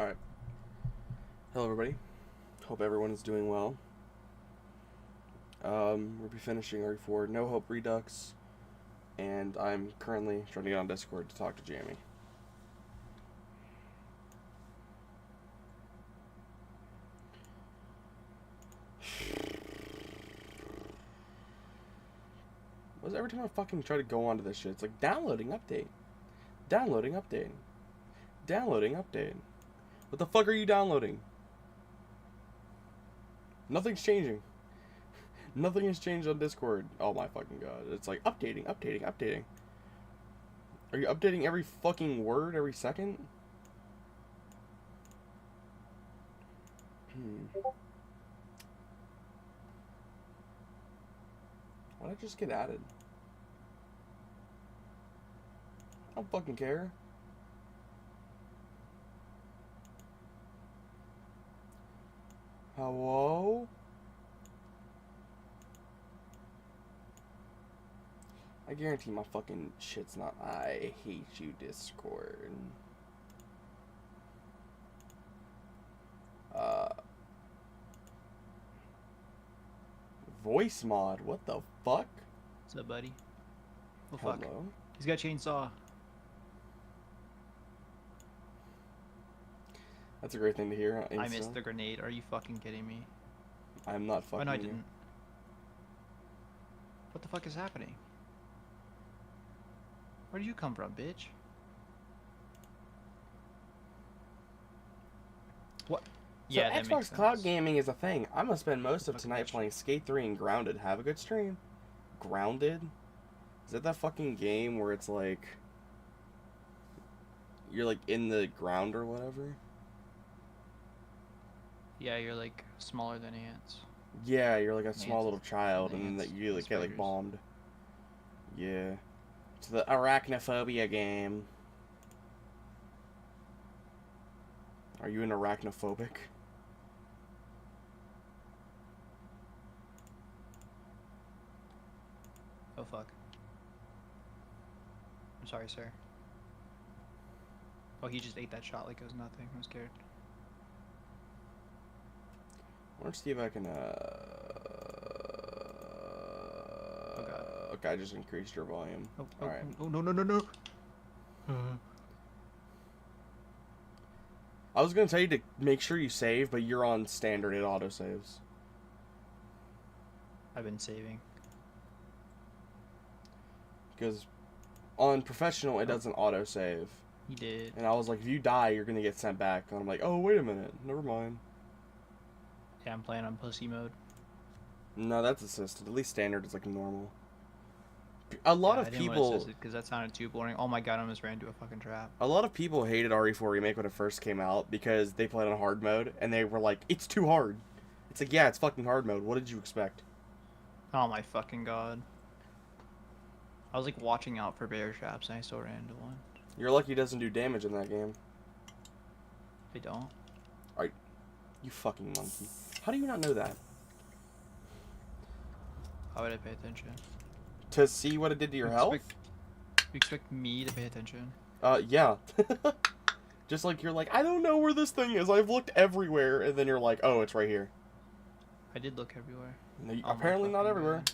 Alright. Hello, everybody. Hope everyone is doing well. We'll be finishing RE4 No Hope Redux, and I'm currently trying to get on Discord to talk to Jamie. What's every time I fucking try to go onto this shit, it's like downloading update. Downloading update. Downloading update. What the fuck are you downloading? Nothing's changing. Nothing has changed on Discord. Oh my fucking god. It's like updating. Are you updating every fucking word every second? Why did I just get added? I don't fucking care. Hello? I guarantee my fucking shit's not. I hate you, Discord. Voice mod. What the fuck? What's up, buddy? Oh, Hello? fuck. He's got a chainsaw. That's a great thing to hear. I missed the grenade. Are you fucking kidding me? I'm not fucking Oh, no, I you. didn't. What the fuck is happening? Where did you come from, bitch? What? So Yeah, that makes Xbox Cloud sense. Gaming is a thing. I'm gonna spend most of Fucking tonight bitch. playing Skate 3 and Grounded. Have a good stream. Grounded? Is that fucking game where it's like you're like in the ground or whatever? Yeah, you're like smaller than ants. Yeah, you're like a small Ants. little child and then Ants. you like get like Spiders. bombed. Yeah. It's the arachnophobia game. Are you an arachnophobic? Oh, fuck. I'm sorry, sir. Oh, he just ate that shot like it was nothing. I'm scared. I want to see if I can, God. Okay, I just increased your volume. Oh, Alright. oh, no, no, no, no. I was gonna tell you to make sure you save, but you're on standard, it auto-saves. I've been saving. Because on professional, it doesn't auto-save. He did. And I was like, if you die, you're gonna get sent back. And I'm like, oh, wait a minute. Never mind. Yeah, I'm playing on pussy mode. No, that's assisted. At least standard is like normal. A lot of people... Because that sounded too boring. Oh my god, I almost ran into a fucking trap. A lot of people hated RE4 Remake when it first came out because they played on hard mode, and they were like, it's too hard. It's like, yeah, it's fucking hard mode. What did you expect? Oh my fucking god. I was like watching out for bear traps and I still ran into one. You're lucky it doesn't do damage in that game. They don't. You fucking monkey. How do you not know that? How would I pay attention? To see what it did to your health? You expect me to pay attention? Yeah. Just like you're like, I don't know where this thing is. I've looked everywhere. And then you're like, oh, it's right here. I did look everywhere. No, Oh my apparently not fucking everywhere. God.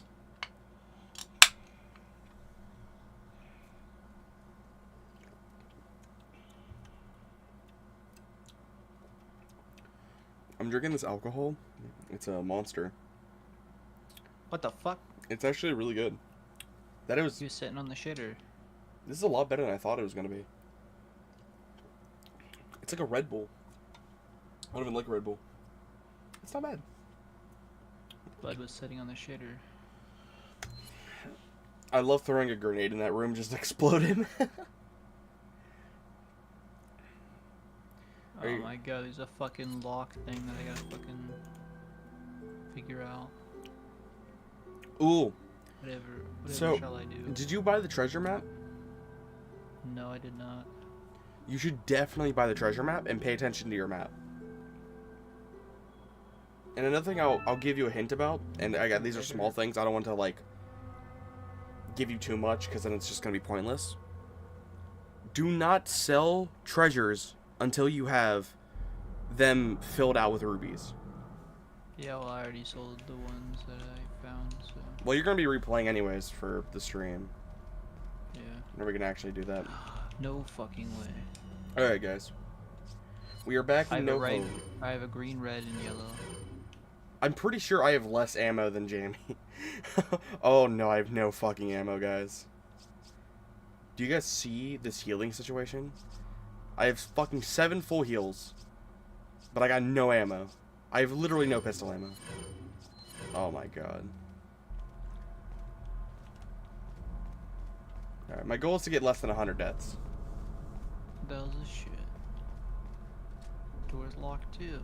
I'm drinking this alcohol. It's a Monster. What the fuck? It's actually really good. That it was. You was sitting on the shitter. This is a lot better than I thought it was gonna be. It's like a Red Bull. I don't even like Red Bull. It's not bad. Bud was sitting on the shitter. I love throwing a grenade in that room, just exploding. Oh my god, there's a fucking lock thing that I gotta fucking figure out. Ooh. Whatever So, shall I do? Did you buy the treasure map? No, I did not. You should definitely buy the treasure map and pay attention to your map. And another thing I'll give you a hint about, and I got these are small things. I don't want to like give you too much because then it's just gonna be pointless. Do not sell treasures until you have them filled out with rubies. Yeah, well, I already sold the ones that I found, so. Well, you're gonna be replaying anyways for the stream. Yeah. Never gonna actually do that. No fucking way. Alright, guys. We are back in no I have a green, red, and yellow. I'm pretty sure I have less ammo than Jamie. Oh no, I have no fucking ammo, guys. Do you guys see this healing situation? I have fucking 7 full heals, but I got no ammo. I have literally no pistol ammo. Oh my god. Alright, my goal is to get less than 100 deaths. What the hell's this shit? Door's locked too.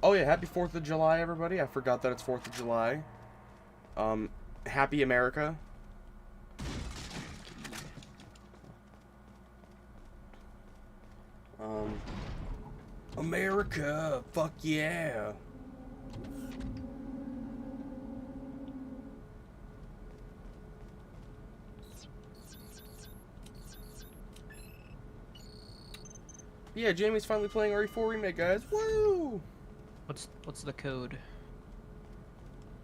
Oh yeah, happy 4th of July, everybody. I forgot that it's 4th of July. Happy America. America, fuck yeah. Yeah, Jamie's finally playing RE4 Remake, guys. Woo! What's the code?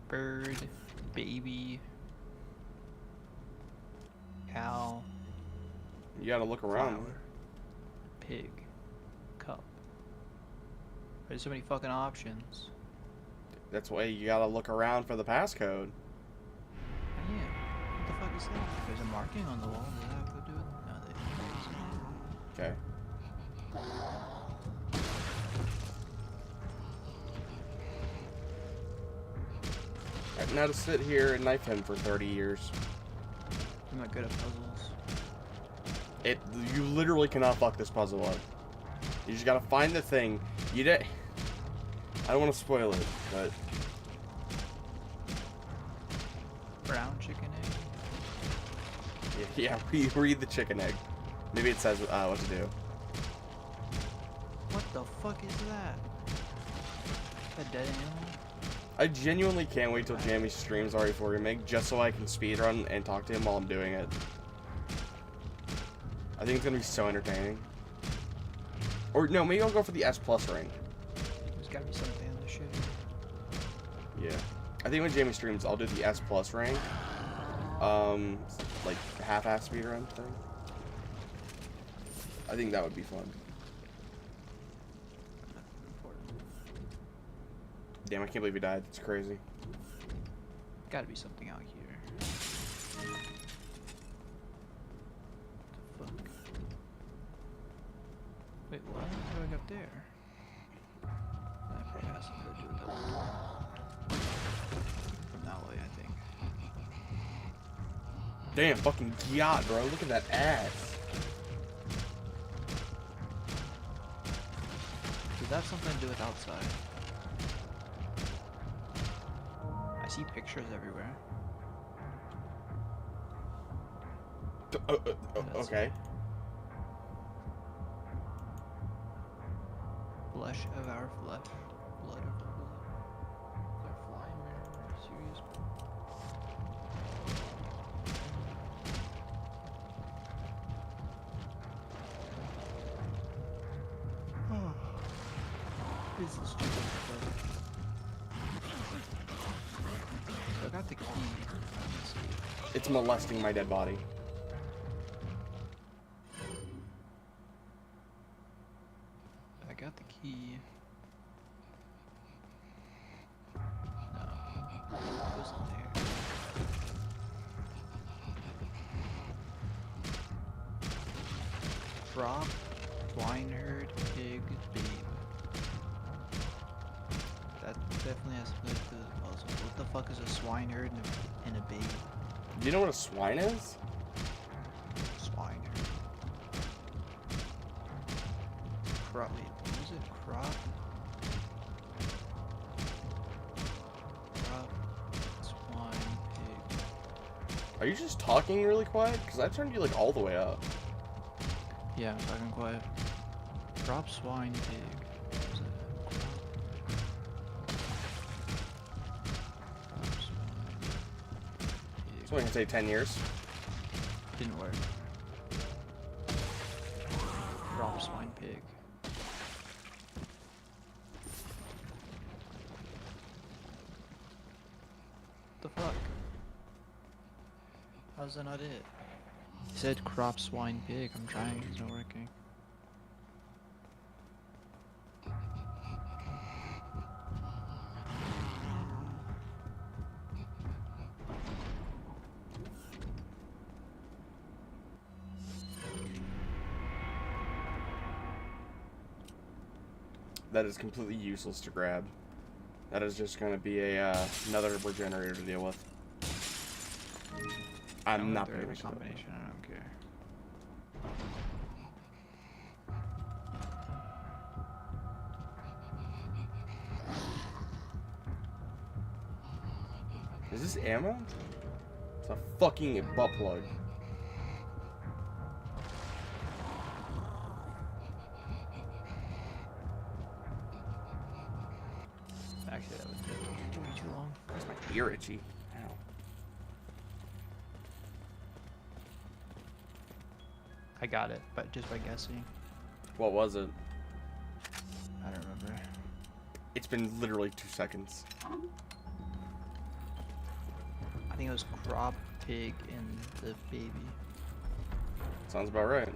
Bird, baby, cow, You gotta look around. flower, pig, cup. There's so many fucking options. That's why you gotta look around for the passcode. Yeah. What the fuck is that? There's a marking on the wall. Does that have to do with? No, they. Okay. Alright, now to sit here and knife him for 30 years. I'm not good at puzzles. You literally cannot fuck this puzzle up. You just gotta find the thing. I don't want to spoil it, but Brown chicken egg. yeah, read the chicken egg. Maybe it says what to do. What the fuck is that? A dead animal? I genuinely can't wait till Jamie streams RE4 Remake just so I can speedrun and talk to him while I'm doing it. I think it's gonna be so entertaining. Or no, maybe I'll go for the S+ rank. There's gotta be something in this shit. Yeah. I think when Jamie streams, I'll do the S+ rank. Like half-ass speedrun thing. I think that would be fun. Damn, I can't believe he died. That's crazy. Gotta be something out here. What the fuck? Wait, what? What's going up there? That probably has something to do with that one. From that way, I think. Damn, fucking yacht, bro. Look at that ass. Does that have something to do with outside? I see pictures everywhere. Okay. Flesh of our flesh. Blood of our blood. They're flying mirror. Serious. This is stupid. I got the key. Let's see. It's molesting my dead body. I got the key. No. It wasn't there. Frog, swineherd, pig, babe. That definitely has to do with the puzzle. What the fuck is a swineherd and a babe? Do you know what a swine is? Swineherd. Crop. Wait, what is it? Crop? Crop. Swine. Pig. Are you just talking really quiet? Because I turned you like all the way up. Yeah, I'm talking quiet. Crop, swine, pig. What is it? Crop, swine, pig. So I can say 10 years. Didn't work. Crop, swine, pig. the fuck? How's that not it? He said crop swine pig. I'm trying. It's not working. That is completely useless to grab. That is just going to be a another regenerator to deal with. I'm not paying attention. Combination. I don't care. Is this ammo? It's a fucking butt plug. Actually, that would take way too long. That's my ear itchy. Ow. I got it, but just by guessing. What was it? I don't remember. It's been literally 2 seconds. I think it was crop pig and the baby. Sounds about right.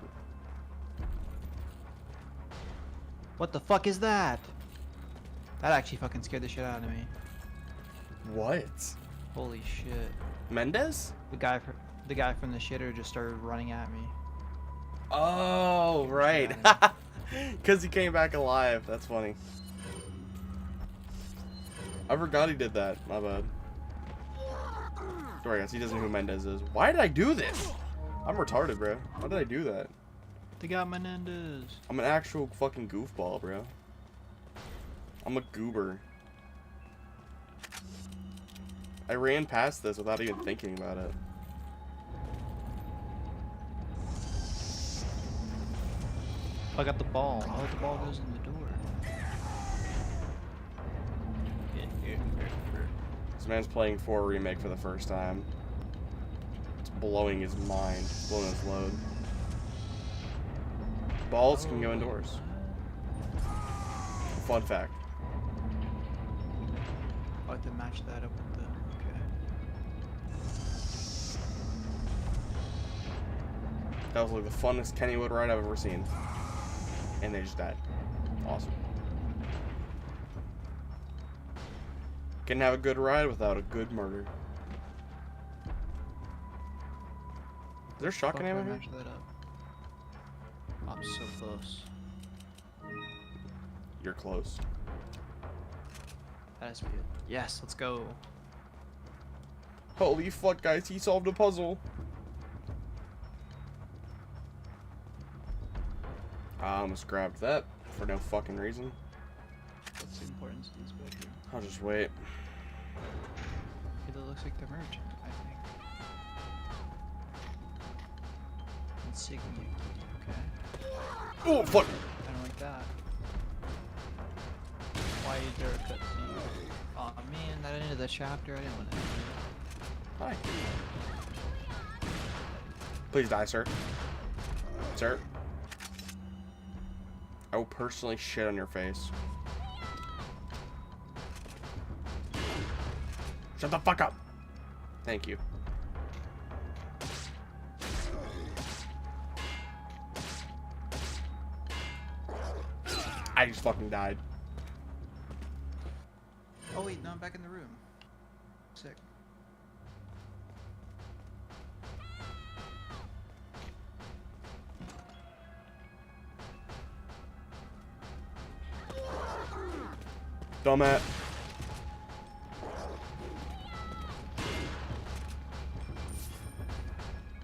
What the fuck is that? That actually fucking scared the shit out of me. What? Holy shit. Mendez? The guy from the shitter just started running at me. Oh, right. Because he came back alive. That's funny. I forgot he did that. My bad. Sorry, guys. He doesn't know who Mendez is. Why did I do this? I'm retarded, bro. Why did I do that? They got Menendez. I'm an actual fucking goofball, bro. I'm a goober. I ran past this without even thinking about it. I got the ball. Oh, the ball goes in the door. This man's playing 4 Remake for the first time. It's blowing his mind. Blowing his load. Balls can go indoors. Fun fact. I have to match that up with the... Okay. That was like the funnest Kennywood ride I've ever seen. And they just died. Awesome. Can have a good ride without a good murder. Is there shotgun ammo here? Match that up. I'm so close. You're close. That has to be it. Yes, let's go. Holy fuck, guys, he solved a puzzle. I almost grabbed that for no fucking reason. What's the importance of this bedroom? I'll just wait. It looks like the merchant, I think. Insignia. Okay. Oh, fuck. I don't like that. Why is there a cutscene? Oh man, that ended the chapter. I didn't want to. Hi. Please die, sir. Sir. I will personally shit on your face. Shut the fuck up. Thank you. I just fucking died. Oh wait, no, I'm back in the room. Sick. Dumbass.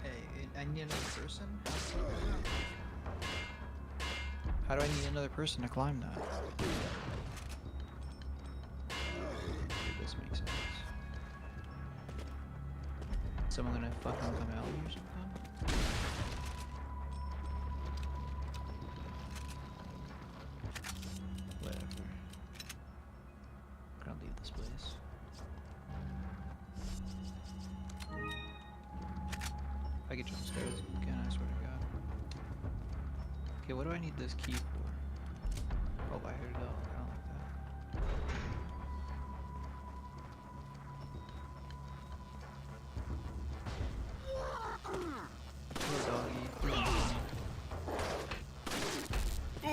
Hey, I need another person? How do I need another person to climb that? This makes sense. Someone gonna fucking come out or something? Whatever. I'm gonna leave this place. If I get jump scares again, I swear to God. Okay, what do I need this key for? Oh, I heard it all. I don't like that.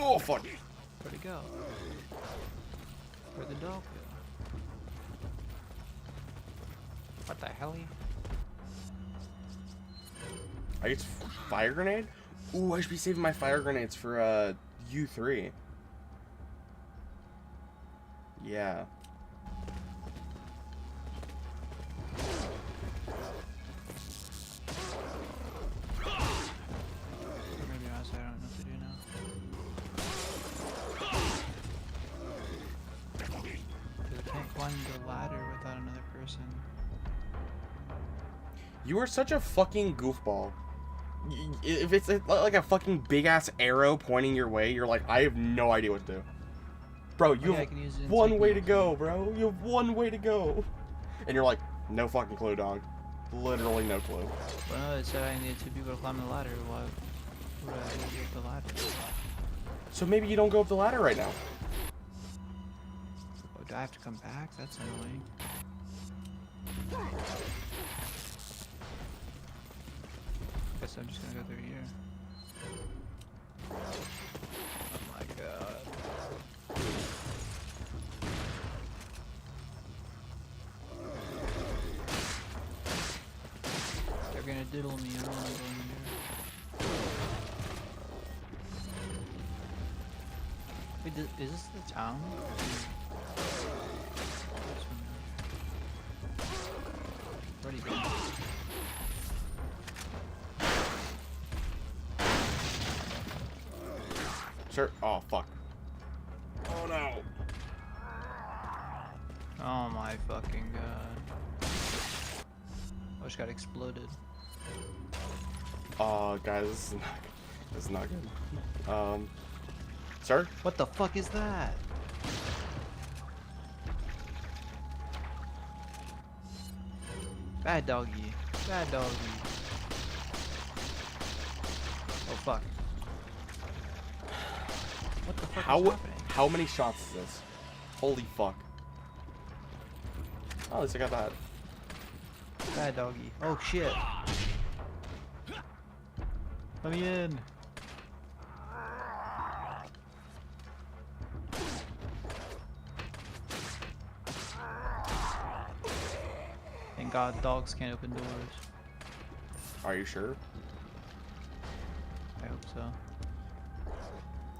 Oh, fuck. Where'd it go? Where'd the dog go? What the hell? I get fire grenade? Ooh, I should be saving my fire grenades for, U3. Yeah. Maybe honestly, I don't know what to do now. Because I can't climb the ladder without another person. You are such a fucking goofball. If it's like a fucking big-ass arrow pointing your way, you're like, I have no idea what to do. Bro, you have one way to go, bro. You have one way to go. And you're like, no fucking clue, dog. Literally no clue. Well, no, it said I needed 2 people to climb the ladder. Why would I go up the ladder? So maybe you don't go up the ladder right now. Oh, do I have to come back? That's annoying. Guess I'm just gonna go through here. Oh my god. They're gonna diddle me. I don't wanna go in there. Wait, is this the town? Where'd he go? Sir, oh fuck. Oh no. Oh my fucking god. I just got exploded. Oh, guys, this is not good. Sir? What the fuck is that? Bad doggy. Bad doggy. Oh fuck. What the fuck is happening? How many shots is this? Holy fuck. Oh, at least I got that. Bad doggy. Oh shit. Let me in. Thank God dogs can't open doors. Are you sure? I hope so.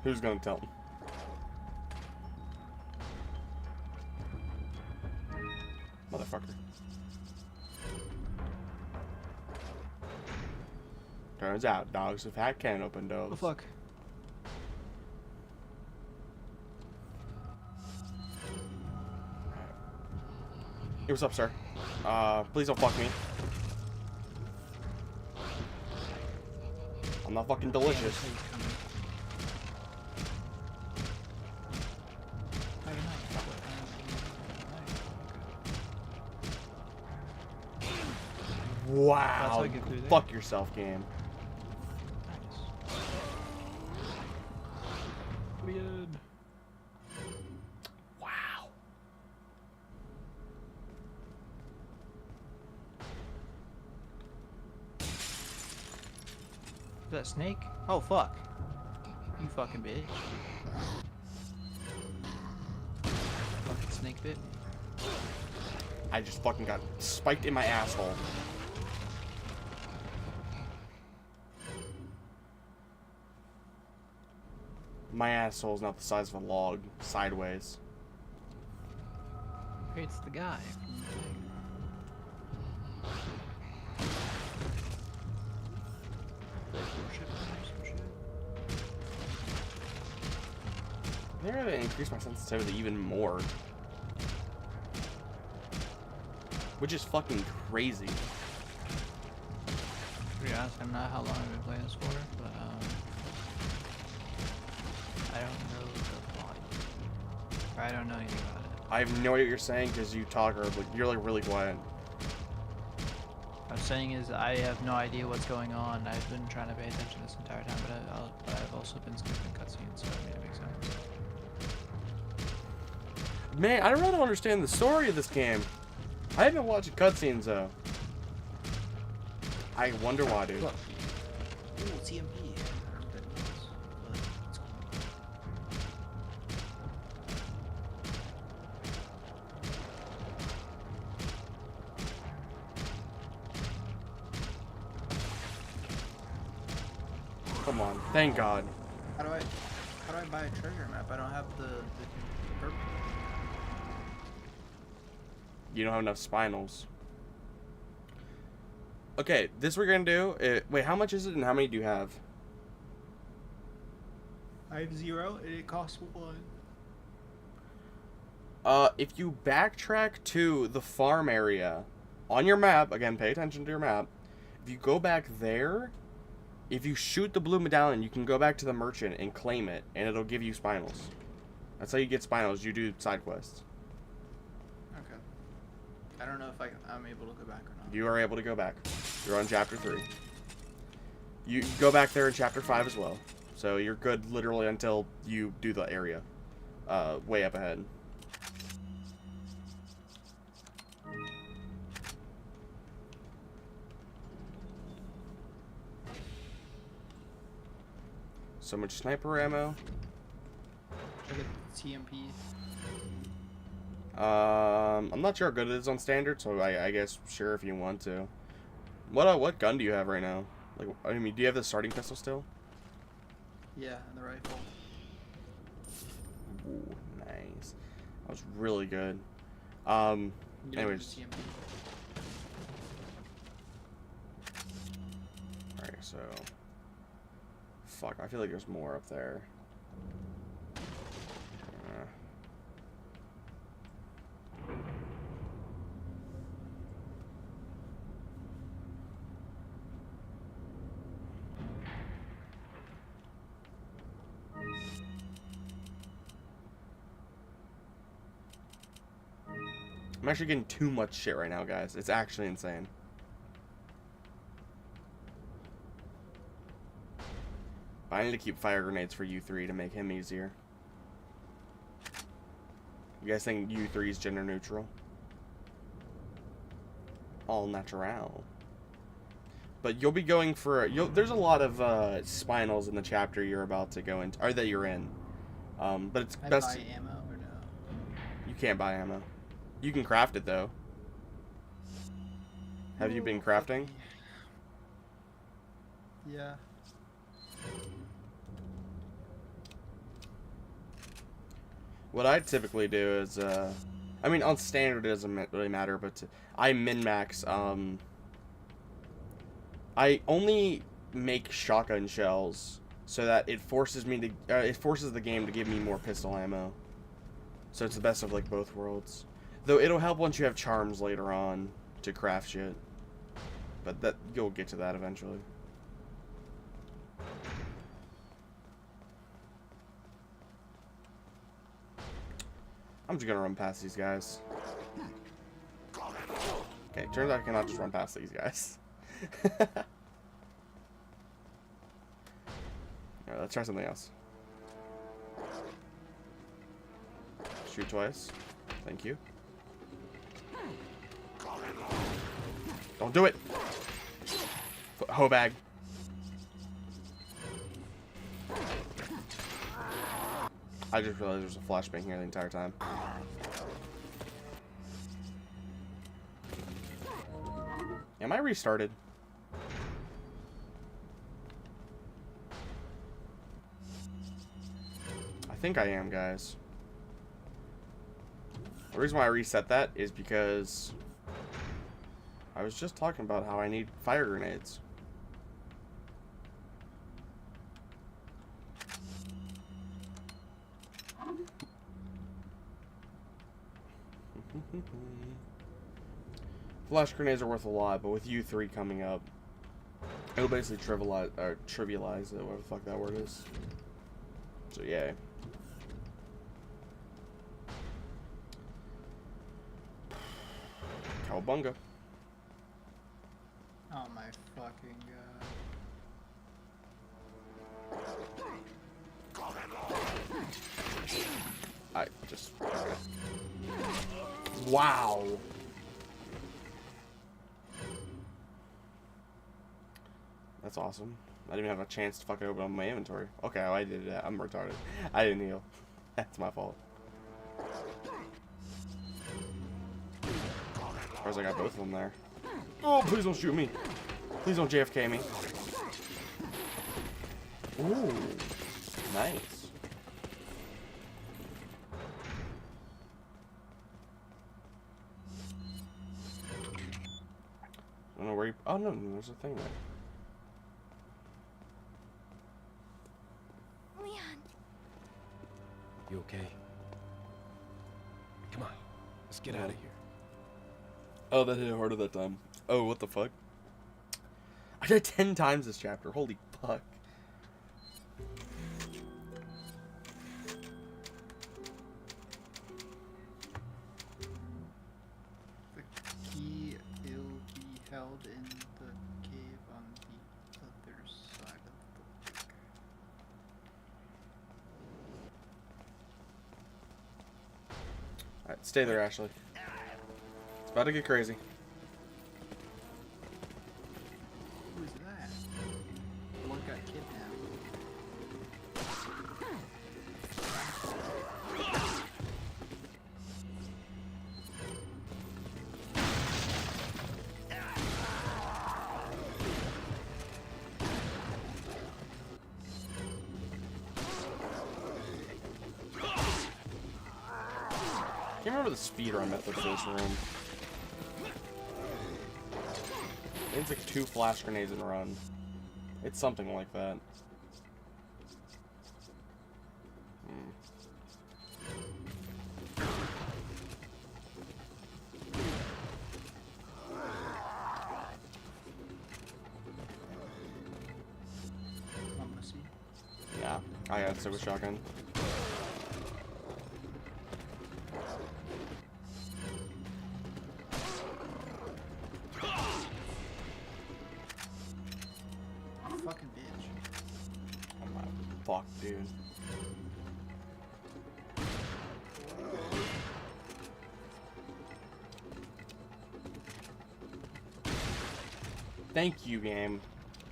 Who's gonna tell him? Motherfucker. Turns out dogs with hat can't open doors. Oh fuck. Hey, what's up, sir? Please don't fuck me. I'm not fucking delicious. Wow. Fuck yourself, game. Weird. Wow. Is that a snake? Oh fuck. You fucking bitch. Fucking snake bit me. I just fucking got spiked in my asshole. My asshole's not the size of a log, sideways. Hey, it's the guy from the thing. They're gonna increase my sensitivity even more. Which is fucking crazy. To be honest, I'm not how long I've been playing this for, but I don't know the plot. Or I don't know anything about it. I have no idea what you're saying because you talk or you're like really quiet. What I'm saying is I have no idea what's going on. I've been trying to pay attention this entire time, but I've also been skipping cutscenes, so I mean it makes sense. Man, I really don't understand the story of this game. I haven't been watching cutscenes though. I wonder why, dude. Look. Ooh, CMP. Come on. Thank God. How do I buy a treasure map? I don't have the purple. You don't have enough spinels. Okay, this we're gonna do. Wait, how much is it and how many do you have? I have 0 and it costs 1. If you backtrack to the farm area on your map, again, pay attention to your map. If you go back there, if you shoot the blue medallion, you can go back to the merchant and claim it, and it'll give you spinels. That's how you get spinels. You do side quests. Okay. I don't know if I'm able to go back or not. You are able to go back. You're on chapter 3. You go back there in chapter 5 as well. So you're good literally until you do the area. Way up ahead. So much sniper ammo. I get TMP. I'm not sure how good it is on standard, so I guess sure if you want to. What gun do you have right now? Like, I mean, do you have the starting pistol still? Yeah, and the rifle. Ooh, nice. That was really good. Anyways. Alright, so... Fuck, I feel like there's more up there. I'm actually getting too much shit right now, guys. It's actually insane. But I need to keep fire grenades for U3 to make him easier. You guys think U3 is gender neutral? All natural. But you'll be going for... there's a lot of spinels in the chapter you're about to go into. Or that you're in. But it's best... Buy ammo or no? You can't buy ammo. You can craft it, though. Have you been crafting? Yeah. What I typically do is, I mean, on standard it doesn't really matter, but I min-max, I only make shotgun shells so that it forces me to, it forces the game to give me more pistol ammo. So it's the best of, like, both worlds. Though it'll help once you have charms later on to craft shit. But that, you'll get to that eventually. I'm just gonna run past these guys. Okay, turns out I cannot just run past these guys. Alright, let's try something else. Shoot twice. Thank you. Don't do it! Hoe bag. I just realized there's a flashbang here the entire time. Am I restarted? I think I am, guys. The reason why I reset that is because I was just talking about how I need fire grenades. Flash grenades are worth a lot, but with U3 coming up, it'll basically trivialize it, whatever the fuck that word is. So yeah. Cowabunga. Oh my fucking god. I just... Wow. That's awesome. I didn't even have a chance to fucking open up my inventory. Okay, well, I did that. I'm retarded. I didn't heal. That's my fault. Of course, I got both of them there. Oh, please don't shoot me. Please don't JFK me. Ooh, nice. I don't know where you... Oh, no, there's a thing there. Leon. You okay? Come on, let's get out of here. Oh, that hit harder that time. Oh, what the fuck? I did 10 times this chapter. Holy fuck. The key will be held in the cave on the other side of the lake. Alright, stay there, Ashley. It's about to get crazy. Who is that? One got kidnapped. I can't remember the speedrun method for this room. It's like 2 flash grenades and run. It's something like that. Mama, see? Yeah, I got super shotgun. Fucking bitch. Oh my fuck, dude. Thank you, game.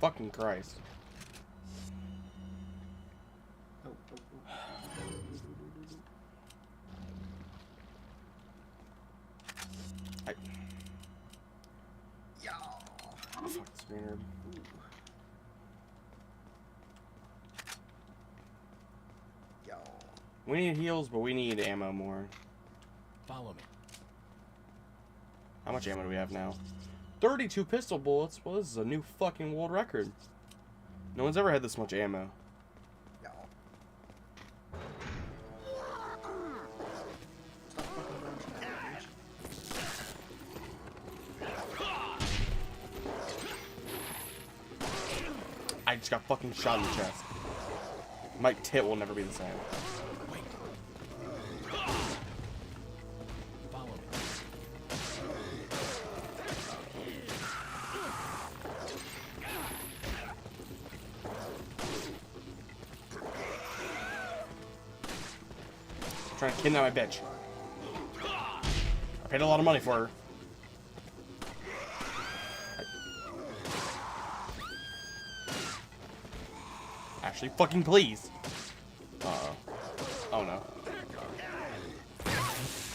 Fucking Christ. Oh, oh, oh. I... Yeah. Oh, fuck this green herb. Yo. We need heals, but we need ammo more. Follow me. How much ammo do we have now? 32 pistol bullets? Well, this is a new fucking world record. No one's ever had this much ammo. Yo. Stop fucking running that bitch. I just got fucking shot in the chest. My tit will never be the same. Wait. Follow me. Trying to kidnap my bitch. I paid a lot of money for her. Ashley, fucking please. Uh-oh. Oh no.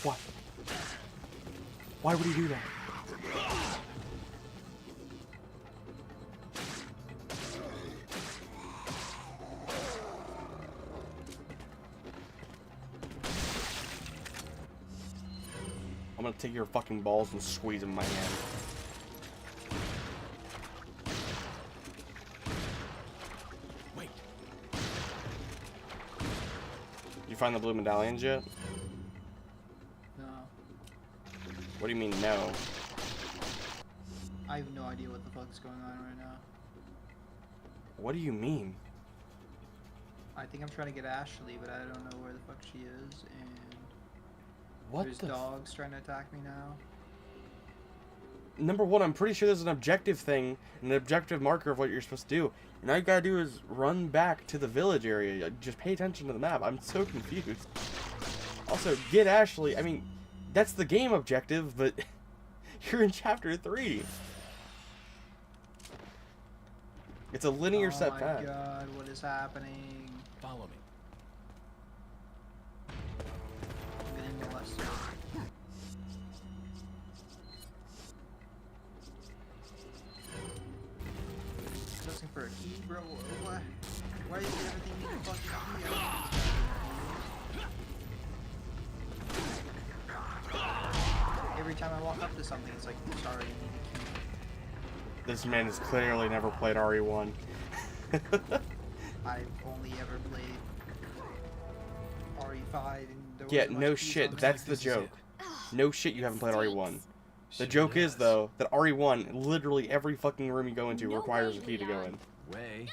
What? Why would he do that? I'm gonna take your fucking balls and squeeze them in my hand. Wait. You find the blue medallions yet? No. What do you mean, no? I have no idea what the fuck's going on right now. What do you mean? I think I'm trying to get Ashley, but I don't know where the fuck she is, and What there's the dogs trying to attack me now. Number one, I'm pretty sure there's an objective thing, an objective marker of what you're supposed to do. And all you gotta do is run back to the village area. Just pay attention to the map. I'm so confused. Also, get Ashley. I mean, that's the game objective, but you're in chapter 3. It's a linear set path. Oh my god, what is happening? Follow me. I'm getting molested. Looking for a key, bro. What? Why is everything need a fucking key? Every time I walk up to something, it's like, sorry, you need a key. This man has clearly never played RE1. I've only ever played RE5 and there Yeah, wasn't no much keys shit, on there. that's the joke. No shit, you haven't played RE1. The joke is, though, that RE1, literally every fucking room you go into No requires a way, key to go in. Way.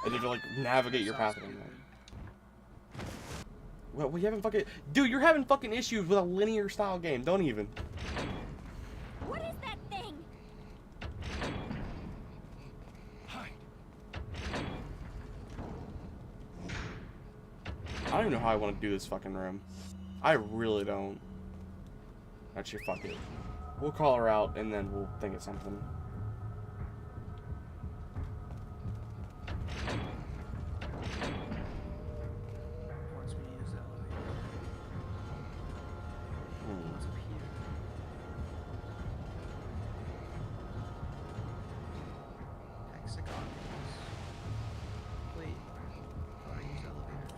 And you have to, like, navigate your Sounds path along stupid. that. Well, we haven't fucking... Dude, you're having fucking issues with a linear style game. Don't even. What is that thing? Hide. I don't even know how I want to do this fucking room. I really don't. Actually, fuck it. We'll call her out, and then we'll think of something. Wants me to use the elevator. What's up here? Hexagon. Wait. How do I use the elevator?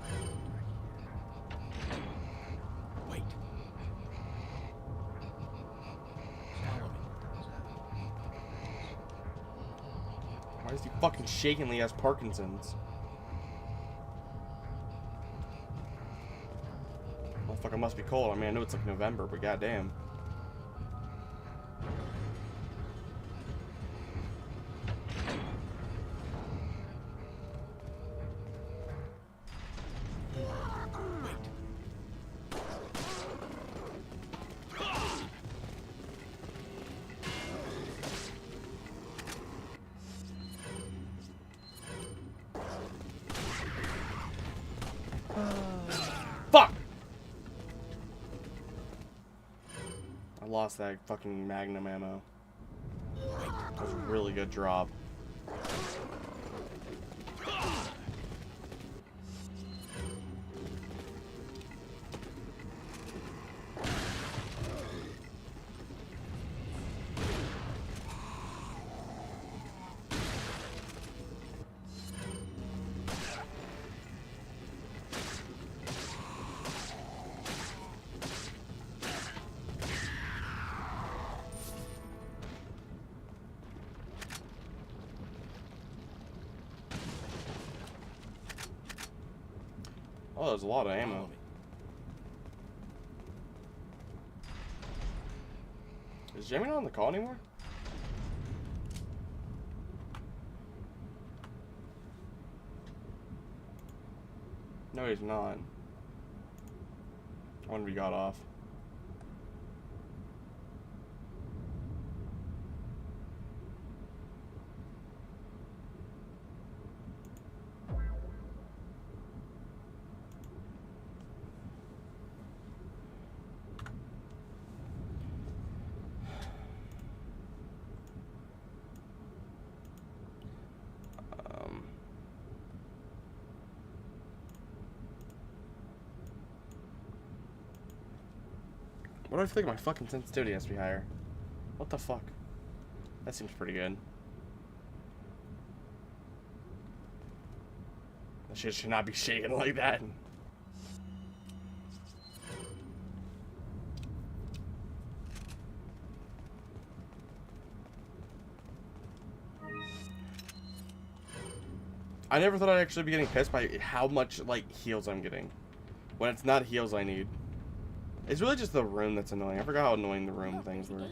Wait. Follow me. Why is he fucking shaking like he has Parkinson's? Motherfucker must be cold. I mean, I know it's like November, but goddamn. Fuck! I lost that fucking Magnum ammo. That was a really good drop. Oh, there's a lot of ammo. Follow me. Is Jamie not on the call anymore? No, he's not. I wonder if he got off. What do I feel like my fucking sensitivity has to be higher? What the fuck? That seems pretty good. That shit should not be shaking like that. I never thought I'd actually be getting pissed by how much, like, heals I'm getting. When it's not heals I need. It's really just the room that's annoying. I forgot how annoying the room things were.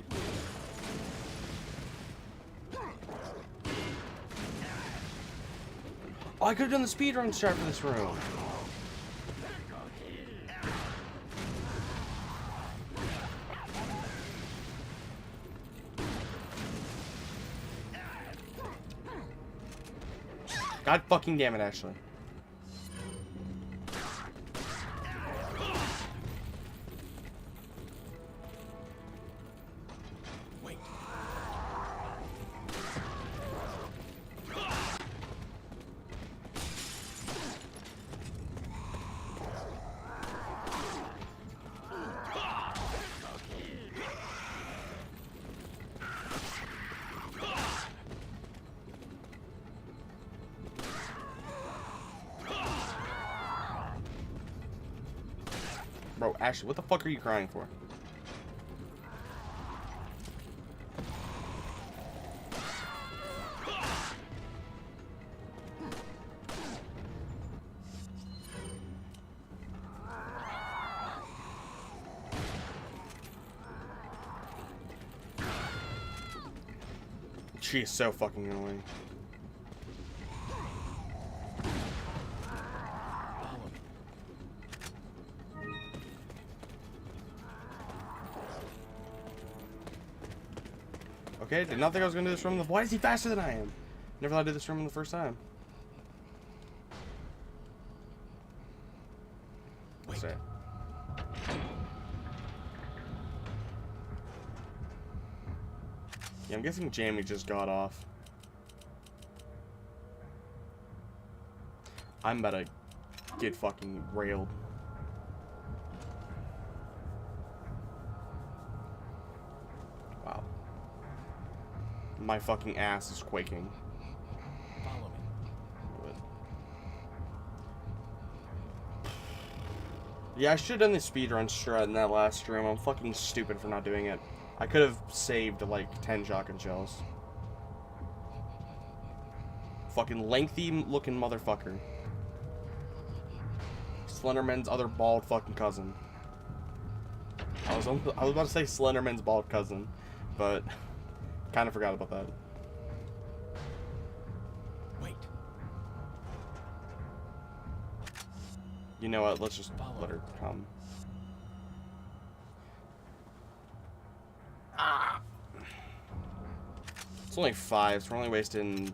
Oh, I could have done the speedrun strat for this room. God fucking damn it, Ashley. Wait. Bro, Ashley, what the fuck are you crying for? She is so fucking annoying. Follow me. Okay, did not think I was gonna do this from the. Why is he faster than I am? Never thought I did this from him the first time. Wait. Say. Yeah, I'm guessing Jamie just got off. I'm about to get fucking railed. Wow. My fucking ass is quaking. Follow me. Yeah, I should have done the speedrun strat in that last stream. I'm fucking stupid for not doing it. I could have saved like 10 shotgun shells. Fucking lengthy looking motherfucker. Slenderman's other bald fucking cousin. I was about to say Slenderman's bald cousin, but kind of forgot about that. Wait. You know what? Let's just let her come. Ah! It's only 5, so we're only wasting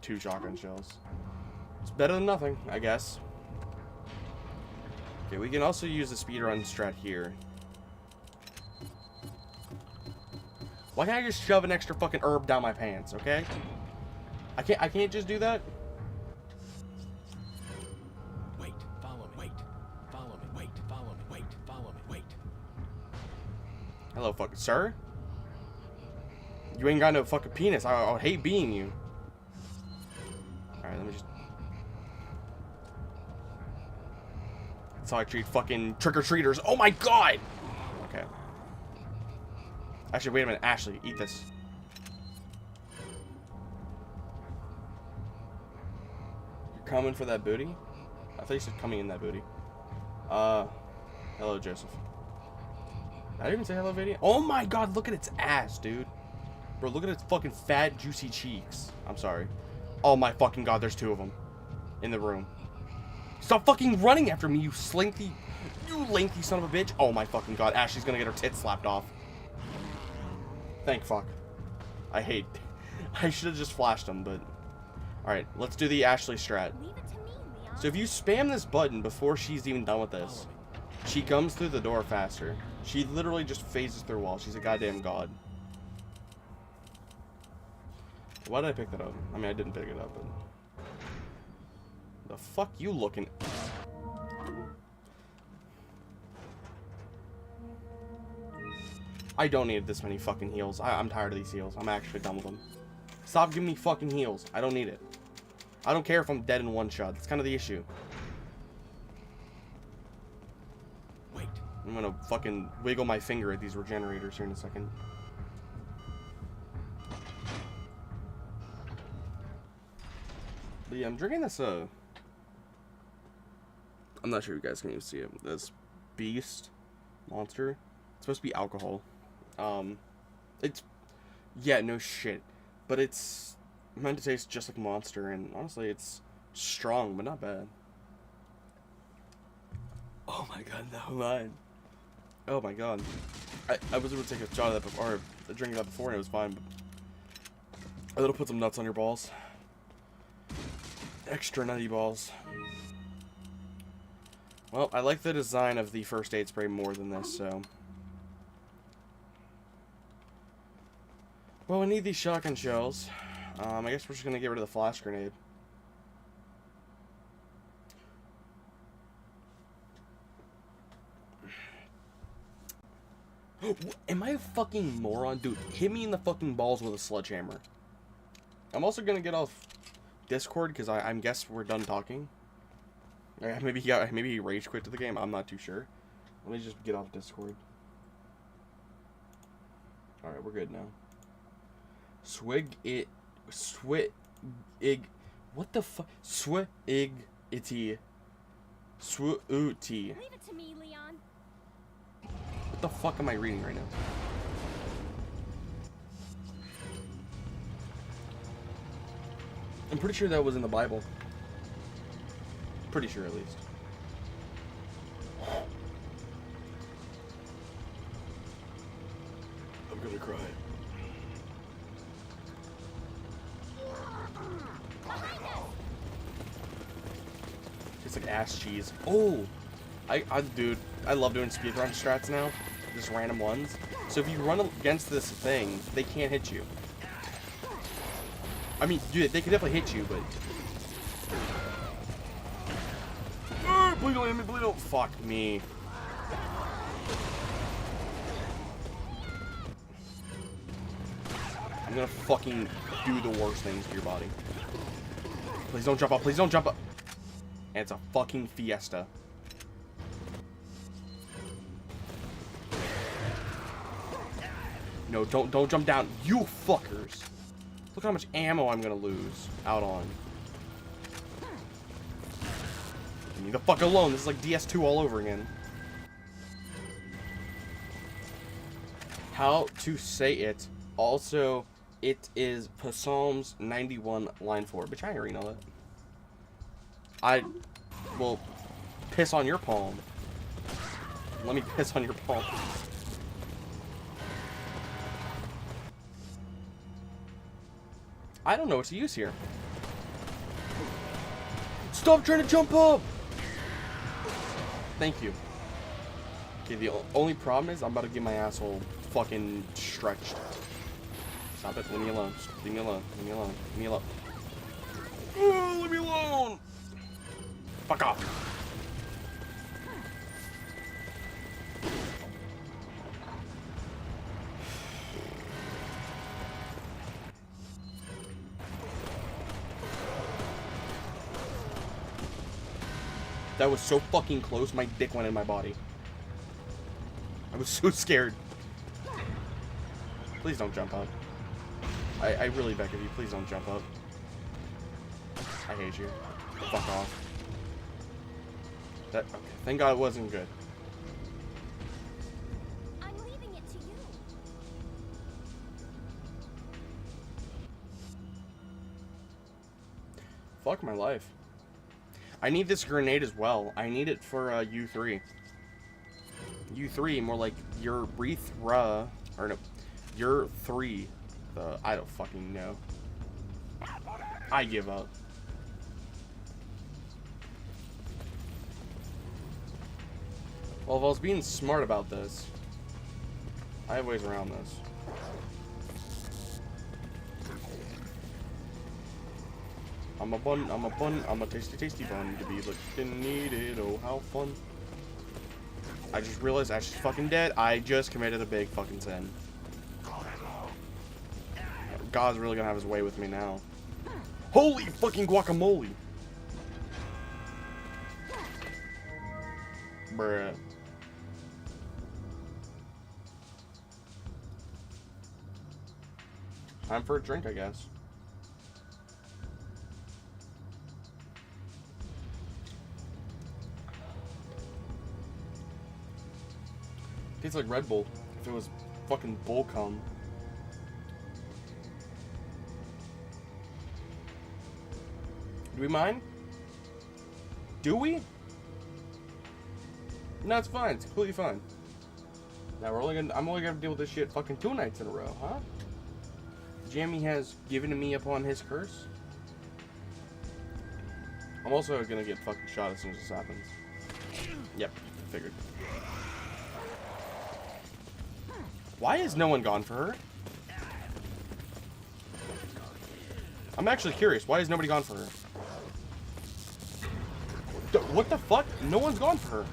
2 shotgun shells. It's better than nothing, I guess. Okay, we can also use the speedrun strat here. Why can't I just shove an extra fucking herb down my pants, okay? I can't just do that? Wait. Follow me. Wait. Follow me. Wait. Follow me. Wait. Follow me. Wait. Hello, fucking sir? You ain't got no fucking penis. I hate being you. Alright, let me just... That's how I treat fucking trick-or-treaters. Oh my god! Okay. Actually, wait a minute. Ashley, eat this. You're coming for that booty? I thought you said coming in that booty. Hello, Joseph. Did I even say hello, Vadia? Oh my god, look at its ass, dude. Bro, look at its fucking fat, juicy cheeks. I'm sorry. Oh my fucking god, there's 2 of them. In the room. Stop fucking running after me, you slinky... You lengthy son of a bitch. Oh my fucking god, Ashley's gonna get her tits slapped off. Thank fuck. I hate... I should have just flashed them, but... Alright, let's do the Ashley strat. Leave it to me, Leon. So if you spam this button before she's even done with this, Follow me. she comes through the door faster. She literally just phases through walls. She's a goddamn god. Why did I pick that up? I mean, I didn't pick it up, but... The fuck you looking... I don't need this many fucking heals. I'm tired of these heals. I'm actually done with them. Stop giving me fucking heals. I don't need it. I don't care if I'm dead in 1 shot. That's kind of the issue. Wait. I'm gonna fucking wiggle my finger at these regenerators here in a second. But yeah, I'm drinking this, I'm not sure if you guys can even see it. This Beast Monster. It's supposed to be alcohol. It's... Yeah, no shit. But it's meant to taste just like Monster, and honestly, it's strong, but not bad. Oh my god, no line. Oh my god. I was able to take a shot of that before, or a drink of that before, and it was fine, but... A little put some nuts on your balls. Extra nutty balls. Well, I like the design of the first aid spray more than this, so... Well, we need these shotgun shells. I guess we're just gonna get rid of the flash grenade. Am I a fucking moron? Dude, hit me in the fucking balls with a sledgehammer. I'm also gonna get off Discord, because I guess we're done talking. Maybe he rage quit to the game, I'm not too sure. Let me just get off Discord. Alright, we're good now. Swig it. Swig. What the fuck? Swig itty. Swooty. Leave it to me, Leon. What the fuck am I reading right now? I'm pretty sure that was in the Bible. Pretty sure, at least. I'm gonna cry. It's like ass cheese. Oh! Dude, I love doing speedrun strats now. Just random ones. So if you run against this thing, they can't hit you. I mean, dude, they could definitely hit you, but... Please don't hit me, please don't... Fuck me. I'm gonna fucking do the worst things to your body. Please don't jump up, please don't jump up. And it's a fucking fiesta. No, don't jump down. You fuckers. Look how much ammo I'm gonna lose out on. Leave me the fuck alone. This is like DS2 all over again. How to say it. Also, it is Psalms 91 line 4. Bitch, I already know that. I will piss on your palm. Let me piss on your palm. I don't know what to use here. Stop trying to jump up! Thank you. Okay, the only problem is I'm about to get my asshole fucking stretched. Stop it. Leave me alone. Leave me alone. Leave me alone. Leave me alone. Oh, leave me alone! Fuck off. That was so fucking close, my dick went in my body. I was so scared. Please don't jump up. I really beg of you, please don't jump up. I hate you. Fuck off. Okay, thank God it wasn't good. I'm leaving it to you. Fuck my life. I need this grenade as well. I need it for U3. U3, more like your Rethra, or no, your 3. I don't fucking know. I give up. Well, if I was being smart about this, I have ways around this. I'm a tasty bun to be looking needed. Oh, how fun. I just realized Ash is fucking dead. I just committed a big fucking sin. God's really gonna have his way with me now. Holy fucking guacamole! Bruh. Time for a drink, I guess. Tastes like Red Bull. If it was fucking bull cum. Do we mind? Do we? No, it's fine. It's completely fine. Now I'm only gonna deal with this shit fucking 2 nights in a row, huh? Jamie has given me upon his curse. I'm also gonna get fucking shot as soon as this happens. Yep, figured. Why has no one gone for her? I'm actually curious. Why has nobody gone for her? What the fuck? No one's gone for her.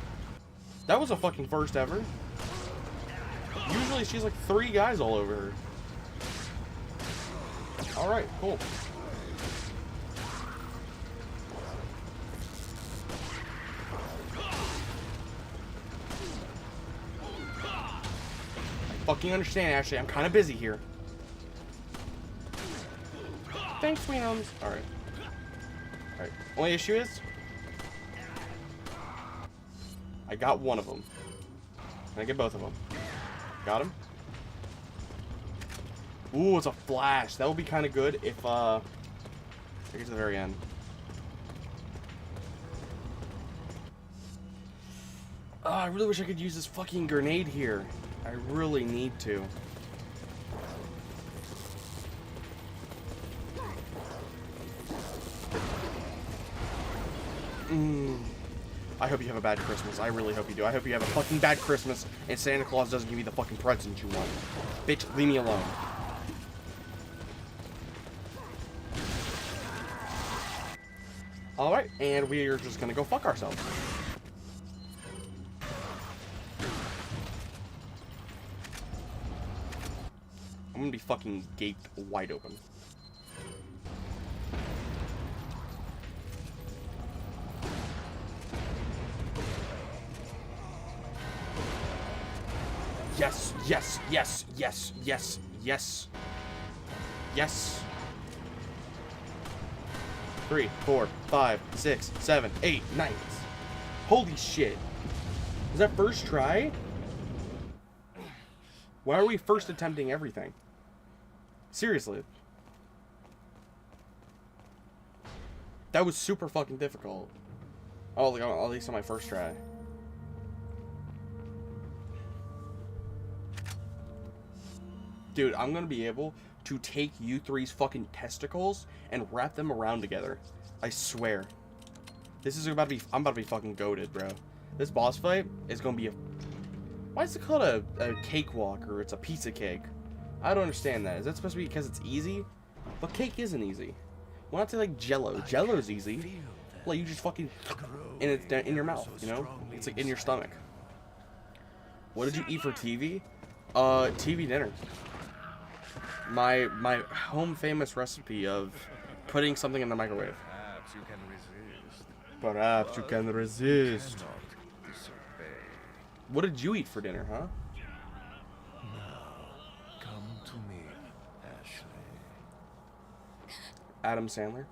That was a fucking first ever. Usually she's like 3 guys all over her. Alright, cool. fucking understand, Ashley. I'm kind of busy here. Thanks, Sweetums. Alright. Alright. Only issue is, I got one of them. Can I get both of them? Got him? Ooh, it's a flash. That would be kind of good if, I get to the very end. Oh, I really wish I could use this fucking grenade here. I really need to. I hope you have a bad Christmas. I really hope you do. I hope you have a fucking bad Christmas and Santa Claus doesn't give you the fucking present you want. Bitch, leave me alone. Alright, and we are just gonna go fuck ourselves. I'm gonna be fucking gaped wide open. Yes, yes, yes, yes, yes, yes. Yes. 3, 4, 5, 6, 7, 8, 9. Holy shit. Is that first try? Why are we first attempting everything? Seriously. That was super fucking difficult. Oh, like, at least on my first try. Dude, I'm gonna be able to take you three's fucking testicles and wrap them around together. I swear. This is about to be, I'm about to be fucking goated, bro. This boss fight is gonna be a, why is it called a cakewalk, or it's a piece of cake? I don't understand that. Is that supposed to be because it's easy? But cake isn't easy. Why not say like Jello? Jello's easy. Like you just fucking, and it's in your mouth, you know? It's like in your stomach. What did you eat for TV? TV dinner. My home famous recipe of putting something in the microwave. Perhaps you can resist. Perhaps you can resist. Cannot disobey. What did you eat for dinner, huh? Now, come to me, Ashley. Adam Sandler.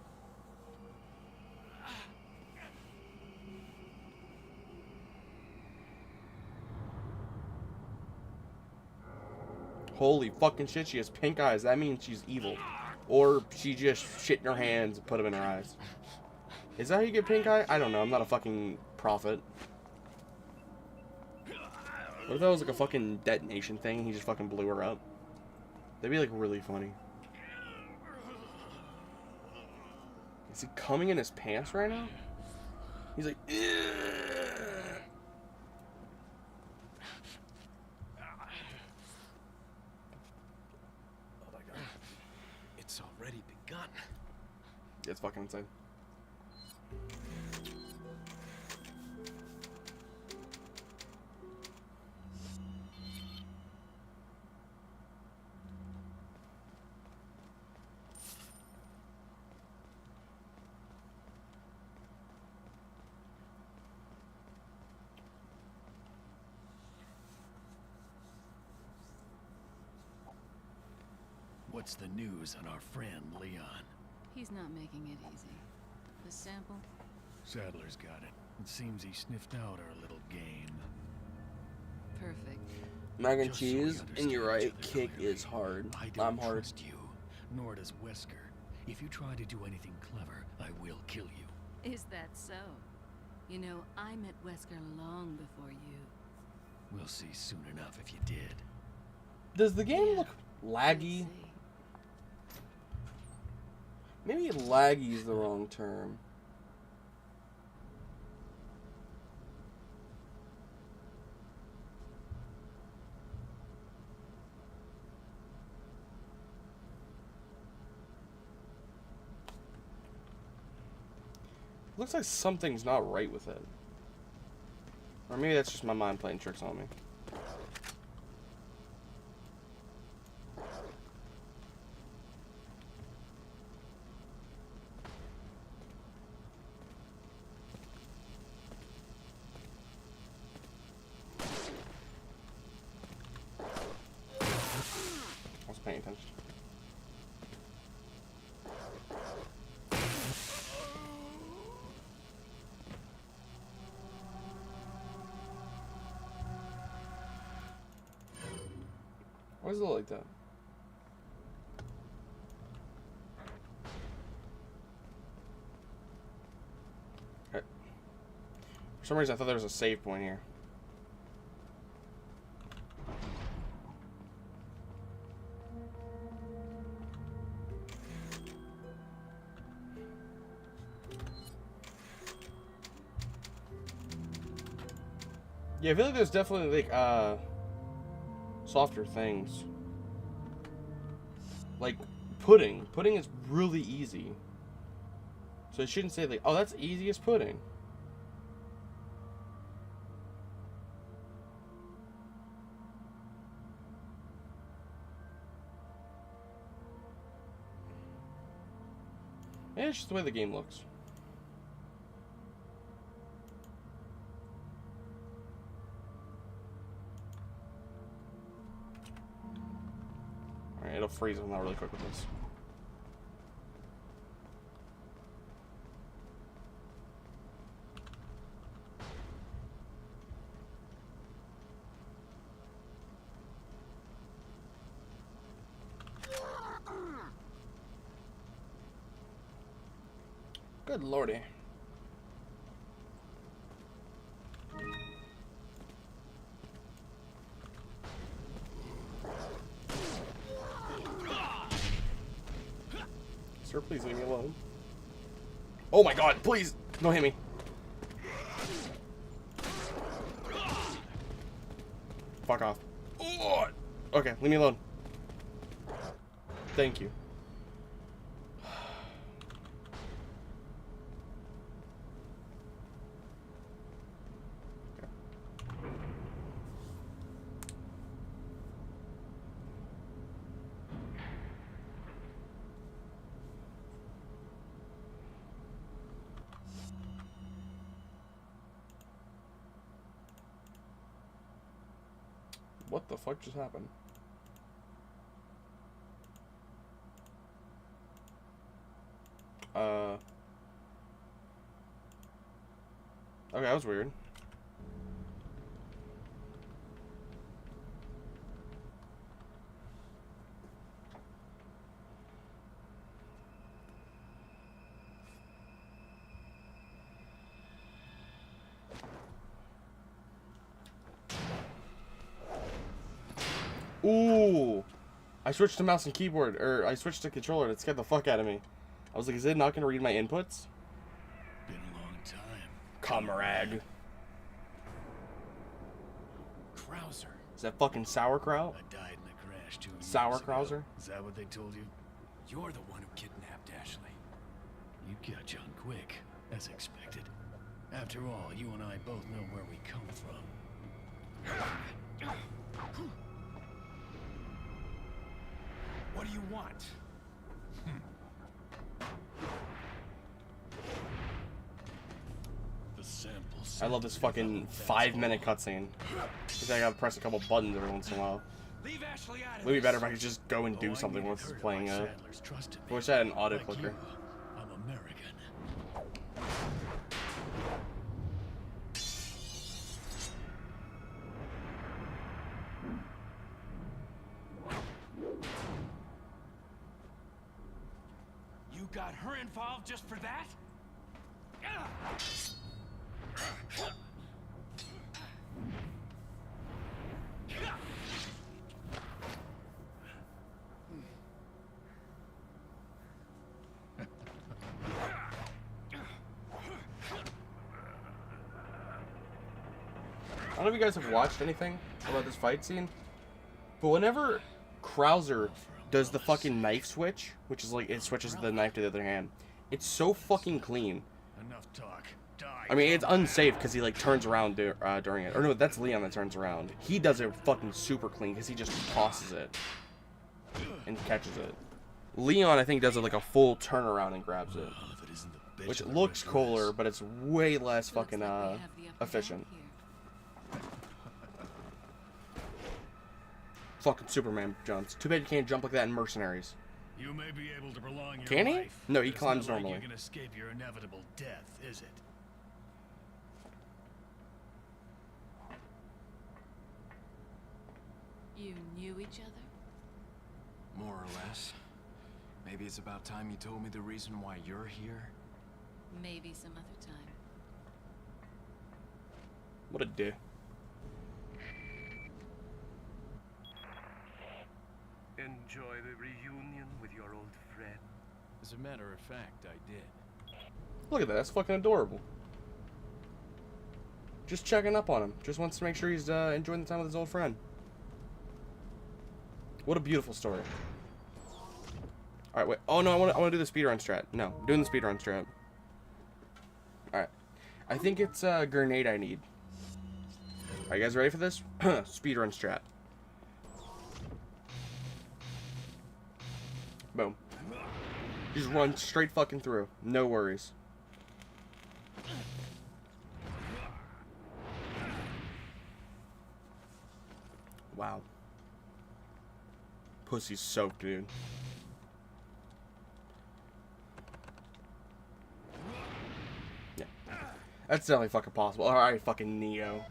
Holy fucking shit, she has pink eyes. That means she's evil. Or she just shit in her hands and put them in her eyes. Is that how you get pink eye? I don't know. I'm not a fucking prophet. What if that was like a fucking detonation thing and he just fucking blew her up? That'd be like really funny. Is he coming in his pants right now? He's like, ugh. It's already begun. It's fucking insane. What's the news on our friend Leon? He's not making it easy. The sample? Sadler's got it. It seems he sniffed out our little game. Perfect. Mac and Just so we cheese, and you're right, understand each other kick clearly, is hard. I don't I'm hard. trust you, nor does Wesker. If you try to do anything clever, I will kill you. Is that so? You know, I met Wesker long before you. We'll see soon enough if you did. Does the game Yeah, look we'll laggy? see. Maybe laggy is the wrong term. Looks like something's not right with it. Or maybe that's just my mind playing tricks on me. does it look like that? Okay. For some reason, I thought there was a save point here. Yeah, I feel like there's definitely like softer things. Like pudding. Pudding is really easy. So I shouldn't say like, oh, that's easy as pudding. Yeah, it's just the way the game looks. Alright, it'll freeze them out really quick with this. Good lordy. Sir, please leave me alone. Oh my god, please! Don't hit me. Fuck off. Oh! Okay, leave me alone. Thank you. What the fuck just happened? Okay, that was weird. Ooh! I switched to mouse and keyboard, or I switched to controller, and it scared the fuck out of me. I was like, is it not gonna read my inputs? Been a long time. Comrade. Krauser. Is that fucking sauerkraut? I died in a crash 2 years Sauerkrauser? ago. Is that what they told you? You're the one who kidnapped Ashley. You got John quick, as expected. After all, you and I both know where we come from. What do you want? The sample. I love this fucking 5-minute cutscene. I gotta press a couple buttons every once in a while. Leave Ashley out of Would be this. better if I could just go and do something once it's playing. I wish I had an auto clicker. I'm American. You got her involved just for that? I don't know if you guys have watched anything about this fight scene, but whenever Krauser does the fucking knife switch, which is like it switches the knife to the other hand, it's so fucking clean. Enough talk. Die. I mean, it's unsafe because he like turns around during it. Or no, that's Leon that turns around. He does it fucking super clean because he just tosses it and catches it. Leon, I think, does it like a full turnaround and grabs it, Well, if it isn't the bitch which of the looks Red cooler, Dress. but it's way less Looks fucking like we have the upper efficient. hand here. Fucking Superman jumps. Too bad you can't jump like that in Mercenaries. You may be able to prolong your Can he? life, No, he but it's climbs not like normally. You can escape your inevitable death, is it? You knew each other? More or less. Maybe it's about time you told me the reason why you're here. Maybe some other time. What a dick. Enjoy the reunion with your old friend. As a matter of fact, I did. Look at that. That's fucking adorable. Just checking up on him. Just wants to make sure he's enjoying the time with his old friend. What a beautiful story. Alright, wait. Oh, no, I want to do the speedrun strat. No, I'm doing the speedrun strat. Alright. I think it's a grenade I need. Are you guys ready for this? Speedrun strat. Boom. Just run straight fucking through. No worries. Wow. Pussy's soaked, dude. Yeah. That's definitely fucking possible. Alright, fucking Neo.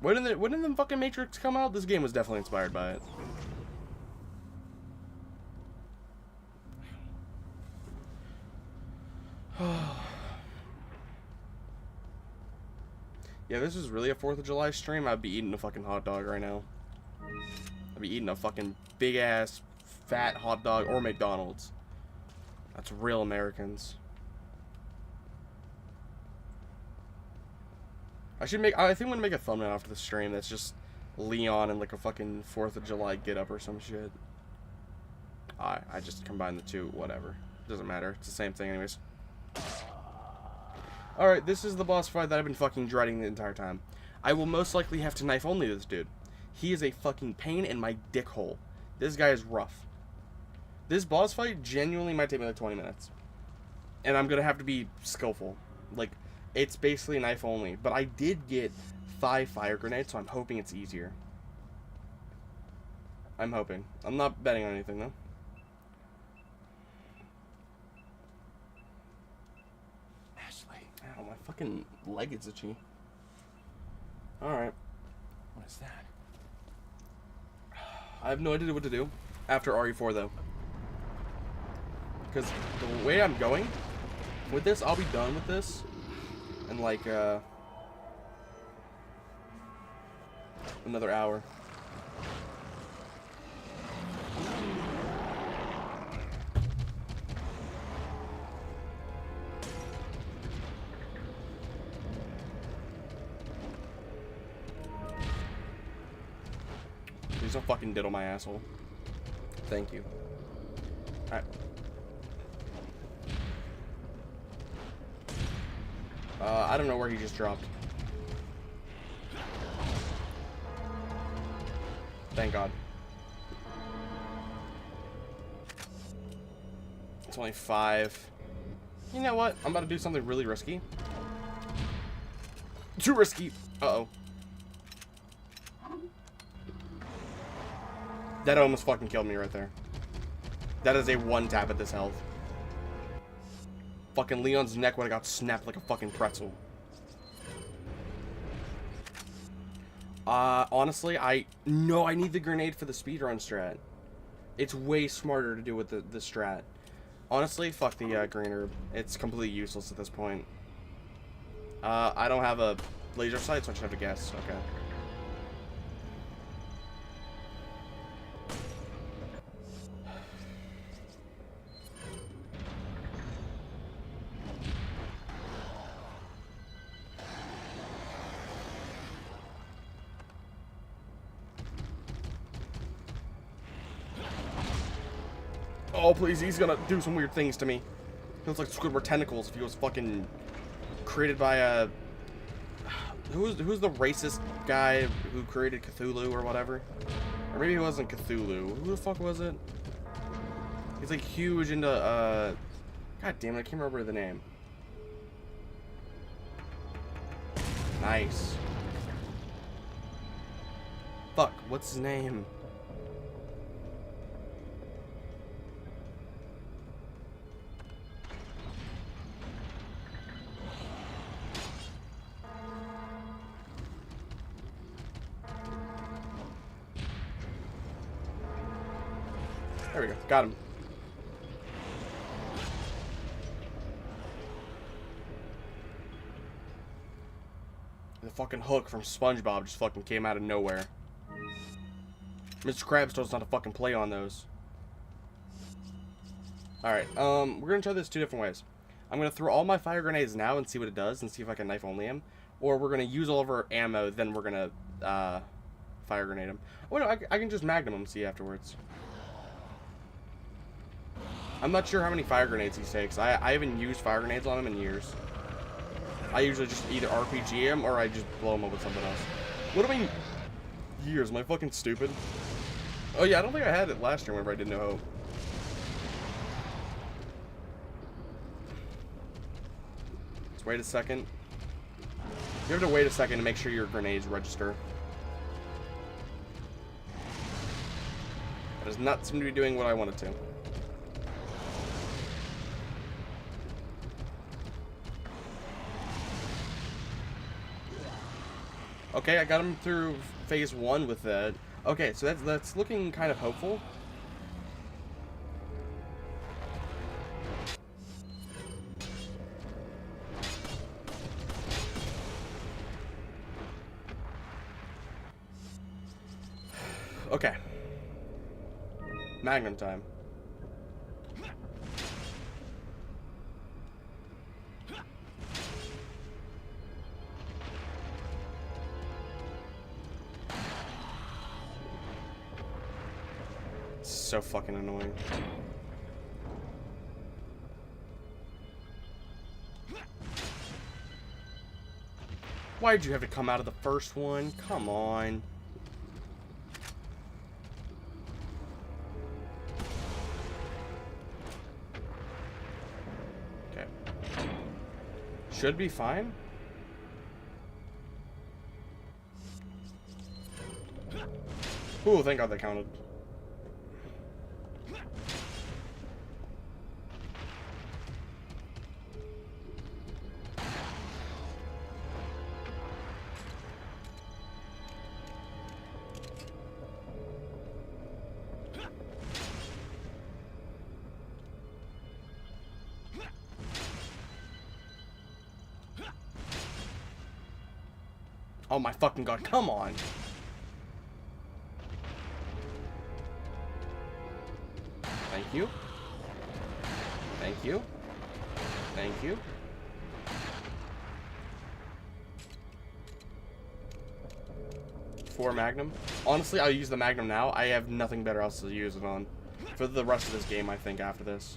When did the fucking Matrix come out? This game was definitely inspired by it. Yeah, this is really a 4th of July stream. I'd be eating a fucking hot dog right now. I'd be eating a fucking big-ass, fat hot dog or McDonald's. That's real Americans. I think I'm gonna make a thumbnail after the stream that's just Leon and like a fucking 4th of July get up or some shit. I just combined the two, whatever. Doesn't matter. It's the same thing anyways. Alright, this is the boss fight that I've been fucking dreading the entire time. I will most likely have to knife only this dude. He is a fucking pain in my dick hole. This guy is rough. This boss fight genuinely might take me like 20 minutes. And I'm gonna have to be skillful. Like, it's basically knife only. But I did get 5 fire grenades, so I'm hoping it's easier. I'm hoping. I'm not betting on anything, though. Ow, my fucking leg is itchy. Alright. What is that? I have no idea what to do after RE4, though. Because the way I'm going with this, I'll be done with this in like another hour. Please don't fucking diddle my asshole. Thank you. Alright. I don't know where he just dropped. Thank God. It's only 5. You know what? I'm about to do something really risky. Too risky. Uh-oh. That almost fucking killed me right there. That is a 1 tap at this health. Fucking Leon's neck would have got snapped like a fucking pretzel. Honestly, I need the grenade for the speedrun strat. It's way smarter to do with the strat. Honestly, fuck the green herb. It's completely useless at this point. I don't have a laser sight, so I just have to guess. Okay. Oh, please, he's gonna do some weird things to me. He looks like Squidward tentacles if he was fucking created by a... Who's the racist guy who created Cthulhu or whatever? Or maybe he wasn't Cthulhu. Who the fuck was it? He's like huge into, God damn it, I can't remember the name. Nice. Fuck, what's his name? There we go. Got him. The fucking hook from SpongeBob just fucking came out of nowhere. Mr. Krabs told us not to fucking play on those. Alright, we're gonna try this 2 different ways. I'm gonna throw all my fire grenades now and see what it does and see if I can knife only him. Or we're gonna use all of our ammo, then we're gonna, fire grenade him. Oh no, I can just magnum him, see afterwards. I'm not sure how many fire grenades he takes. I haven't used fire grenades on him in years. I usually just either RPG him or I just blow him up with something else. What do I mean years? Am I fucking stupid? Oh yeah, I don't think I had it last year whenever I did No Hope. Let's wait a second. You have to wait a second to make sure your grenades register. That does not seem to be doing what I want it to. Okay, I got him through phase 1 with that. Okay, so that's looking kind of hopeful. Okay. Magnum time. So fucking annoying. Why'd you have to come out of the first one? Come on. Okay. Should be fine. Ooh, thank God that counted. Oh my fucking God, come on. Thank you. Thank you. Thank you. For Magnum. Honestly, I'll use the Magnum now. I have nothing better else to use it on. For the rest of this game, I think, after this.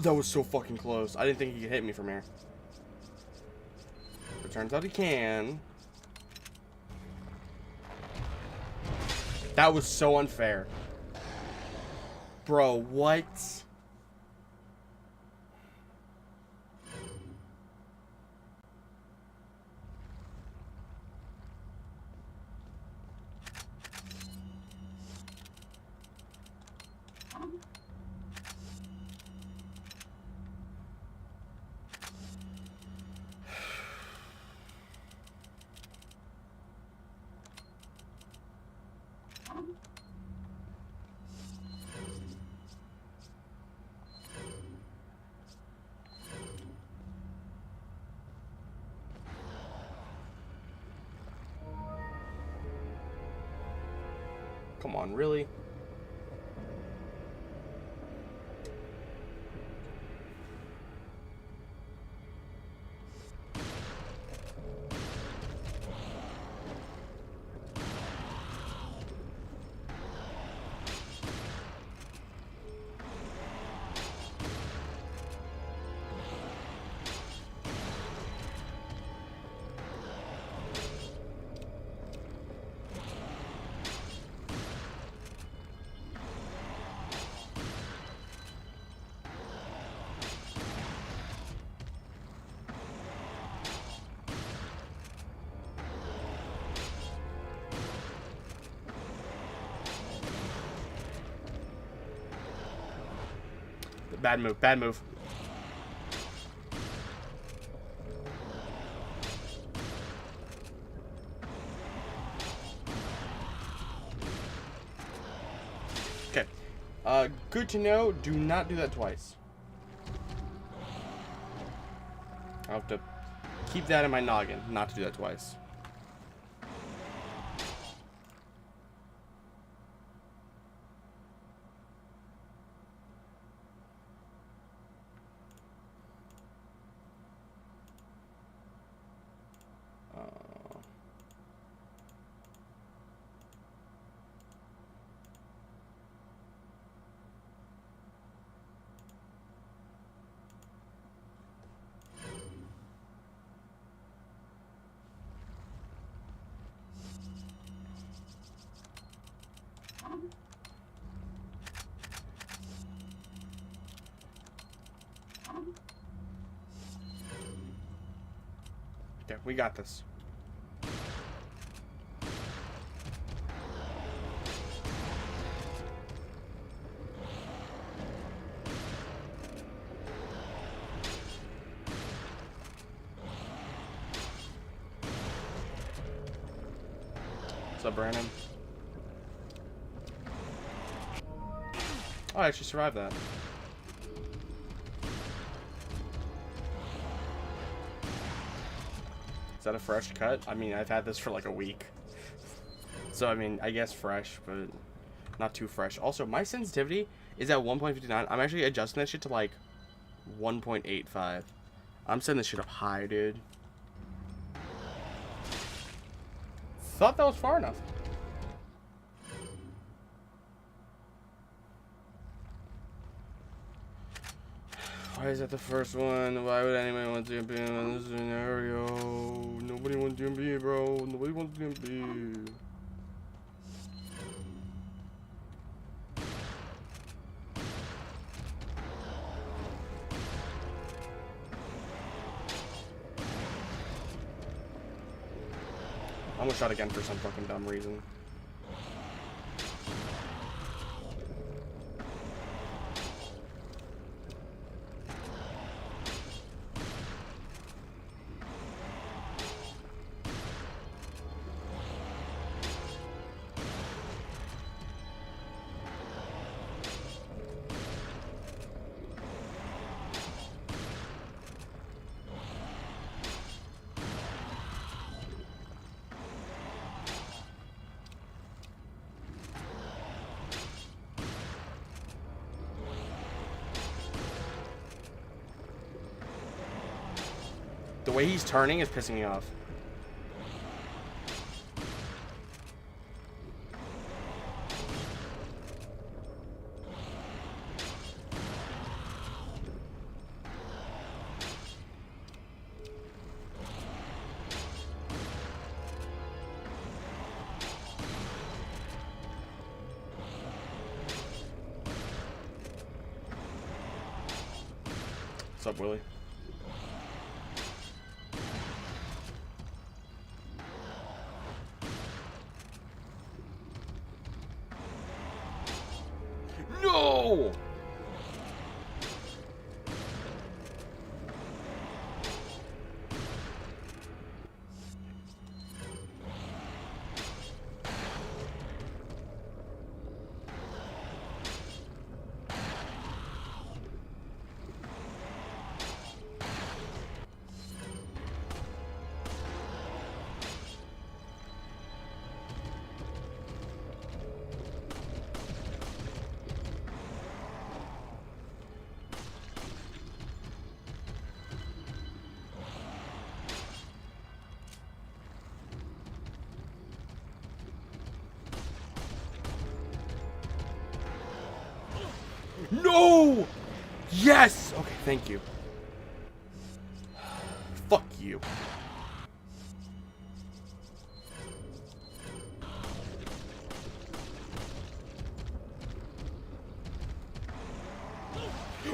That was so fucking close. I didn't think he could hit me from here. It turns out he can. That was so unfair. Bro, what? Come on, really? Bad move, bad move. Okay. Good to know. Do not do that twice. I'll have to keep that in my noggin, not to do that twice. Okay, we got this. What's up, Brandon? Oh, I actually survived that. Is that a fresh cut? I mean, I've had this for like a week. So, I mean, I guess fresh, but not too fresh. Also, my sensitivity is at 1.59. I'm actually adjusting that shit to like 1.85. I'm setting this shit up high, dude. Thought that was far enough. Why is that the first one? Why would anyone want DMP in this scenario? Nobody wants DMP, bro. Nobody wants DMP. I'm gonna shot again for some fucking dumb reason. The way he's turning is pissing me off. What's up, Willie? No! No! Yes! Okay, thank you. Fuck you.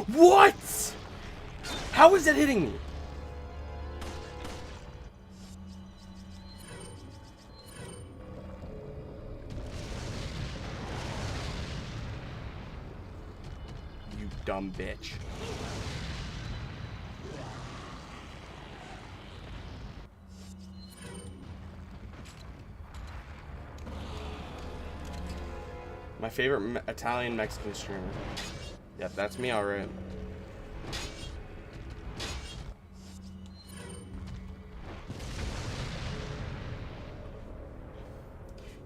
What? How is that hitting me? You dumb bitch. My favorite Italian Mexican streamer. Yep, that's me, alright.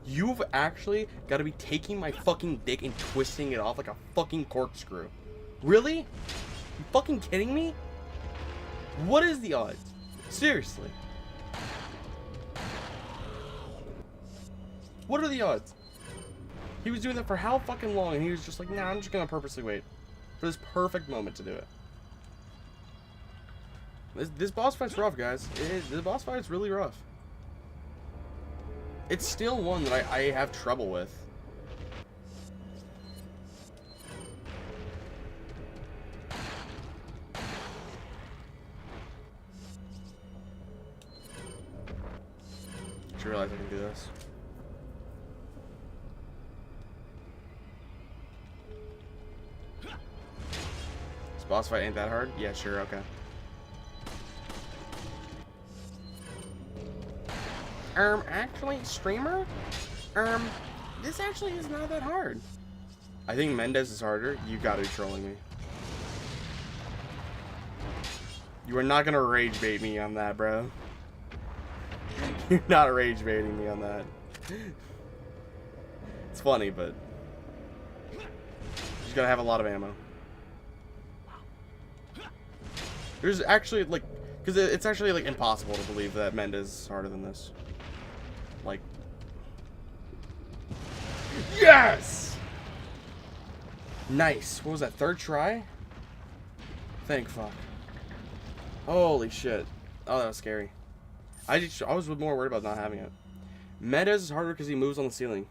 You've actually got to be taking my fucking dick and twisting it off like a fucking corkscrew. Really? You fucking kidding me? What is the odds? Seriously. What are the odds? He was doing that for how fucking long, and he was just like, nah, I'm just gonna purposely wait for this perfect moment to do it. This boss fight's rough, guys. The boss fight's really rough. It's still one that I have trouble with. Just realized I can do this. This boss fight ain't that hard? Yeah, sure, okay. Actually, streamer? This actually is not that hard. I think Mendez is harder. You gotta be trolling me. You are not gonna rage bait me on that, bro. You're not rage baiting me on that. It's funny, but you just gotta have a lot of ammo. There's actually, like, because it's actually, like, impossible to believe that Mendez is harder than this. Like, yes! Nice. What was that, third try? Thank fuck. Holy shit. Oh, that was scary. I was more worried about not having it. Mendez is harder because he moves on the ceiling.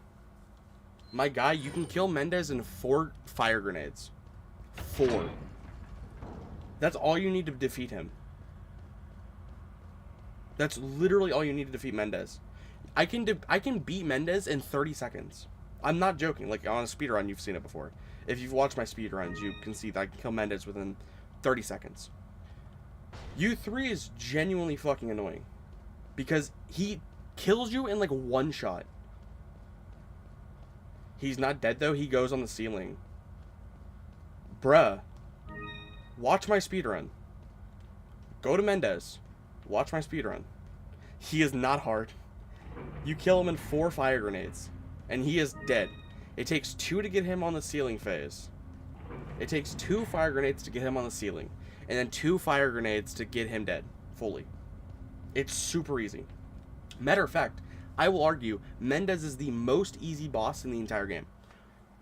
My guy, you can kill Mendez in 4 fire grenades. 4. That's all you need to defeat him. That's literally all you need to defeat Mendez. I can beat Mendez in 30 seconds. I'm not joking. Like, on a speedrun, you've seen it before. If you've watched my speedruns, you can see that I can kill Mendez within 30 seconds. U3 is genuinely fucking annoying. Because he kills you in, like, 1 shot. He's not dead, though. He goes on the ceiling. Bruh. Watch my speedrun. Go to Mendez. Watch my speedrun. He is not hard. You kill him in 4 fire grenades, and he is dead. It takes 2 to get him on the ceiling phase. It takes 2 fire grenades to get him on the ceiling, and then 2 fire grenades to get him dead, fully. It's super easy. Matter of fact, I will argue Mendez is the most easy boss in the entire game.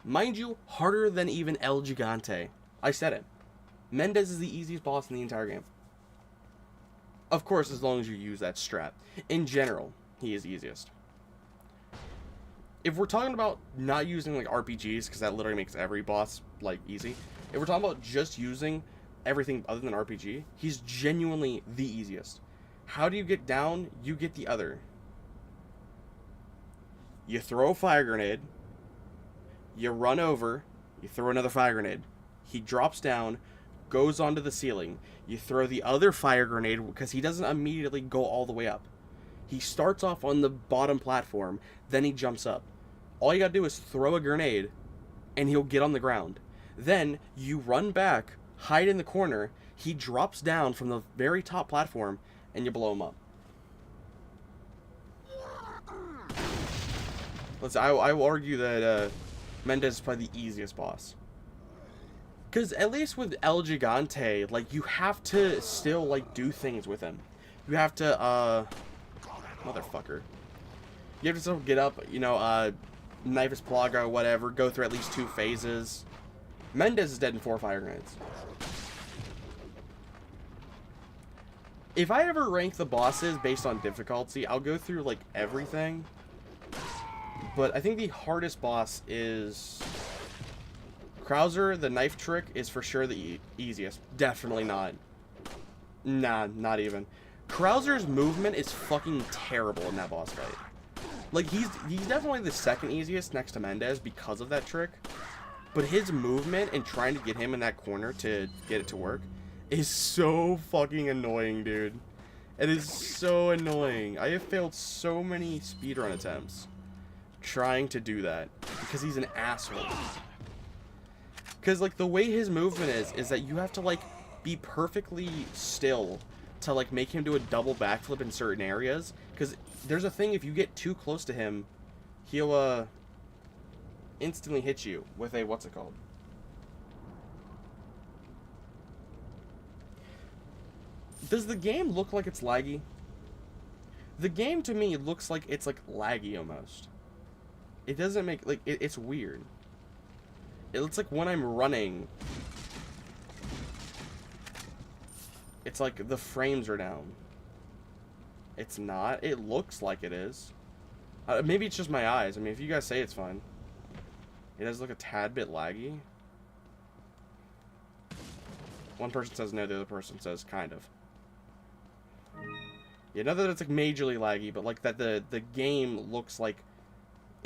Mind you, harder than even El Gigante. I said it. Mendez is the easiest boss in the entire game. Of course, as long as you use that strat. In general, he is easiest. If we're talking about not using, like, RPGs, because that literally makes every boss, like, easy. If we're talking about just using everything other than RPG, he's genuinely the easiest. How do you get down? You get the other. You throw a fire grenade. You run over. You throw another fire grenade. He drops down, goes onto the ceiling. You throw the other fire grenade because he doesn't immediately go all the way up. He starts off on the bottom platform, then he jumps up. All you gotta do is throw a grenade, and he'll get on the ground. Then you run back, hide in the corner. He drops down from the very top platform, and you blow him up. I will argue that Mendez is probably the easiest boss. Because at least with El Gigante, like, you have to still, like, do things with him. You have to, motherfucker. You have to still get up, you know, knife his plaga or whatever, go through at least 2 phases. Mendez is dead in 4 fire grenades. If I ever rank the bosses based on difficulty, I'll go through, like, everything. But I think the hardest boss is... Krauser, the knife trick, is for sure the easiest. Definitely not. Nah, not even. Krauser's movement is fucking terrible in that boss fight. Like, he's definitely the second easiest next to Mendez because of that trick. But his movement and trying to get him in that corner to get it to work is so fucking annoying, dude. It is so annoying. I have failed so many speedrun attempts trying to do that because he's an asshole. Because, like, the way his movement is that you have to, like, be perfectly still to, like, make him do a double backflip in certain areas. Because there's a thing, if you get too close to him, he'll, instantly hit you with a, what's it called? Does the game look like it's laggy? The game, to me, looks like it's, like, laggy almost. It doesn't make, like, it's weird. It looks like when I'm running, it's like the frames are down. It's not. It looks like it is. Maybe it's just my eyes. I mean, if you guys say it's fine. It does look a tad bit laggy. One person says no, the other person says kind of. Yeah, not that it's like majorly laggy, but like that the game looks like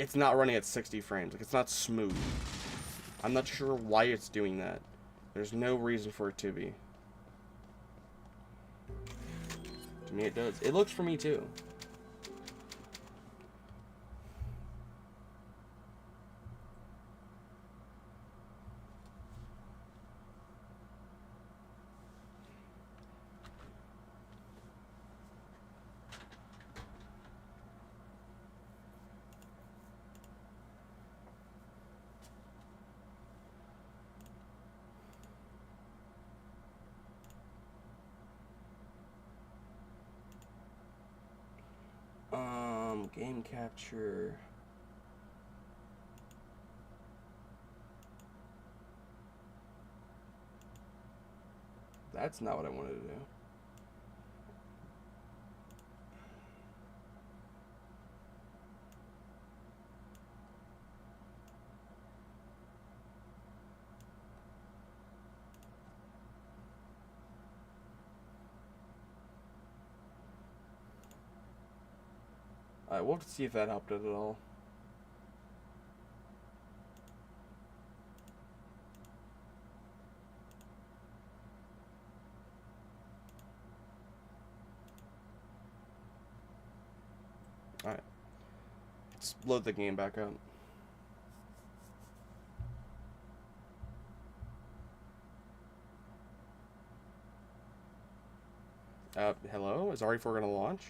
it's not running at 60 frames. Like, it's not smooth. I'm not sure why it's doing that. There's no reason for it to be. To me, it does. It looks for me, too. Game capture. That's not what I wanted to do. Alright, we'll have to see if that helped it at all. Alright. Let's load the game back up. Hello? Is RE4 gonna launch?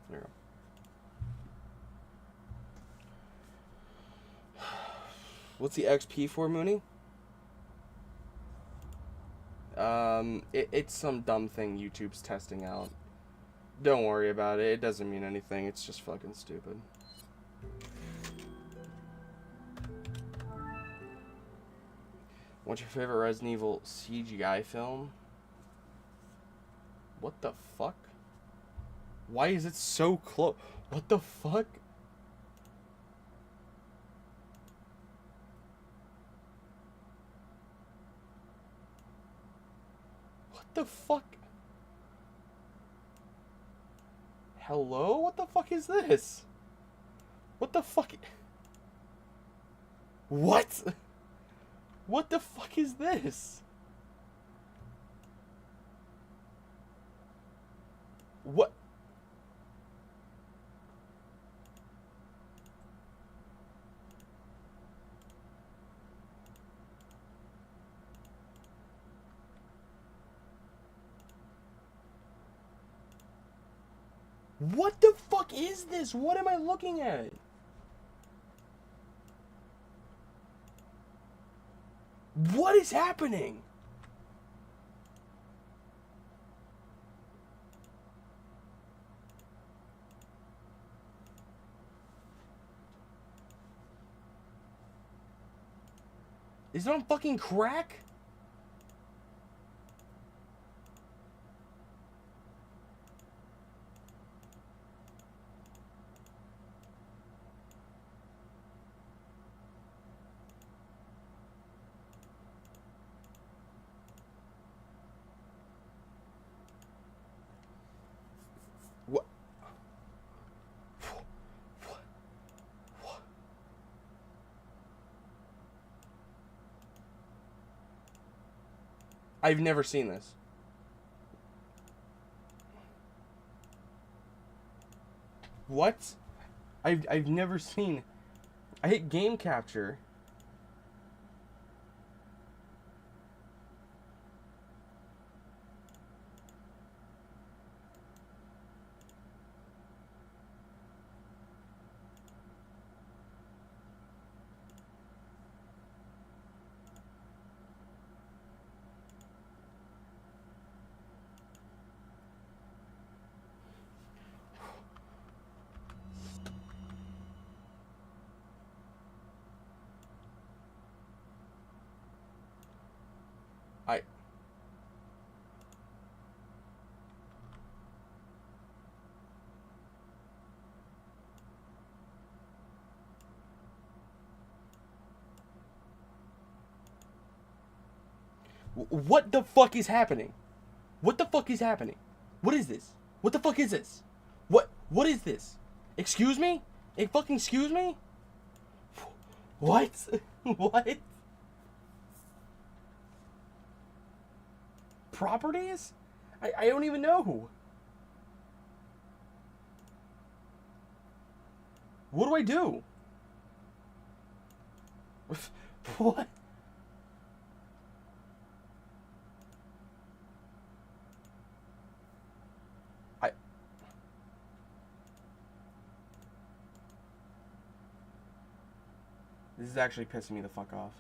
There we go. What's the XP for, Mooney? It's some dumb thing YouTube's testing out. Don't worry about it. It doesn't mean anything. It's just fucking stupid. What's your favorite Resident Evil CGI film? What the fuck? Why is it so close? What the fuck? What the fuck? Hello? What the fuck is this? What the fuck? What? What the fuck is this? What? What the fuck is this? What am I looking at? What is happening? Is it on fucking crack? What? I've never seen this. What? I've never seen. I hit game capture. I What the fuck is happening? What the fuck is happening? What is this? What the fuck is this? What is this? Excuse me? Fucking excuse me? What? What? Properties? I don't even know. What do I do? What? This is actually pissing me the fuck off.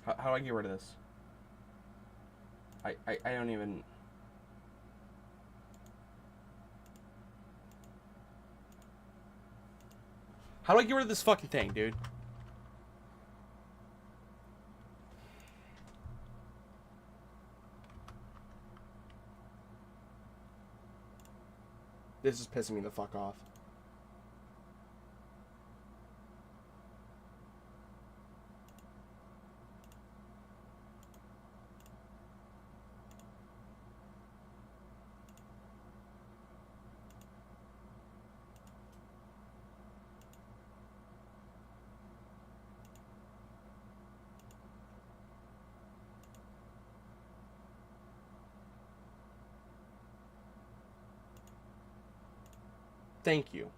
How do I get rid of this? I don't even... How do I get rid of this fucking thing, dude? This is pissing me the fuck off. Thank you.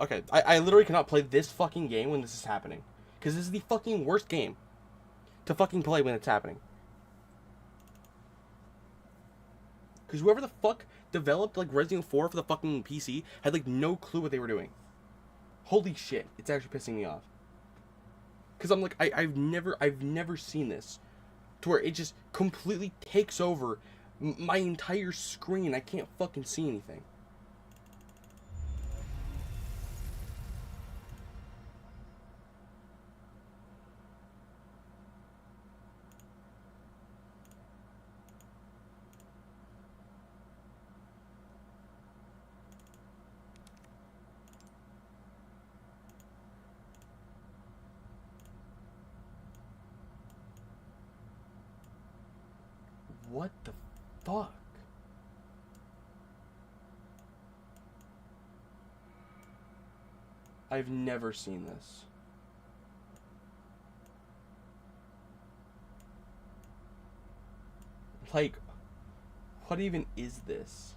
Okay, I literally cannot play this fucking game when this is happening. Because this is the fucking worst game to fucking play when it's happening. Because whoever the fuck developed, like, Resident Evil 4 for the fucking PC had, like, no clue what they were doing. Holy shit, it's actually pissing me off. Because I'm like, I've never seen this. To where it just completely takes over my entire screen. I can't fucking see anything. What the fuck? I've never seen this. Like, what even is this?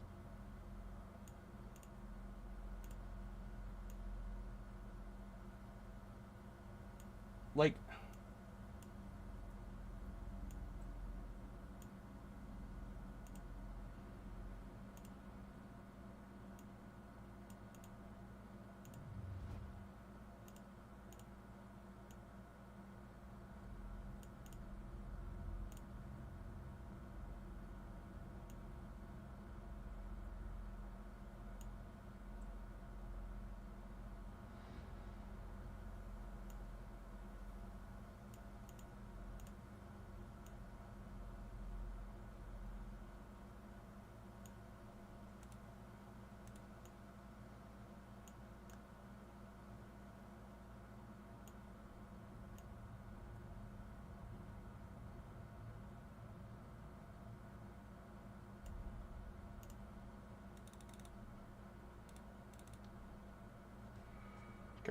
Like...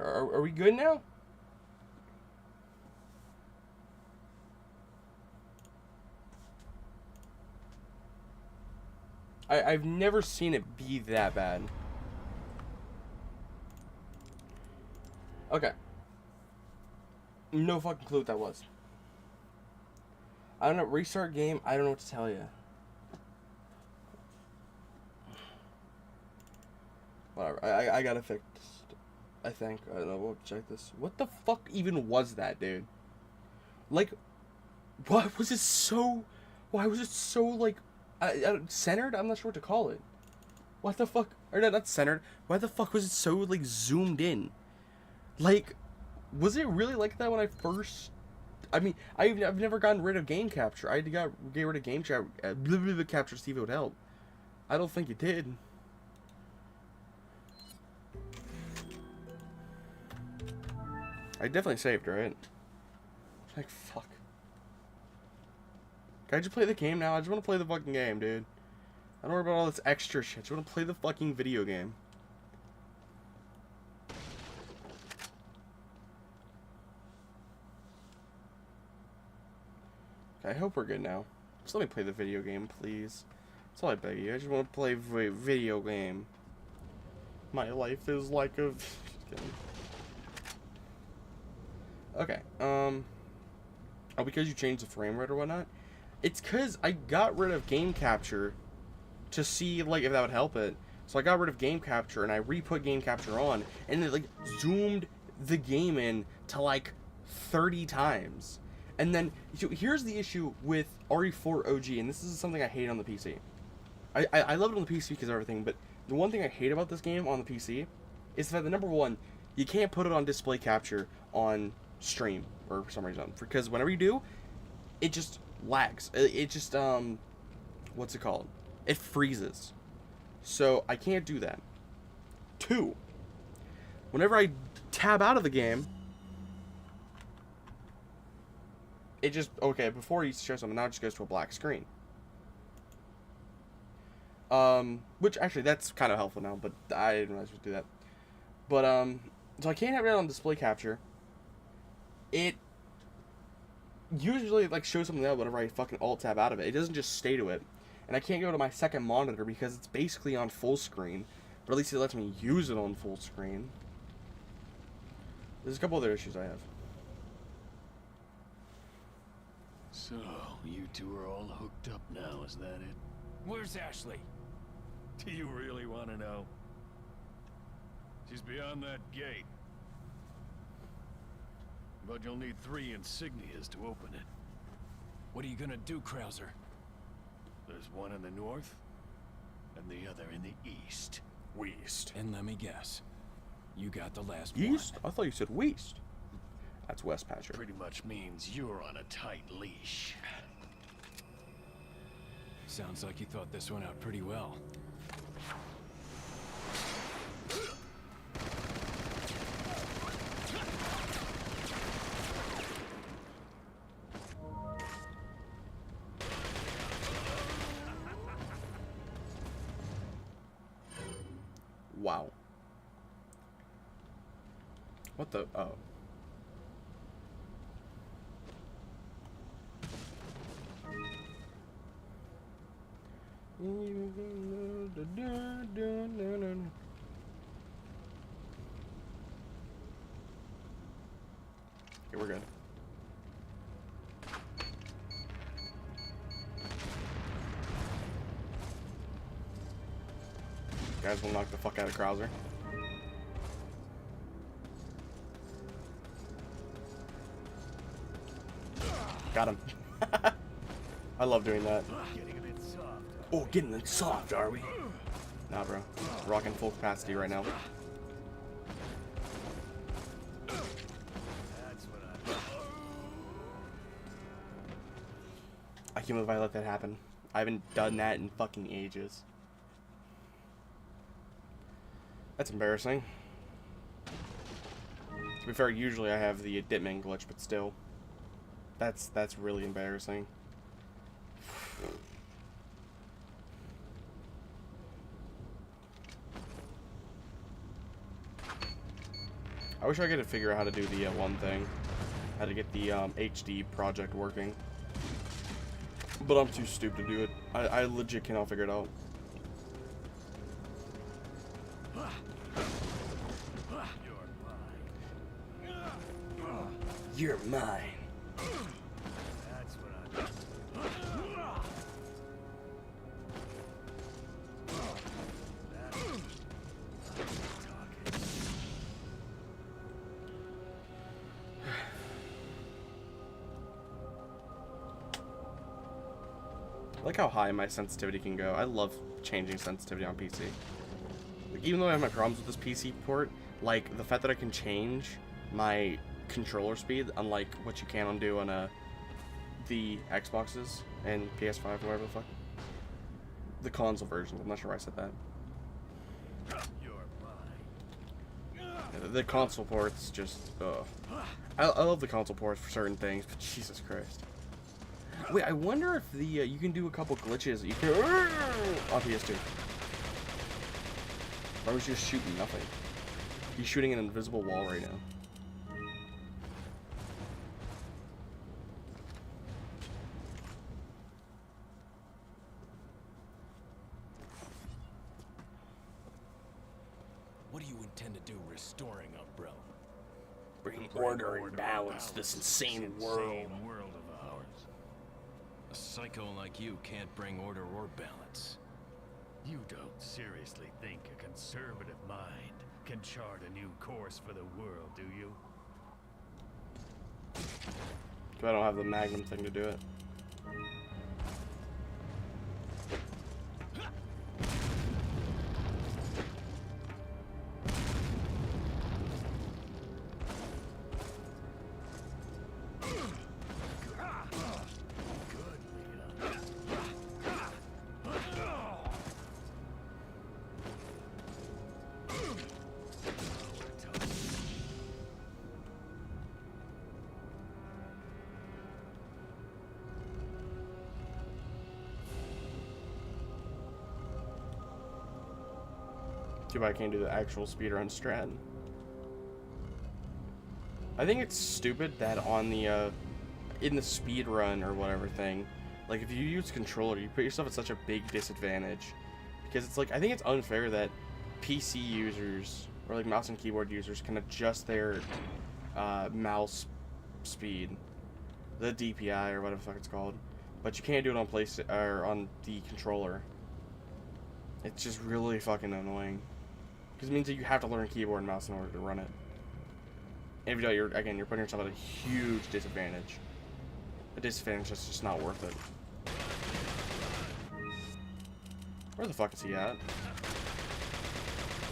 Are we good now? I've never seen it be that bad. Okay. No fucking clue what that was. I don't know. Restart game. I don't know what to tell you. Whatever. I gotta fix. I think. I don't know. We'll check this. What the fuck even was that, dude? Like, what was it so? Why was it so like centered? I'm not sure what to call it. What the fuck? Or not centered. Why the fuck was it so like zoomed in? Like, was it really like that when I first? I mean, I've never gotten rid of game capture. I get rid of game capture to see if it would help. I don't think it did. I definitely saved, right? Like, fuck. Can I just play the game now? I just want to play the fucking game, dude. I don't worry about all this extra shit. I just want to play the fucking video game. I hope we're good now. Just let me play the video game, please. That's all I beg you. I just want to play a video game. My life is like a... Okay, oh, because you changed the frame rate or whatnot? It's because I got rid of game capture to see, like, if that would help it. So I got rid of game capture, and I re-put game capture on, and it, like, zoomed the game in to, like, 30 times. And then, so here's the issue with RE4 OG, and this is something I hate on the PC. I love it on the PC because of everything, but the one thing I hate about this game on the PC is that, number one, you can't put it on display capture on stream or for some reason, because whenever you do, it just lags. It just what's it called? It freezes. So I can't do that. 2, whenever I tab out of the game, it just, okay, before it used to show something, now it just goes to a black screen. Which actually that's kind of helpful now, but I didn't realize I would do that. But so I can't have it on display capture. It usually like shows something else whenever I fucking alt tab out of it. It doesn't just stay to it. And I can't go to my second monitor because it's basically on full screen. But at least it lets me use it on full screen. There's a couple other issues I have. So, you two are all hooked up now, is that it? Where's Ashley? Do you really want to know? She's beyond that gate. But you'll need 3 insignias to open it. What are you gonna do, Krauser? There's one in the north, and the other in the east. West. And let me guess. You got the last East? one. I thought you said west. That's West Patcher. Pretty much means you're on a tight leash. Sounds like you thought this one out pretty well. Wow. What the? Oh. Okay, we're good. Guys will knock the fuck out of Krauser. Got him. I love doing that. Getting a bit soft. Oh, getting it soft, are we? Nah, bro. Rocking full capacity right now. That's what I can't believe I let that happen. I haven't done that in fucking ages. That's embarrassing. To be fair, usually I have the Ditman glitch, but still. That's really embarrassing. I wish I could figure out how to do the one thing. How to get the HD project working. But I'm too stupid to do it. I legit cannot figure it out. You're mine. That's what I like how high my sensitivity can go. I love changing sensitivity on PC. Like, even though I have my problems with this PC port, like, the fact that I can change my controller speed, unlike what you can undo on the Xboxes and PS5 or whatever the fuck. The console versions, I'm not sure why I said that. The console ports just, I love the console ports for certain things, but Jesus Christ. Wait, I wonder if the, you can do a couple glitches that you can, on PS2. Or was just shooting nothing? He's shooting an invisible wall right now. What do you intend to do restoring Umbrella? Bring order and balance to this insane world. world of ours. A psycho like you can't bring order or balance. You don't seriously think a conservative mind can chart a new course for the world, do you? I don't have the Magnum thing to do it. Too bad I can't do the actual speedrun strat. I think it's stupid that on the, in the speedrun or whatever thing, like if you use controller, you put yourself at such a big disadvantage. Because it's like, I think it's unfair that PC users, or like mouse and keyboard users, can adjust their, mouse speed, the DPI or whatever the fuck it's called, but you can't do it on or on the controller. It's just really fucking annoying. Because it means that you have to learn keyboard and mouse in order to run it. And if you don't, you're putting yourself at a huge disadvantage. A disadvantage that's just not worth it. Where the fuck is he at?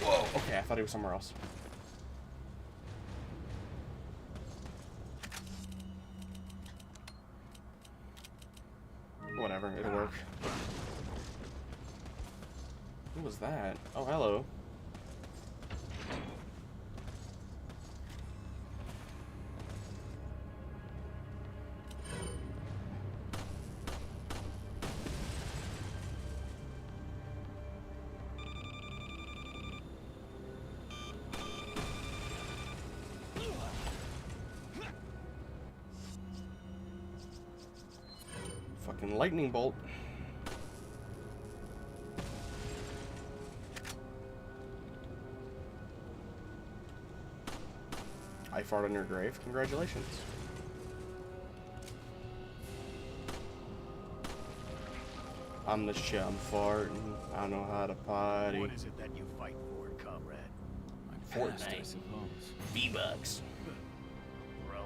Whoa! Okay, I thought he was somewhere else. Whatever, it'll work. What was that? Oh, hello. Fucking lightning bolt. I fart on your grave. Congratulations. I'm the shit. I'm farting. I know how to potty. What is it that you fight for, comrade? Fortnite, I suppose. V-Bucks. Umbrella.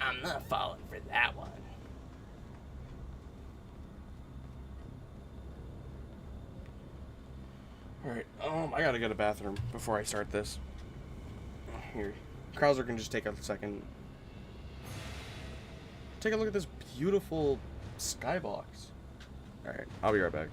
I'm not falling for that one. Alright, I gotta go to the bathroom before I start this. Here. Krauser can just take a second. Take a look at this beautiful skybox. Alright, I'll be right back.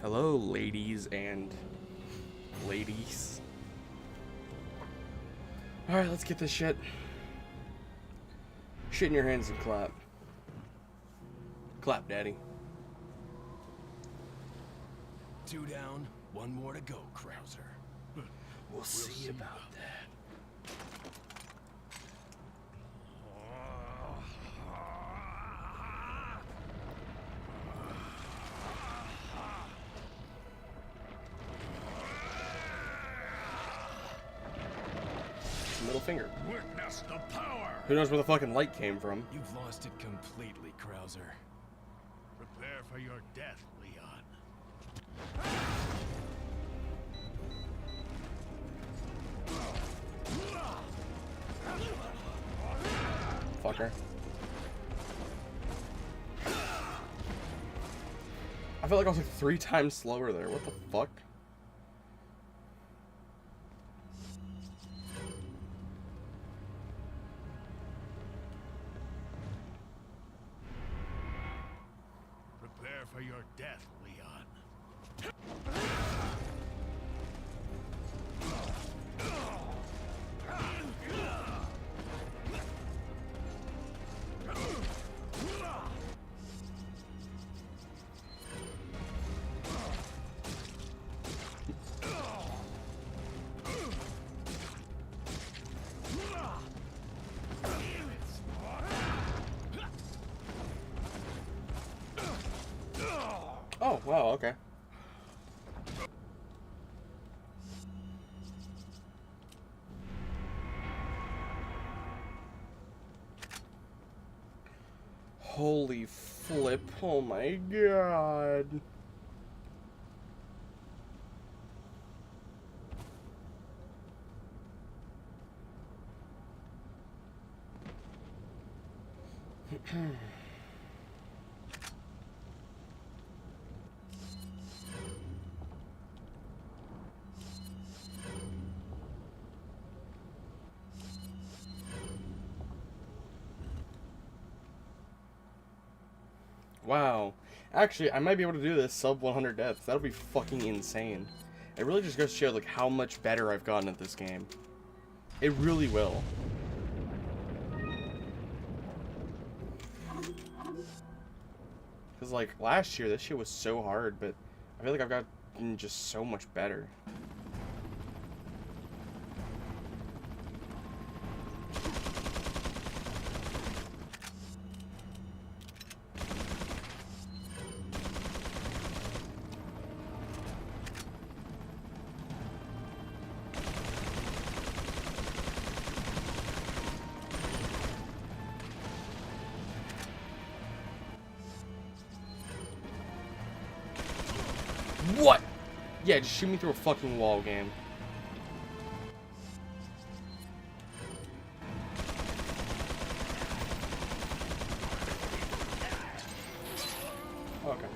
Hello, ladies and ladies. Alright, let's get this shit. Shit in your hands and clap. Clap, daddy. 2 down, 1 more to go, Krauser. We'll see about that. Middle finger. Witness the power! Who knows where the fucking light came from? You've lost it completely, Krauser. Prepare for your death, Leon. Fucker. I felt like I was like 3 times slower there. What the fuck? Prepare for your death, Leon. Oh, wow, okay. Holy flip. Oh my god. Wow. Actually, I might be able to do this sub 100 deaths. That'll be fucking insane. It really just goes to show like how much better I've gotten at this game. It really will. Cause like last year, this shit was so hard, but I feel like I've gotten just so much better. What? Yeah, just shoot me through a fucking wall, game. Okay.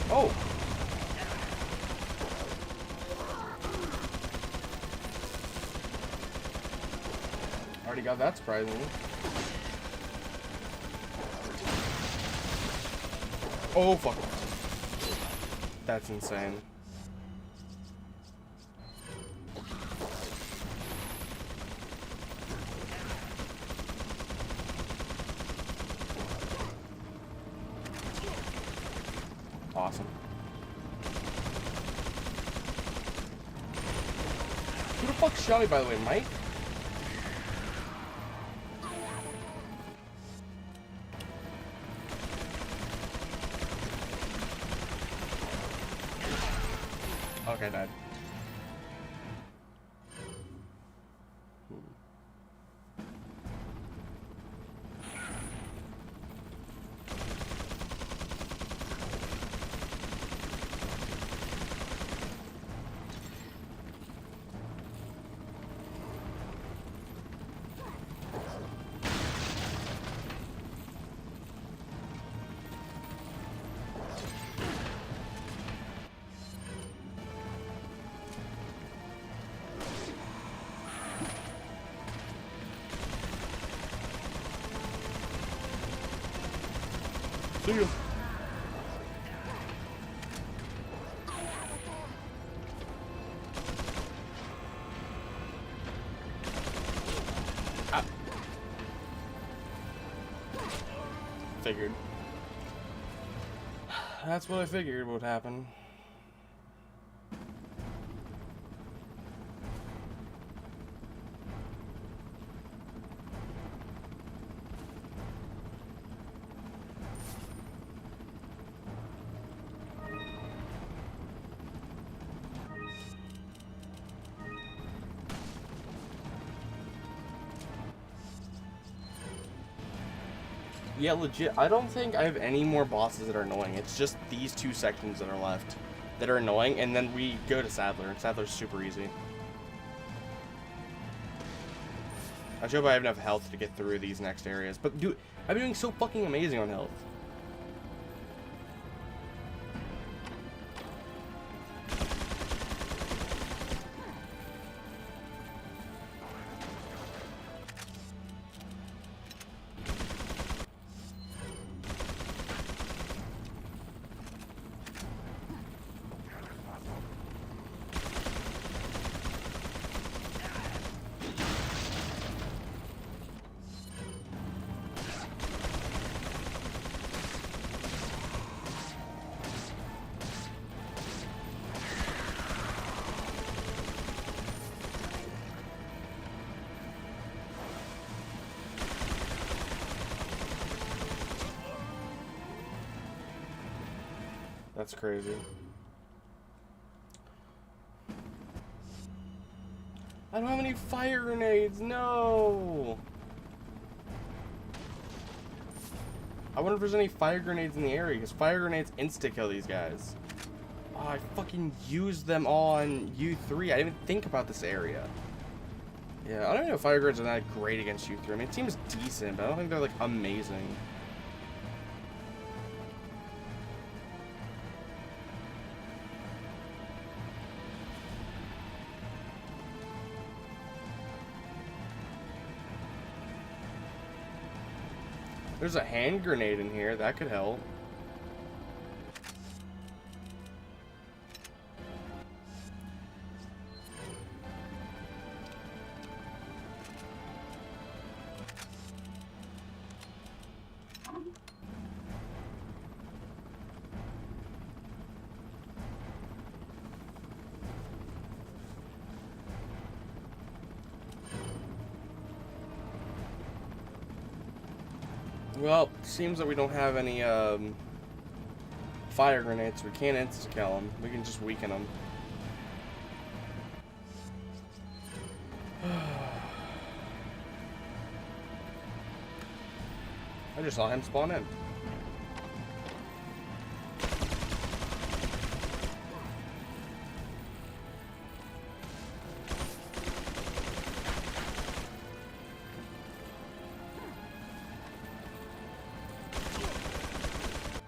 Oh! Already got that surprisingly. Oh, fuck. That's insane. Awesome. Who the fuck shot me, by the way, Mike? Okay, I died. See you. Ah. Figured. That's what I figured would happen. Yeah, legit, I don't think I have any more bosses that are annoying. It's just these two sections that are left that are annoying, and then we go to Sadler, and Sadler's super easy. I hope I have enough health to get through these next areas. But, dude, I've been doing so fucking amazing on health. That's crazy. I don't have any fire grenades, no! I wonder if there's any fire grenades in the area, because fire grenades insta-kill these guys. Oh, I fucking used them all on U3. I didn't even think about this area. Yeah, I don't know if fire grenades are that great against U3. I mean, it seems decent, but I don't think they're, like, amazing. There's a hand grenade in here. That could help. Well, seems that we don't have any fire grenades. We can't insta-kill them. We can just weaken them. I just saw him spawn in.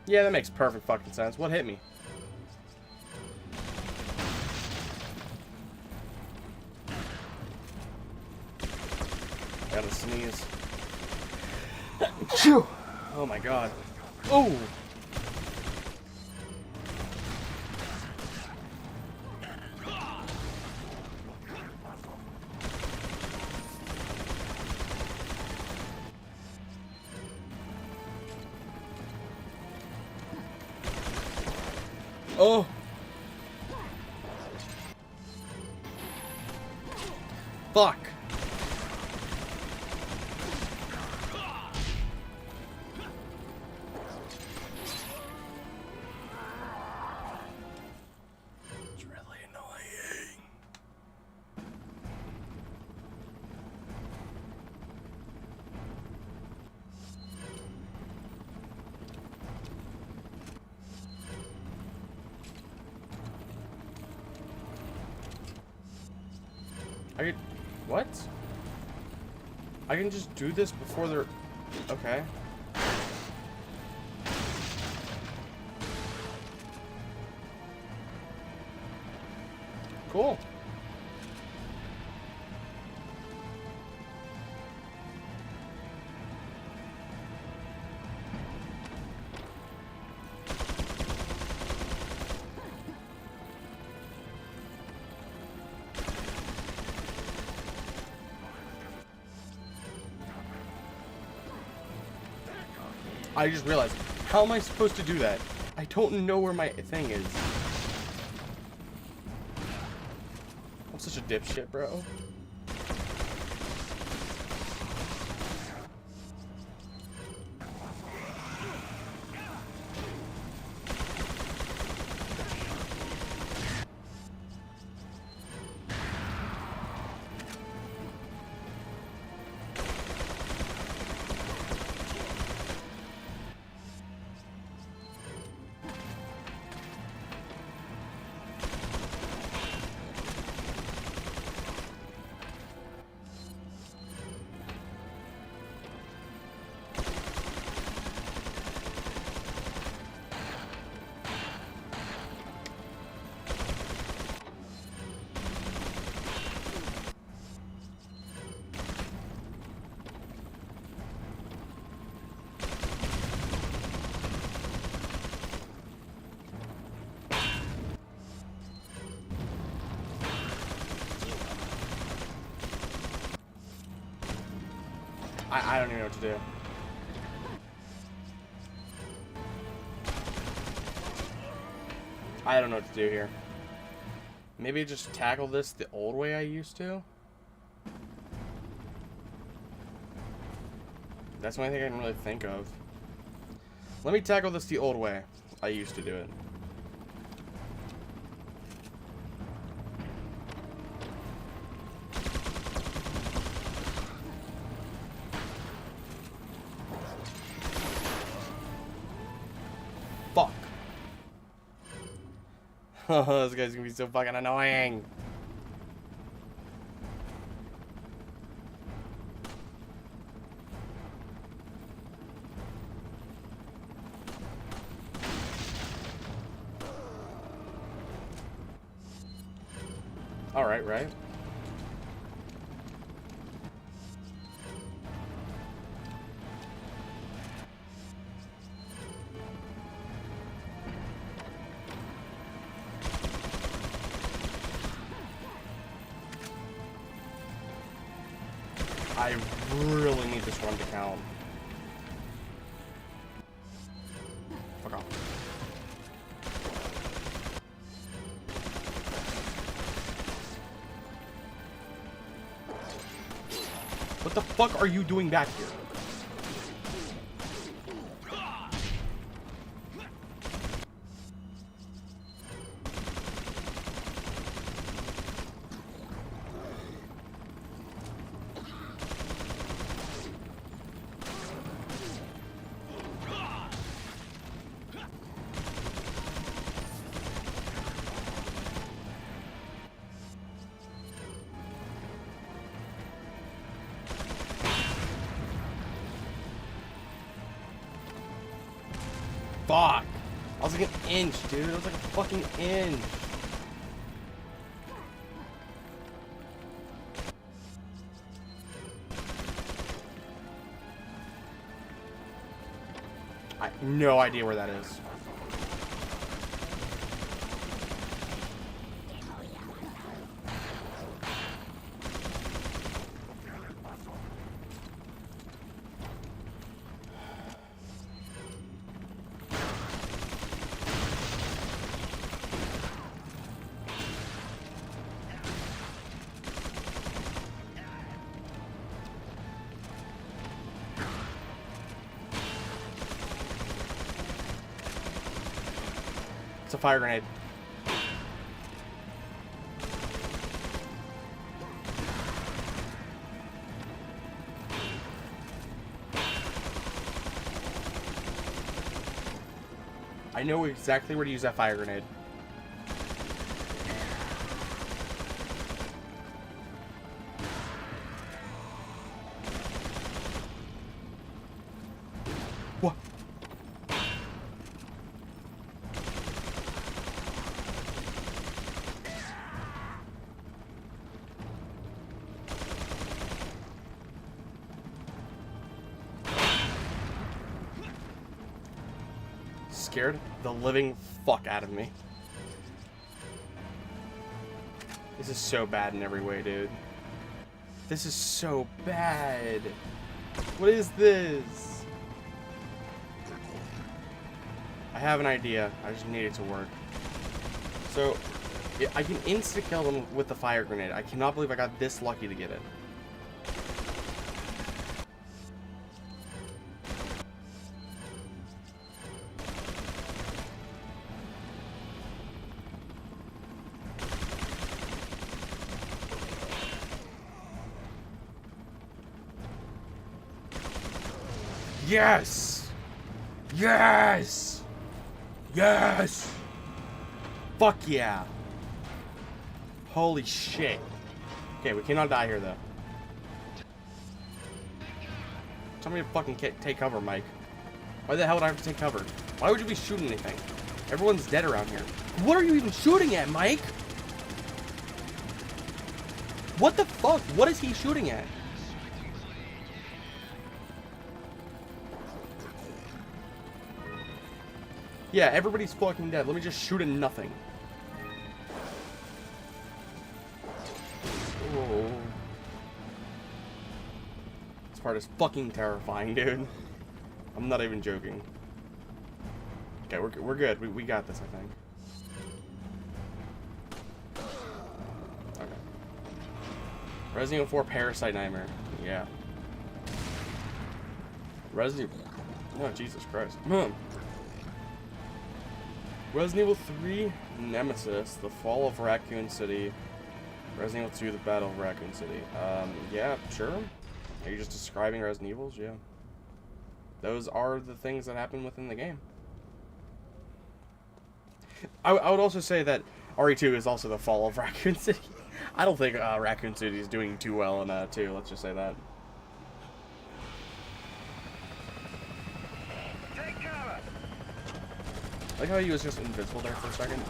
Yeah, that makes perfect fucking sense. What hit me? Gotta sneeze. Oh my god. Oh! Oh! Fuck! It's really I could... What? I can just do this before they're... Okay. Cool. I just realized, how am I supposed to do that? I don't know where my thing is. I'm such a dipshit, bro. I don't even know what to do. I don't know what to do here. Maybe just tackle this the old way I used to? That's the only thing I can really think of. Let me tackle this the old way I used to do it. Fuck. Oh, this guy's gonna be so fucking annoying. Alright, right? I really need this run to count. Fuck off. What the fuck are you doing back here? Fuck! I was like an inch, dude. I was like a fucking inch. I have no idea where that is. It's a fire grenade. I know exactly where to use that fire grenade. What? Scared the living fuck out of me. This is so bad in every way, dude. This is so bad. What is this? I have an idea. I just need it to work. So, I can insta-kill them with the fire grenade. I cannot believe I got this lucky to get it. Yes! Yes! Yes! Fuck yeah! Holy shit. Okay, we cannot die here, though. Tell me to fucking take cover, Mike. Why the hell would I have to take cover? Why would you be shooting anything? Everyone's dead around here. What are you even shooting at, Mike? What the fuck? What is he shooting at? Yeah, everybody's fucking dead. Let me just shoot at nothing. Oh. This part is fucking terrifying, dude. I'm not even joking. Okay, we're good. We got this, I think. Okay. Resident Evil 4 Parasite Nightmare. Yeah. Resident Evil. Oh, Jesus Christ. Resident Evil 3 Nemesis, The Fall of Raccoon City. Resident Evil 2, The Battle of Raccoon City. Yeah, sure. Are you just describing Resident Evils? Yeah. Those are the things that happen within the game. I would also say that RE2 is also The Fall of Raccoon City. I don't think Raccoon City is doing too well in 2, let's just say that. I like how he was just invisible there for a second.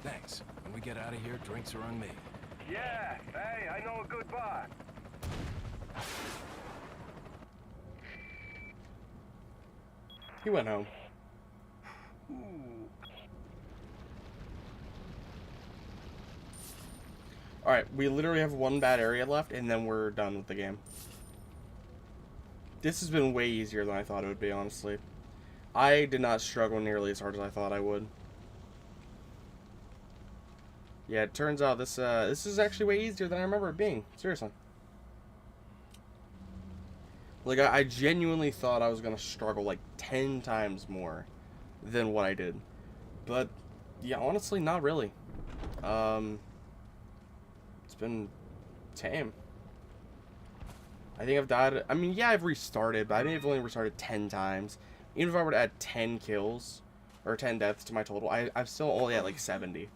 Thanks. When we get out of here, drinks are on me. Yeah, hey, I know a good bar. He went home. Ooh. Alright, we literally have one bad area left, and then we're done with the game. This has been way easier than I thought it would be, honestly. I did not struggle nearly as hard as I thought I would. Yeah, it turns out this is actually way easier than I remember it being. Seriously. Like, I genuinely thought I was going to struggle like 10 times more than what I did. But, yeah, honestly, not really. It's been tame. I think I've died... I mean, yeah, I've restarted, but I think I've only restarted 10 times. Even if I were to add 10 kills, or 10 deaths to my total, I'm still only at like 70.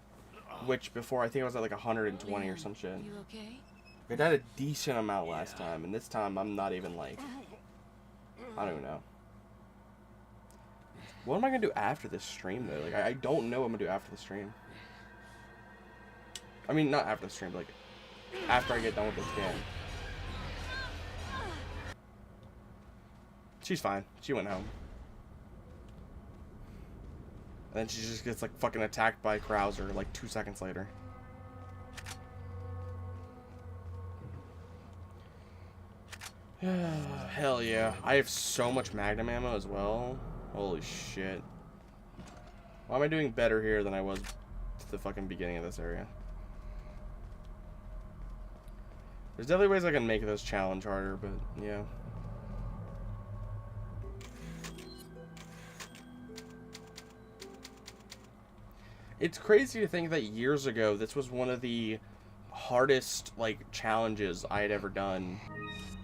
Which before I think I was at like 120 or some shit. You okay? I died a decent amount last time, and this time I'm not even like, I don't even know. What am I gonna do after this stream though? Like I don't know what I'm gonna do after the stream. I mean not after the stream, but like after I get done with this game. She's fine. She went home. And then she just gets like fucking attacked by Krauser like 2 seconds later. Hell yeah. I have so much Magnum ammo as well. Holy shit. Why am I doing better here than I was at the fucking beginning of this area? There's definitely ways I can make this challenge harder, but yeah. It's crazy to think that years ago this was one of the hardest like challenges I had ever done,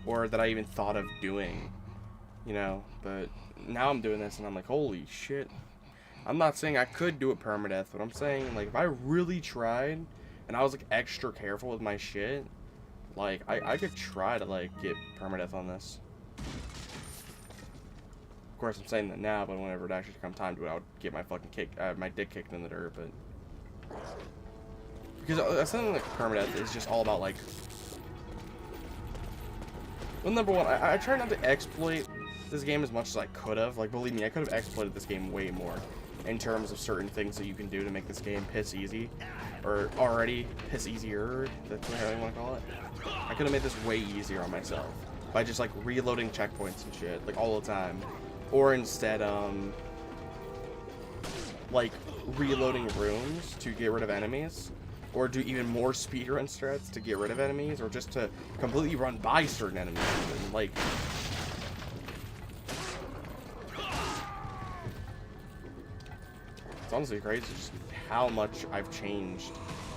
or that I even thought of doing, you know. But now I'm doing this and I'm like, holy shit. I'm not saying I could do it permadeath, but I'm saying like if I really tried and I was like extra careful with my shit, like I could try to like get permadeath on this. Of course, I'm saying that now, but whenever it actually comes time to it, I would get my fucking my dick kicked in the dirt. But because something like permadeath is just all about like. Well, number one, I try not to exploit this game as much as I could have. Like, believe me, I could have exploited this game way more in terms of certain things that you can do to make this game piss easy, or already piss easier. That's how you want to call it. I could have made this way easier on myself by just like reloading checkpoints and shit like all the time. Or instead, like, reloading rooms to get rid of enemies. Or do even more speedrun strats to get rid of enemies. Or just to completely run by certain enemies. And, like... It's honestly crazy just how much I've changed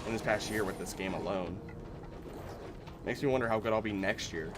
in this past year with this game alone. Makes me wonder how good I'll be next year.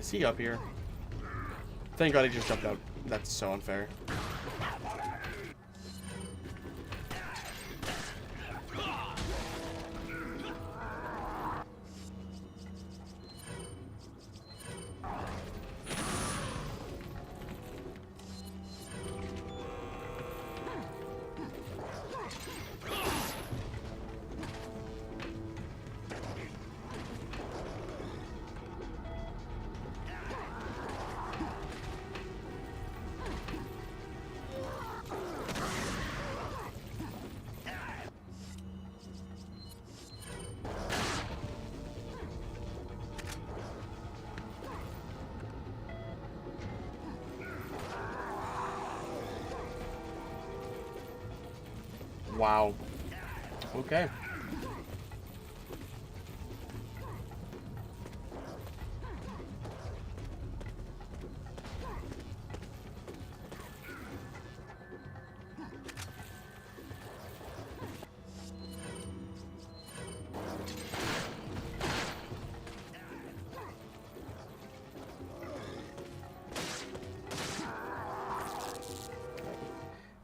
Is he up here? Thank God he just jumped out. That's so unfair. Wow. Okay.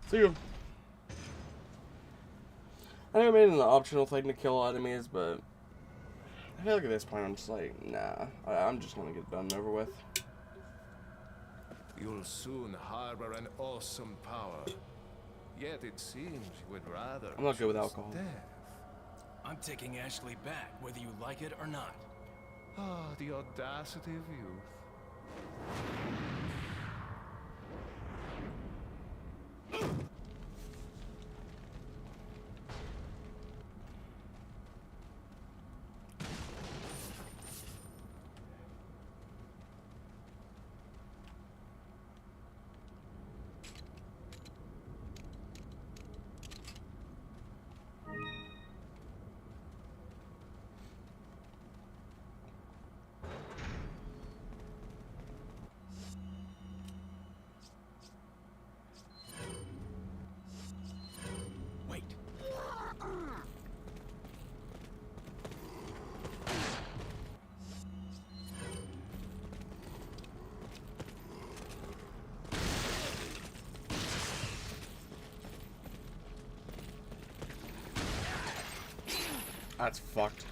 See you. I know I made it an optional thing to kill enemies, but I feel like at this point I'm just like, nah, I'm just gonna get it done and over with. You'll soon harbor an awesome power. Yet it seems you would rather. I'm not good with choose alcohol. Death. I'm taking Ashley back, whether you like it or not. Ah, the audacity of youth. Wait. That's fucked.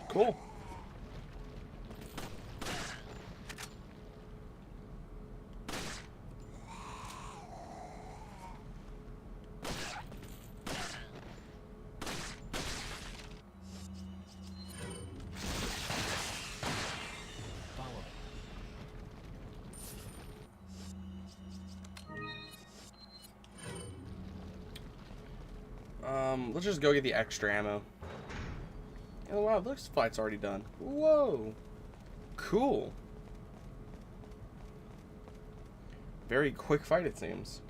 Cool. Let's just go get the extra ammo. Oh wow, this fight's already done. Whoa. Cool. Very quick fight, it seems.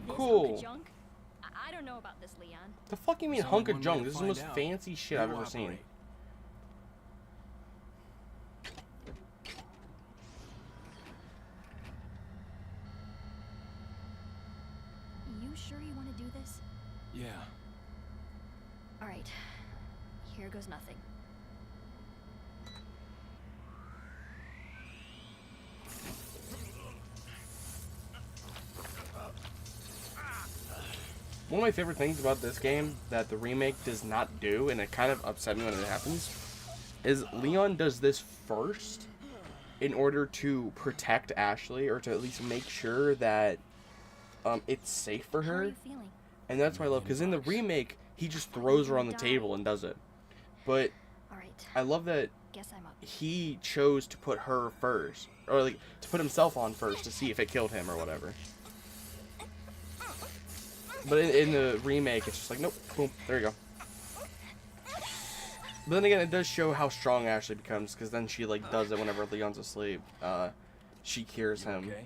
Cool. Junk? I don't know about this, Leon. The fuck you mean There's hunk only of one way junk? to This is the most find out. fancy shit You I've ever seen. operate. You sure you want to do this? Yeah. All right. Here goes nothing. One of my favorite things about this game that the remake does not do, and it kind of upset me when it happens, is Leon does this first in order to protect Ashley, or to at least make sure that it's safe for How are her. you feeling? And that's what I love, because in the remake, he just throws her on the table and does it. But All right. I love that Guess I'm up. he chose to put her first, or like to put himself on first to see if it killed him or whatever. But in the remake, it's just like, nope, boom, there you go. But then again, it does show how strong Ashley becomes, because then she like does it whenever Leon's asleep. She cures You him. okay?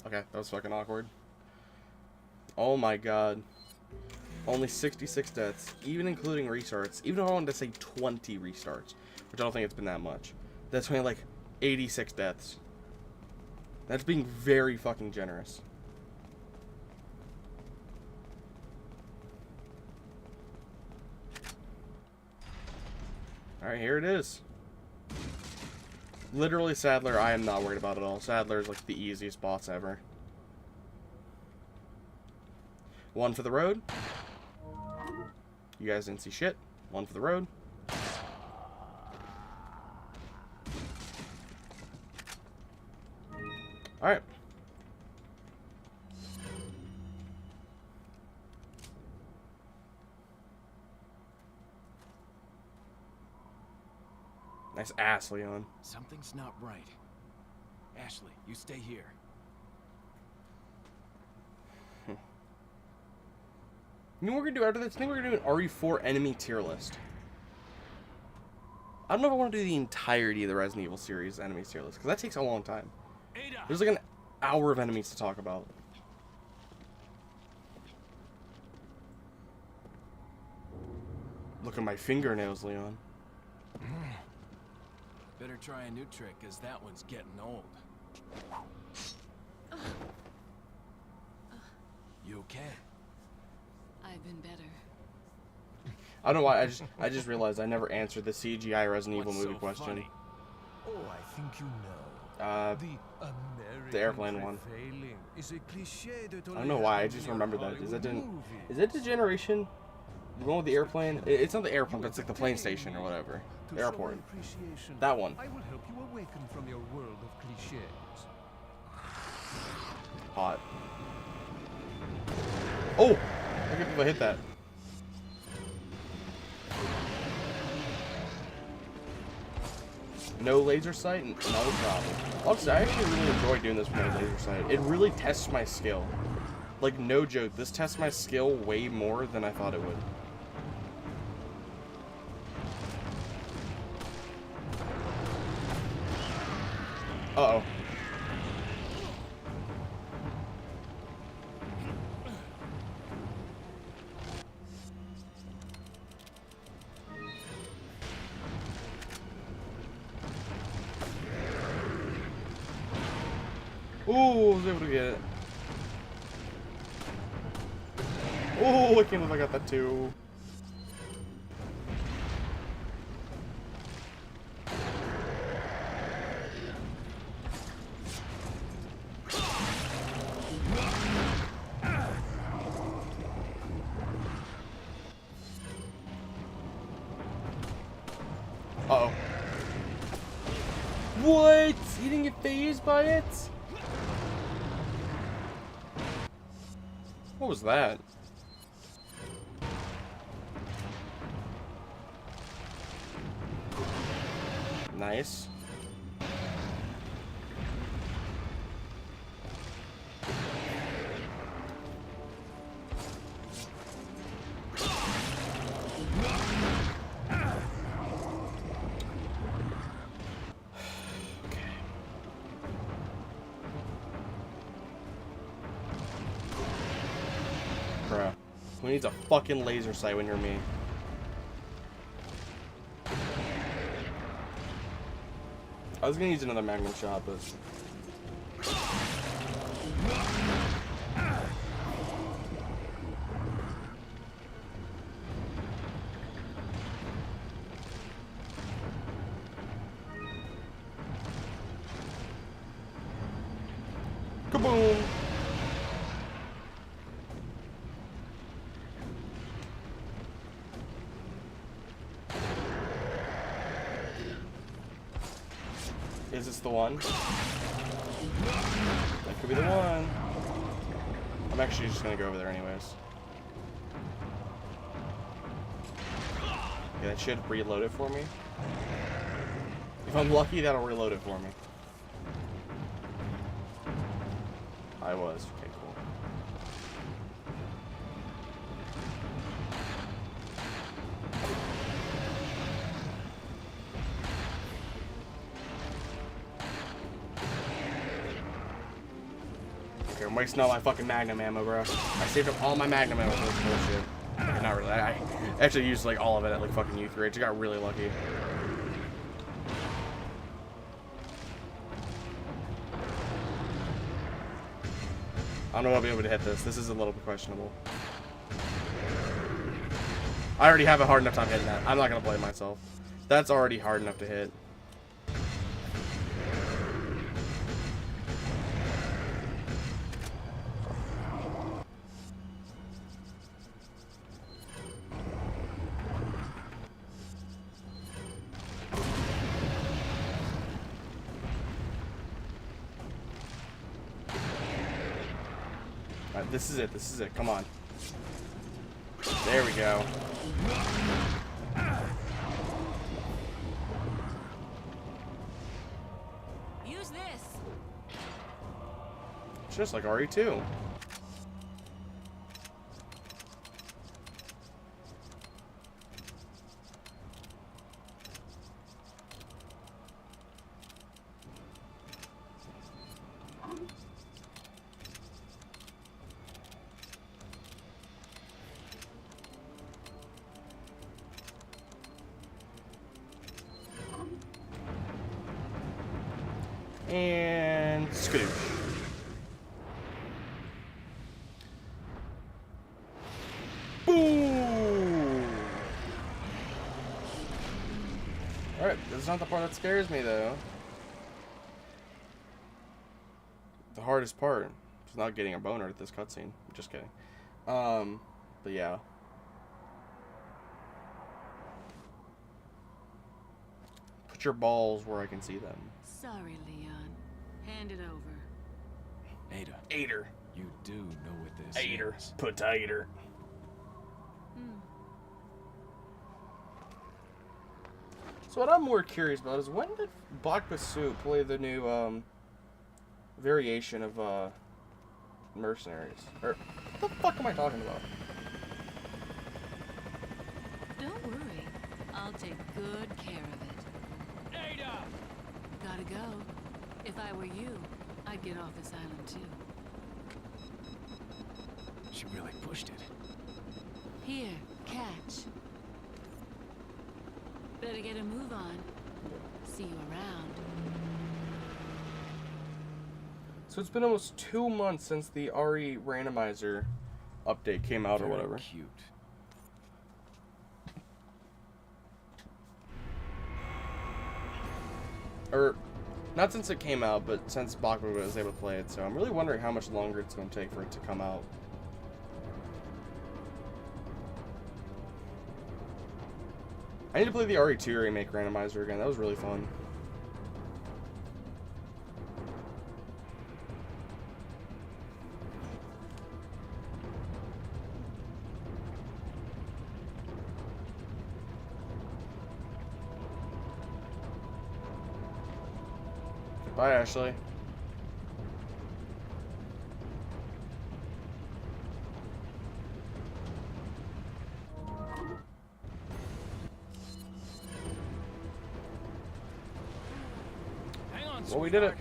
Okay, that was fucking awkward. Oh my god. Only 66 deaths, even including restarts. Even though I wanted to say 20 restarts, which I don't think it's been that much. That's only like 86 deaths. That's being very fucking generous. Alright, here it is. Literally, Sadler, I am not worried about at all. Sadler is like the easiest boss ever. One for the road. You guys didn't see shit. One for the road. Alright. Nice ass, Leon. Something's not right. Ashley, you stay here. You know what we're gonna do after this? I think we're gonna do an RE4 enemy tier list. I don't know if I want to do the entirety of the Resident Evil series enemy tier list, because that takes a long time. There's like an hour of enemies to talk about. Look at my fingernails, Leon. Better try a new trick, cause that one's getting old. You okay? I've been better. I don't know why, I just realized I never answered the CGI Resident Evil What's movie so question. funny? Oh, I think you know. The American airplane one. prevailing is a cliche that I only don't know why, I happens just in remembered that. Hollywood movies. Is that Degeneration? The one with the airplane? It's not the airplane, but it's like the plane station or whatever. To The show airport. appreciation, That one. I will help you awaken from your world of cliches. Hot. Oh! I can't believe I hit that. No laser sight? No problem. Honestly, I actually really enjoy doing this with my laser sight. It really tests my skill. Like, no joke, this tests my skill way more than I thought it would. Uh-oh. Ooh, I was able to get it. Oh, I can't believe I got that too. Uh-oh. What? He didn't get phased by it? What was that? Nice. Bruh. Who needs a fucking laser sight when you're me? I was gonna use another magnum shot, but... Kaboom! Is this the one? That could be the one. I'm actually just gonna go over there anyways. Yeah, that should reload it for me. If I'm lucky, that'll reload it for me. I was. Okay, cool. Okay, I'm wasting all my fucking magnum ammo, bro. I saved up all my magnum ammo for this bullshit. Okay, not really. I actually used like all of it at like fucking U3. I just got really lucky. I don't know if I'll be able to hit this. This is a little bit questionable. I already have a hard enough time hitting that. I'm not gonna blame myself. That's already hard enough to hit. Alright, this is it. This is it. Come on. There we go. Use this. It's just like RE2. And skadoosh. Boom! Alright, this is not the part that scares me though. The hardest part is not getting a boner at this cutscene. Just kidding. But yeah. Put your balls where I can see them. Sorry, Leon. Hand it over. Ada, Aider. you do know what this Aider. is. Potater. So what I'm more curious about is when did Black Basu play the new variation of mercenaries. Or, what the fuck am I talking about? Don't worry. I'll take good care of it. Ada! Gotta go. If I were you, I'd get off this island too. She really pushed it. Here, catch. Better get a move on. See you around. So it's been almost 2 months since the RE randomizer update came out or Very whatever. Cute. Or, not since it came out, but since Bakba was able to play it. So I'm really wondering how much longer it's going to take for it to come out. I need to play the RE2 remake randomizer again. That was really fun. Bye, Ashley. Hang on, Well, we did it.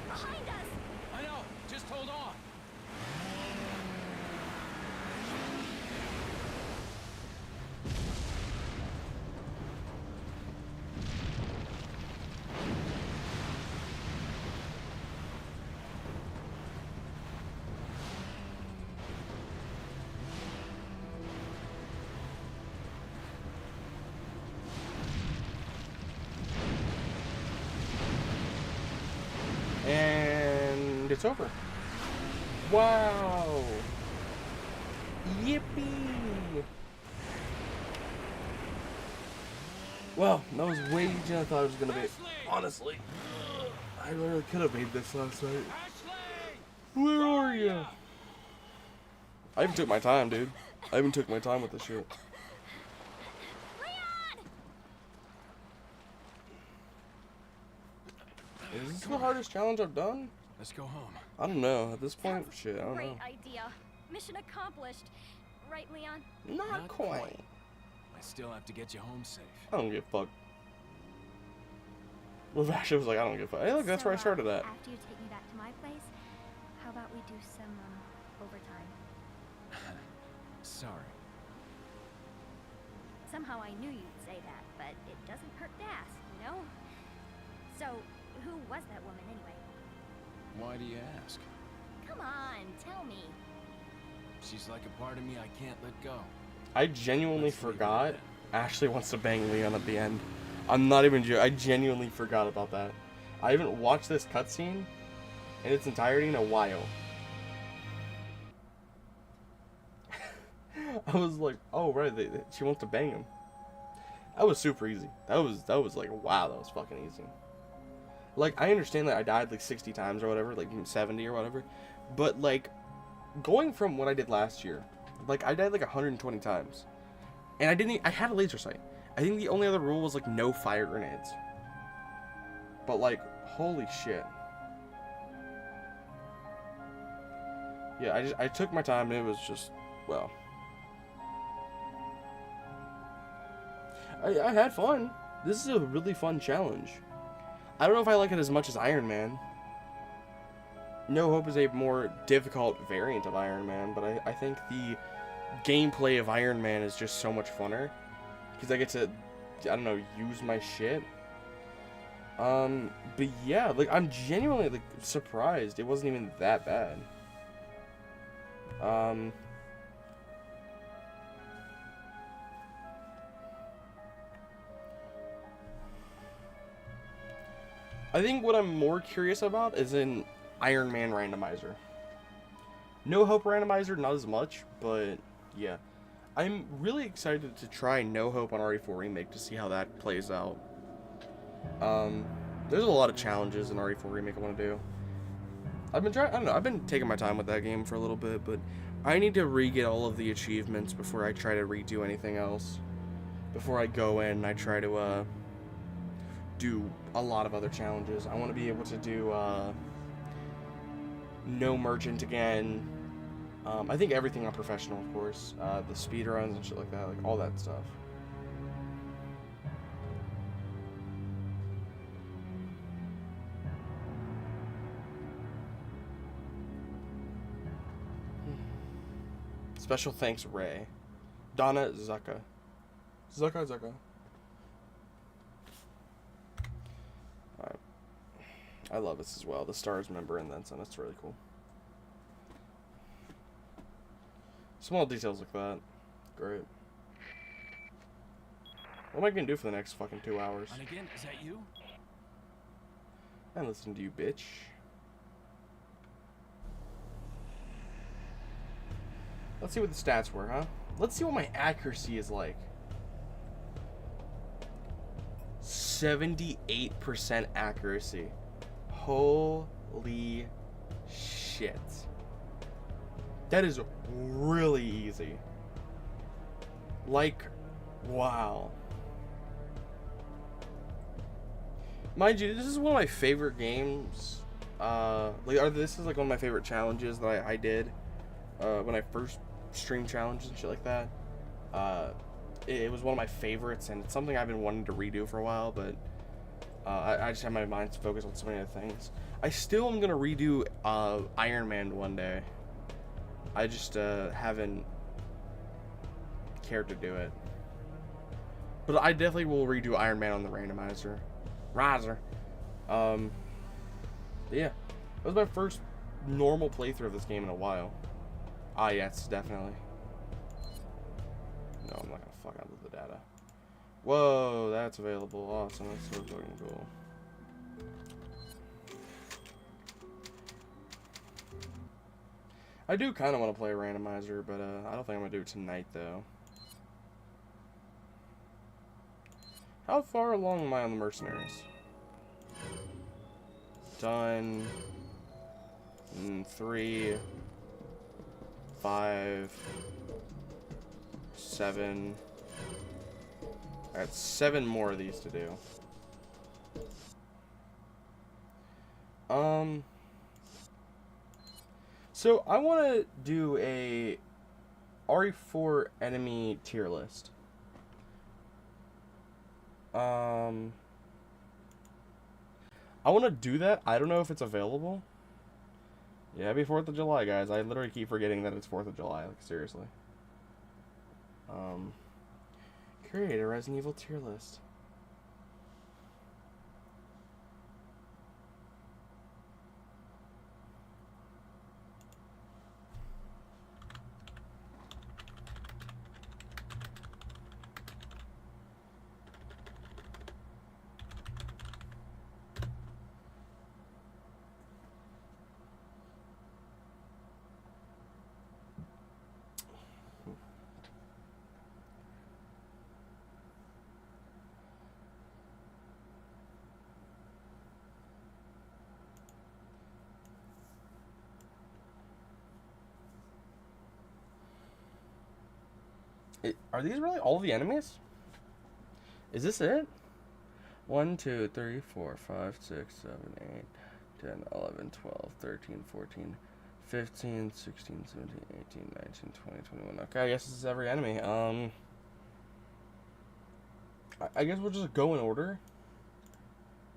Behind us! I know. Just hold on. And it's over. Wow. Yippee. Well, that was way easier than I thought it was going to be. Honestly. I literally could have made this last night. Where are you? I even took my time, dude. I even took my time with this shit. Is this the hardest challenge I've done? Let's go home. I don't know. At this point, shit, I don't Great know. idea. Mission accomplished. Right, Leon? Not quite. I still have to get you home safe. I don't give a fuck. Well, Ashley was like, I don't give a fuck. Hey, look, that's where I started at. After you take me back to my place, how about we do some, overtime? Sorry. Somehow I knew you'd say that, but it doesn't hurt to ask, you know? So, who was that woman anyway? Why do you ask? Come on, tell me. She's like a part of me I can't let go. I genuinely Let's leave it at forgot that. Ashley wants to bang Leon at the end. I'm not even joking. I genuinely forgot about that. I haven't watched this cutscene in its entirety in a while. I was like, oh right, she wants to bang him. That was super easy. That was like, wow, that was fucking easy. Like, I understand that I died like 60 times or whatever, like 70 or whatever, but like, going from what I did last year, like I died like 120 times, and I had a laser sight. I think the only other rule was like no fire grenades. But like, holy shit. Yeah, I took my time and it was just, well. I had fun. This is a really fun challenge. I don't know if I like it as much as Iron Man. No Hope is a more difficult variant of Iron Man, but I think the gameplay of Iron Man is just so much funner. Because I get to, I don't know, use my shit. But yeah, like, I'm genuinely, like, surprised it wasn't even that bad. I think what I'm more curious about is an Iron Man randomizer. No Hope randomizer, not as much, but yeah. I'm really excited to try No Hope on RE4 Remake to see how that plays out. There's a lot of challenges in RE4 Remake I want to do. I've been trying, I don't know, I've been taking my time with that game for a little bit, but I need to re-get all of the achievements before I try to redo anything else. Before I go in, I try to, do a lot of other challenges. I want to be able to do, No Merchant again. I think everything on Professional, of course. The speedruns and shit like that, like all that stuff. Special thanks, Ray. Donna Zucka. Zucka. Alright. I love this as well. The stars member and then some. That's really cool. Small details like that. Great. What am I gonna do for the next fucking 2 hours? And again, is that you? And listen to you, bitch. Let's see what the stats were, huh? Let's see what my accuracy is like. 78% accuracy. Holy shit. That is really easy. Like, wow. Mind you, this is one of my favorite games. This is like one of my favorite challenges that I did when I first streamed challenges and shit like that. It was one of my favorites, and it's something I've been wanting to redo for a while, but I just have my mind focused on so many other things. I still am gonna redo Iron Man one day. I just haven't cared to do it. But I definitely will redo Iron Man on the randomizer. Yeah. That was my first normal playthrough of this game in a while. Ah, yes, definitely. No, I'm not gonna fuck out with the data. Whoa, that's available. Awesome, that's so fucking cool. I do kind of want to play a randomizer, but I don't think I'm gonna do it tonight, though. How far along am I on the mercenaries? Done. 3, 5, 7. I got 7 more of these to do. So I want to do a RE4 enemy tier list. I want to do that. I don't know if it's available. Yeah, happy 4th of July, guys. I literally keep forgetting that it's 4th of July. Like, seriously. Create a Resident Evil tier list. Are these really all the enemies? Is this it? 1, 2, 3, 4, 5, 6, 7, 8, 10, 11, 12, 13, 14, 15, 16, 17, 18, 19, 20, 21. Okay, I guess this is every enemy. I guess we'll just go in order.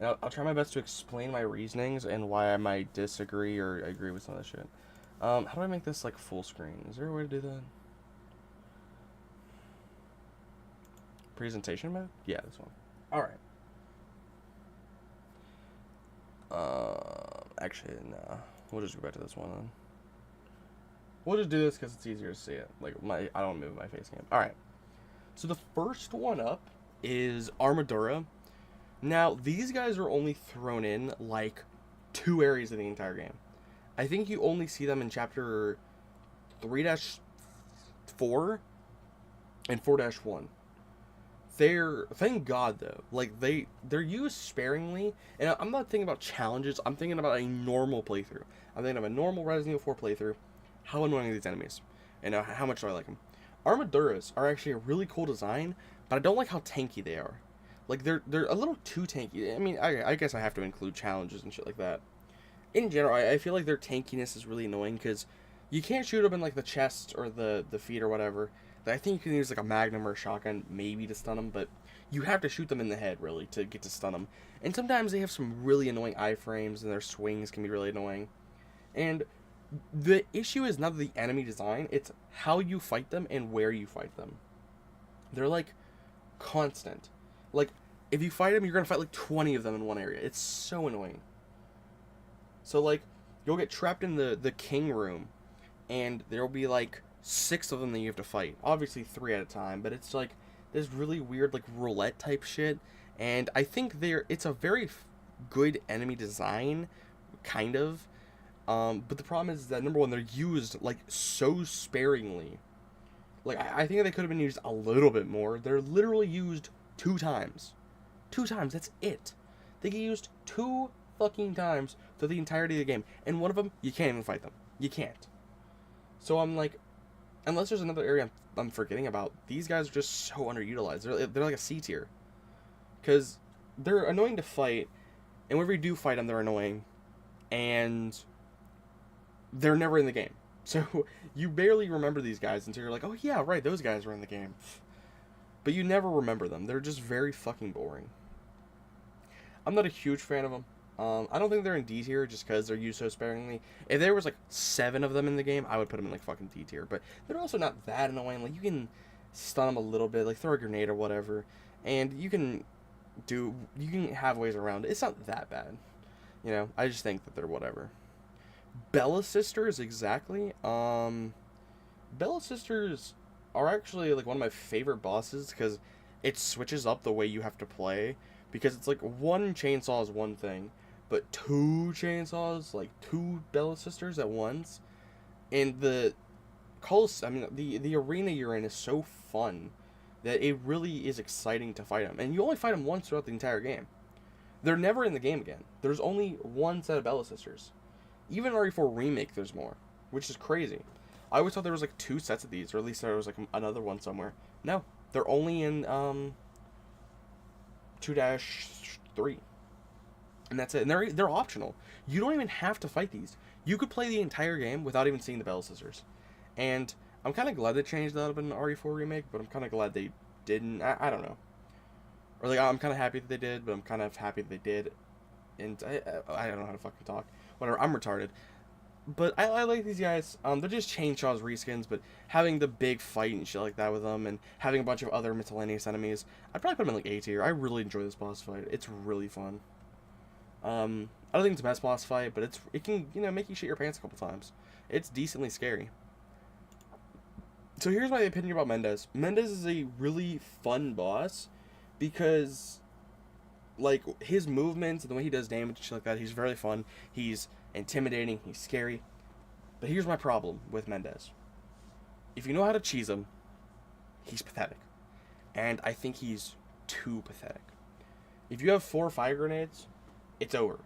And I'll try my best to explain my reasonings and why I might disagree or agree with some of this shit. How do I make this like full screen? Is there a way to do that? Presentation mode? Yeah, this one. Alright. Actually, no. We'll just go back to this one then. We'll just do this because it's easier to see it. Like, I don't move my face cam. Alright. So the first one up is Armadura. Now, these guys are only thrown in, like, 2 areas of the entire game. I think you only see them in chapter 3-4. and 4-1. They're, thank God though, like they're used sparingly, and I'm not thinking about challenges, I'm thinking about a normal playthrough. I'm thinking of a normal Resident Evil 4 playthrough. How annoying are these enemies? And how much do I like them? Armaduras are actually a really cool design, but I don't like how tanky they are. Like, they're a little too tanky. I mean, I guess I have to include challenges and shit like that. In general, I feel like their tankiness is really annoying, because you can't shoot them in, like, the chest or the feet or whatever. I think you can use, like, a magnum or a shotgun, maybe, to stun them, but you have to shoot them in the head, really, to get to stun them. And sometimes they have some really annoying iframes, and their swings can be really annoying. And the issue is not the enemy design, it's how you fight them and where you fight them. They're, like, constant. Like, if you fight them, you're gonna fight, like, 20 of them in one area. It's so annoying. So, like, you'll get trapped in the king room, and there'll be, like, 6 of them that you have to fight. Obviously 3 at a time, but it's, like, this really weird, like, roulette type shit. And I think it's a very good enemy design, kind of. But the problem is that, number one, they're used, like, so sparingly. Like, I think they could have been used a little bit more. They're literally used 2 times. 2 times, that's it. They get used 2 fucking times through the entirety of the game. And one of them, you can't even fight them. You can't. So I'm like, unless there's another area I'm forgetting about, these guys are just so underutilized. They're like a C tier. Because they're annoying to fight, and whenever you do fight them, they're annoying. And they're never in the game. So you barely remember these guys until you're like, oh yeah, right, those guys were in the game. But you never remember them. They're just very fucking boring. I'm not a huge fan of them. I don't think they're in D tier just because they're used so sparingly. If there was like 7 of them in the game, I would put them in like fucking D tier. But they're also not that annoying. Like, you can stun them a little bit, like throw a grenade or whatever, and you can have ways around it. It's not that bad. You know, I just think that they're whatever. Bella Sisters, exactly. Bella Sisters are actually like one of my favorite bosses because it switches up the way you have to play. Because it's like 1 chainsaw is one thing, but 2 chainsaws, like 2 Bella Sisters at once, and the arena you're in is so fun that it really is exciting to fight them. And you only fight them once throughout the entire game. They're never in the game again. There's only 1 set of Bella Sisters. Even RE4 Remake, there's more, which is crazy. I always thought there was like 2 sets of these, or at least there was like another one somewhere. No, they're only in 2-3, and that's it. And they're optional. You don't even have to fight these. You could play the entire game without even seeing the Bella Sisters. And I'm kind of glad they changed that up in RE4 Remake, but I'm kind of glad they didn't. I don't know. Or like, I'm kind of happy that they did, but I'm kind of happy that they did. And I don't know how to fucking talk. Whatever, I'm retarded. But I like these guys. They're just Chainshaw's reskins, but having the big fight and shit like that with them, and having a bunch of other miscellaneous enemies, I'd probably put them in like A tier. I really enjoy this boss fight. It's really fun. I don't think it's the best boss fight, but it can, you know, make you shit your pants a couple times. It's decently scary. So here's my opinion about Mendez. Mendez is a really fun boss because, like, his movements and the way he does damage and shit like that, he's very fun. He's intimidating, he's scary. But here's my problem with Mendez. If you know how to cheese him, he's pathetic. And I think he's too pathetic. If you have 4 fire grenades, it's over.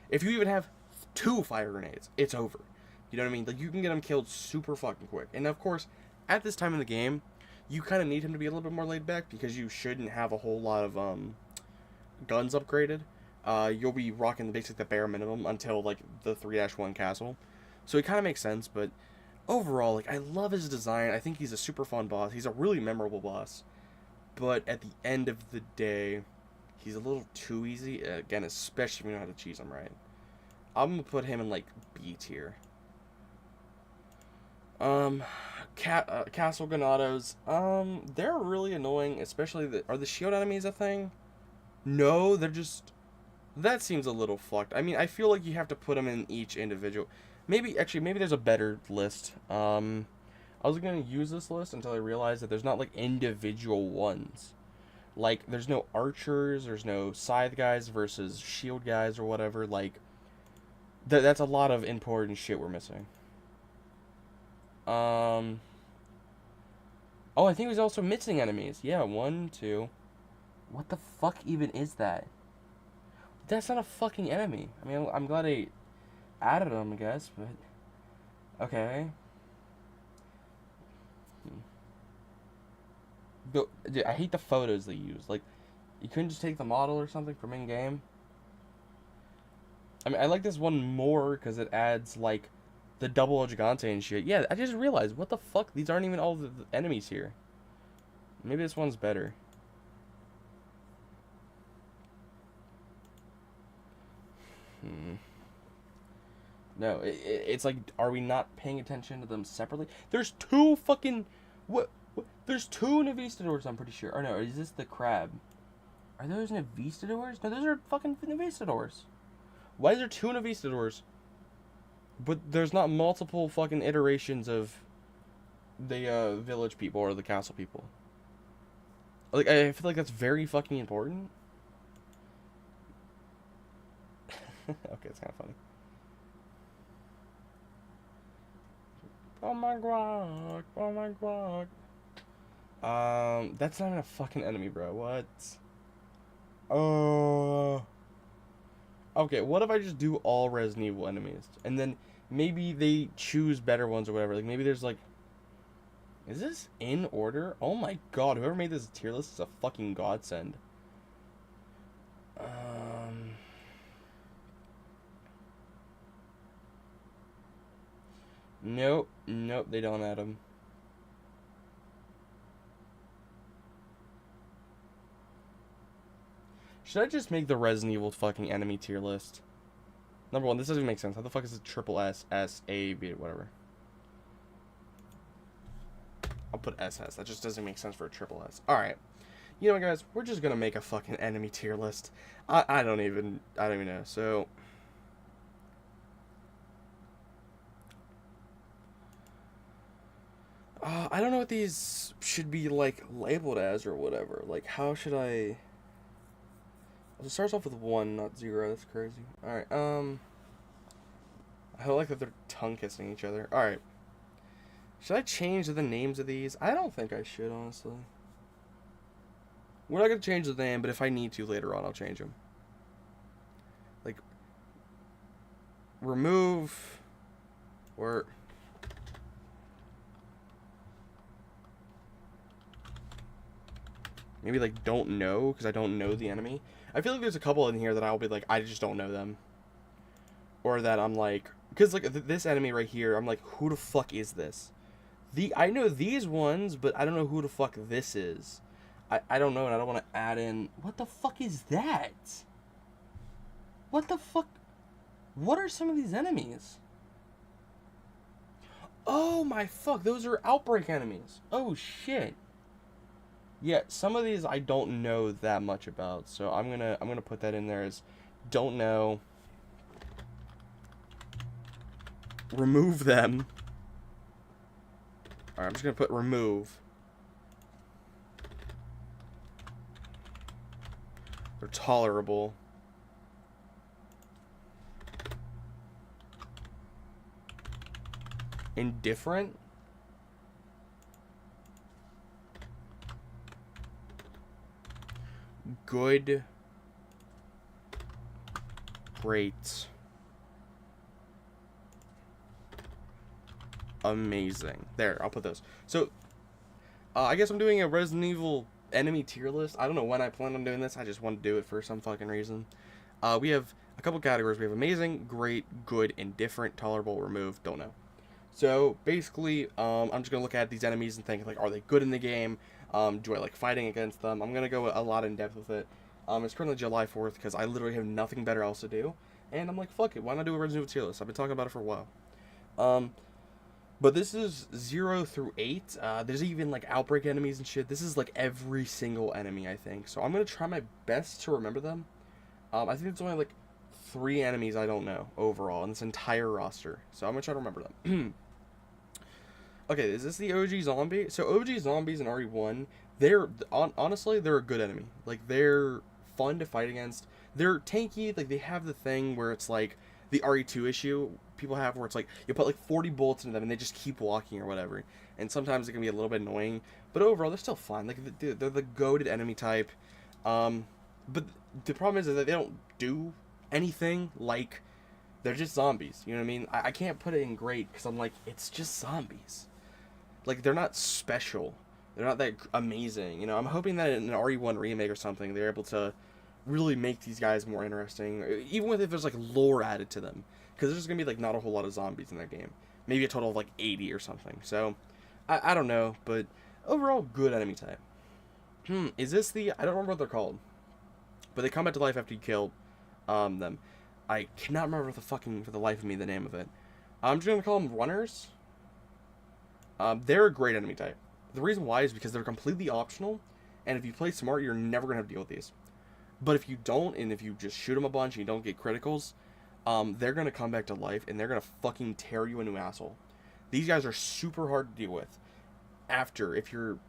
If you even have 2 fire grenades, it's over. You know what I mean? Like, you can get him killed super fucking quick. And of course, at this time in the game, you kind of need him to be a little bit more laid back because you shouldn't have a whole lot of guns upgraded. You'll be rocking basically the bare minimum until like the 3-1 castle. So it kind of makes sense, but overall, like, I love his design. I think he's a super fun boss. He's a really memorable boss. But at the end of the day, he's a little too easy. Again, especially if you know how to cheese him right. I'm going to put him in like B tier. Castle Ganados, they're really annoying, especially are the shield enemies a thing? No, they're just, that seems a little fucked. I mean, I feel like you have to put them in each individual. Maybe there's a better list. I was gonna use this list until I realized that there's not like individual ones. Like, there's no archers, there's no scythe guys versus shield guys or whatever. Like, that's a lot of important shit we're missing. Oh, I think it was also missing enemies. Yeah, 1, 2. What the fuck even is that? That's not a fucking enemy. I mean, I'm glad I added them, I guess, but... Okay. Dude, I hate the photos they use. Like, you couldn't just take the model or something from in-game? I mean, I like this one more because it adds, like, the double gigante and shit. Yeah, I just realized, what the fuck? These aren't even all the enemies here. Maybe this one's better. No, it's like, are we not paying attention to them separately? There's two fucking... What? There's two Navistadors, I'm pretty sure. Or no, is this the crab? Are those Navistadors? No, those are fucking Navistadors. Why is there two Navistadors? But there's not multiple fucking iterations of the village people or the castle people. Like, I feel like that's very fucking important. Okay, it's kind of funny. Oh my god, oh my god. That's not even a fucking enemy, bro. What? Okay, what if I just do all Resident Evil enemies? And then maybe they choose better ones or whatever. Like, maybe there's like... Is this in order? Oh my god, whoever made this tier list is a fucking godsend. Nope, nope, they don't add them. Should I just make the Resident Evil fucking enemy tier list? Number one, this doesn't make sense. How the fuck is it triple S, S, A, B, whatever? I'll put SS. That just doesn't make sense for a triple S. Alright. You know what, guys? We're just gonna make a fucking enemy tier list. I don't even know. So... I don't know what these should be, like, labeled as or whatever. Like, how should I... It starts off with 1, not 0. That's crazy. Alright, I like that they're tongue-kissing each other. Alright. Should I change the names of these? I don't think I should, honestly. We're not going to change the name, but if I need to later on, I'll change them. Like, remove, or... Maybe, like, don't know, because I don't know the enemy. I feel like there's a couple in here that I'll be like, I just don't know them. Or that I'm like... Because, like, this enemy right here, I'm like, who the fuck is this? I know these ones, but I don't know who the fuck this is. I don't know, and I don't want to add in... What the fuck is that? What the fuck? What are some of these enemies? Oh, my fuck. Those are outbreak enemies. Oh, shit. Yeah, some of these I don't know that much about, so I'm gonna put that in there as don't know. Remove them. Alright, I'm just gonna put remove. They're tolerable. Indifferent? Good. Great. Amazing. There, I'll put those. So, I guess I'm doing a Resident Evil enemy tier list. I don't know when I plan on doing this. I just want to do it for some fucking reason. We have a couple categories. We have amazing, great, good, indifferent, tolerable, remove, don't know. So, basically, I'm just going to look at these enemies and think, like, are they good in the game? Do I like fighting against them? I'm going to go a lot in depth with it. It's currently July 4th because I literally have nothing better else to do. And I'm like, fuck it, why not do a Resident Evil tier list? I've been talking about it for a while. But this is 0 through 8. There's even like outbreak enemies and shit. This is like every single enemy, I think. So I'm going to try my best to remember them. I think there's only like 3 enemies I don't know overall in this entire roster. So I'm going to try to remember them. Okay, is this the OG zombie? So OG zombies in RE1, honestly, they're a good enemy. Like, they're fun to fight against. They're tanky, like, they have the thing where it's like the RE2 issue people have where it's like, you put like 40 bullets into them and they just keep walking or whatever. and sometimes it can be a little bit annoying, but overall they're still fun. Like they're the goated enemy type, but the problem is that they don't do anything. Like, they're just zombies. You know what I mean? I can't put it in great because I'm like, it's just zombies. Like, they're not special. They're not that amazing. You know, I'm hoping that in an RE1 remake or something, they're able to really make these guys more interesting, even if there's like lore added to them, because there's gonna be like not a whole lot of zombies in that game. Maybe a total of like 80 or something. So I don't know, but overall good enemy type. Is this the, I don't remember what they're called, but they come back to life after you kill them. I cannot remember for the life of me the name of it. I'm just gonna call them runners. They're a great enemy type. The reason why is because they're completely optional, and if you play smart, you're never gonna have to deal with these. But if you don't, and if you just shoot them a bunch and you don't get criticals, they're gonna come back to life and they're gonna fucking tear you a new asshole. These guys are super hard to deal with after, if you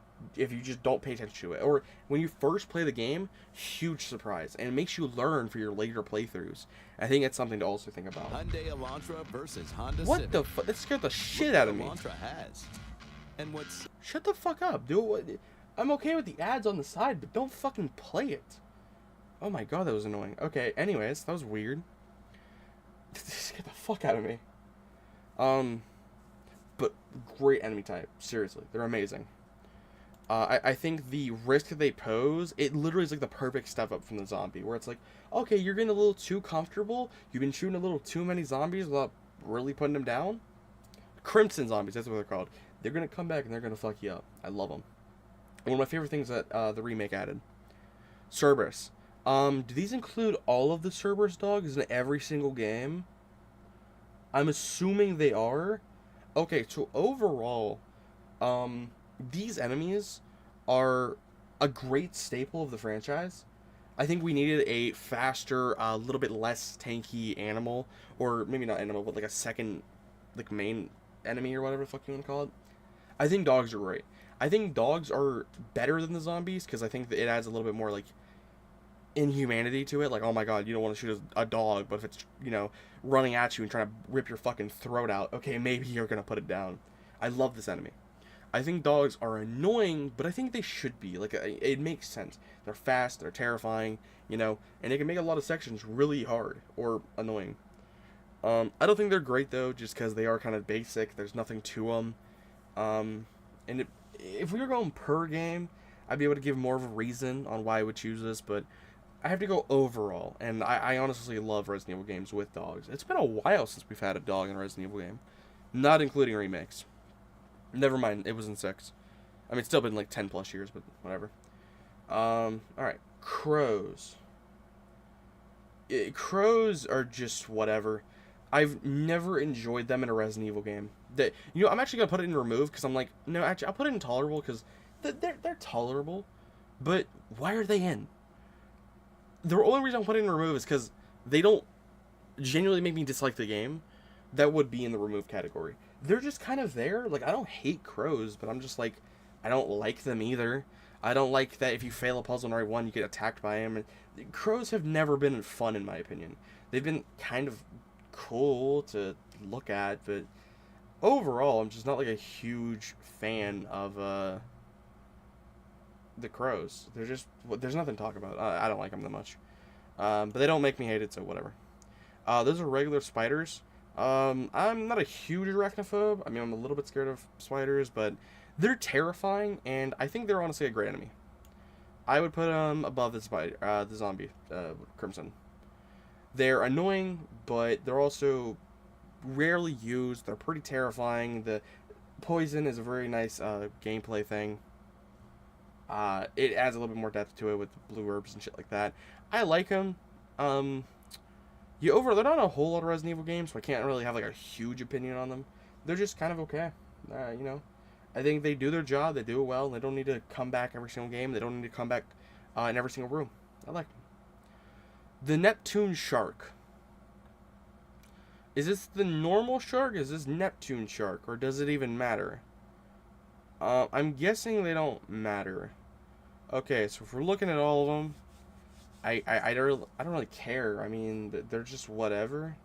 just don't pay attention to it, or when you first play the game. Huge surprise, and it makes you learn for your later playthroughs. I think it's something to also think about. Hyundai Elantra versus Honda What Civic. the fuck? That scared the shit Look out what of me. Elantra has. And what's Shut the fuck up, dude. I'm okay with the ads on the side, but don't fucking play it. Oh my god, that was annoying. Okay, anyways, that was weird. Get the fuck out of me. But great enemy type. Seriously, they're amazing. I think the risk that they pose, it literally is like the perfect step up from the zombie, where it's like, okay, you're getting a little too comfortable. You've been shooting a little too many zombies without really putting them down. Crimson zombies, that's what they're called. They're gonna come back and they're gonna fuck you up. I love them. One of my favorite things that the remake added. Cerberus. Do these include all of the Cerberus dogs in every single game? I'm assuming they are. Okay, so overall, these enemies are a great staple of the franchise. I think we needed a faster, a little bit less tanky animal, or maybe not animal, but like a second, like main enemy or whatever the fuck you want to call it. I think dogs are great. I think dogs are better than the zombies because I think that it adds a little bit more like inhumanity to it. Like, oh my god, you don't want to shoot a dog, but if it's, you know, running at you and trying to rip your fucking throat out, okay, maybe you're gonna put it down. I love this enemy. I think dogs are annoying, but I think they should be. Like, it makes sense. They're fast, they're terrifying, you know, and they can make a lot of sections really hard or annoying. I don't think they're great though, just because they are kind of basic. There's nothing to them. And if we were going per game, I'd be able to give more of a reason on why I would choose this, but I have to go overall, and I honestly love Resident Evil games with dogs. It's been a while since we've had a dog in a Resident Evil game, not including remakes. Never mind, it was in 6. I mean, it's still been like 10 plus years, but whatever. Alright, crows. Crows are just whatever. I've never enjoyed them in a Resident Evil game. You know, I'm actually gonna put it in remove because I'm like, no, actually, I'll put it in tolerable because they're tolerable. But why are they in? The only reason I'm putting in remove is because they don't genuinely make me dislike the game. That would be in the remove category. They're just kind of there. Like, I don't hate crows, but I'm just like, I don't like them either. I don't like that if you fail a puzzle in RE1, you get attacked by them. And crows have never been fun, in my opinion. They've been kind of cool to look at, but overall, I'm just not like a huge fan of the crows. They're just, there's nothing to talk about. I don't like them that much. But they don't make me hate it, so whatever. Those are regular spiders. I'm not a huge arachnophobe. I mean, I'm a little bit scared of spiders, but they're terrifying, and I think they're honestly a great enemy. I would put them above the zombie, Crimson. They're annoying, but they're also rarely used. They're pretty terrifying. The poison is a very nice gameplay thing. It adds a little bit more depth to it with blue herbs and shit like that. I like them. They're not a whole lot of Resident Evil games, so I can't really have like a huge opinion on them. They're just kind of okay. You know, I think they do their job. They do it well. They don't need to come back every single game. They don't need to come back in every single room. I like them. The Neptune Shark. Is this the normal shark? Is this Neptune Shark? Or does it even matter? I'm guessing they don't matter. Okay, so if we're looking at all of them, I don't really care. I mean, they're just whatever.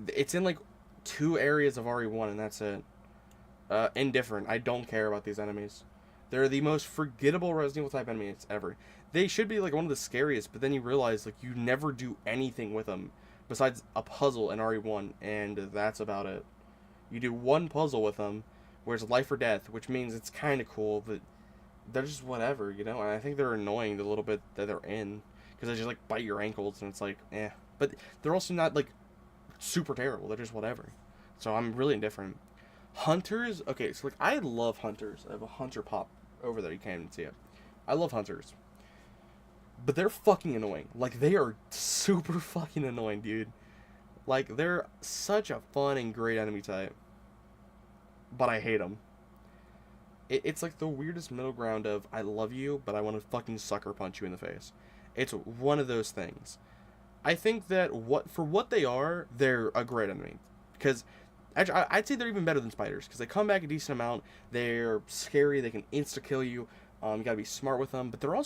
It's in like 2 areas of RE1 and that's it. indifferent. I don't care about these enemies. They're the most forgettable Resident Evil type enemies ever. They should be like one of the scariest, but then you realize like you never do anything with them besides a puzzle in RE1, and that's about it. You do one puzzle with them, where it's life or death, which means it's kind of cool, but they're just whatever, you know? And I think they're annoying the little bit that they're in, because they just like bite your ankles, and it's like, eh. But they're also not like super terrible. They're just whatever. So I'm really indifferent. Hunters, okay, so like I love hunters. I have a hunter pop over there. You can't even see it. I love hunters. But they're fucking annoying. Like, they are super fucking annoying, dude. Like, they're such a fun and great enemy type. But I hate them. It's like the weirdest middle ground of, I love you, but I want to fucking sucker punch you in the face. It's one of those things. I think that for what they are, they're a great enemy. Because, actually, I'd say they're even better than spiders. Because they come back a decent amount. They're scary. They can insta-kill you. You gotta be smart with them, but they're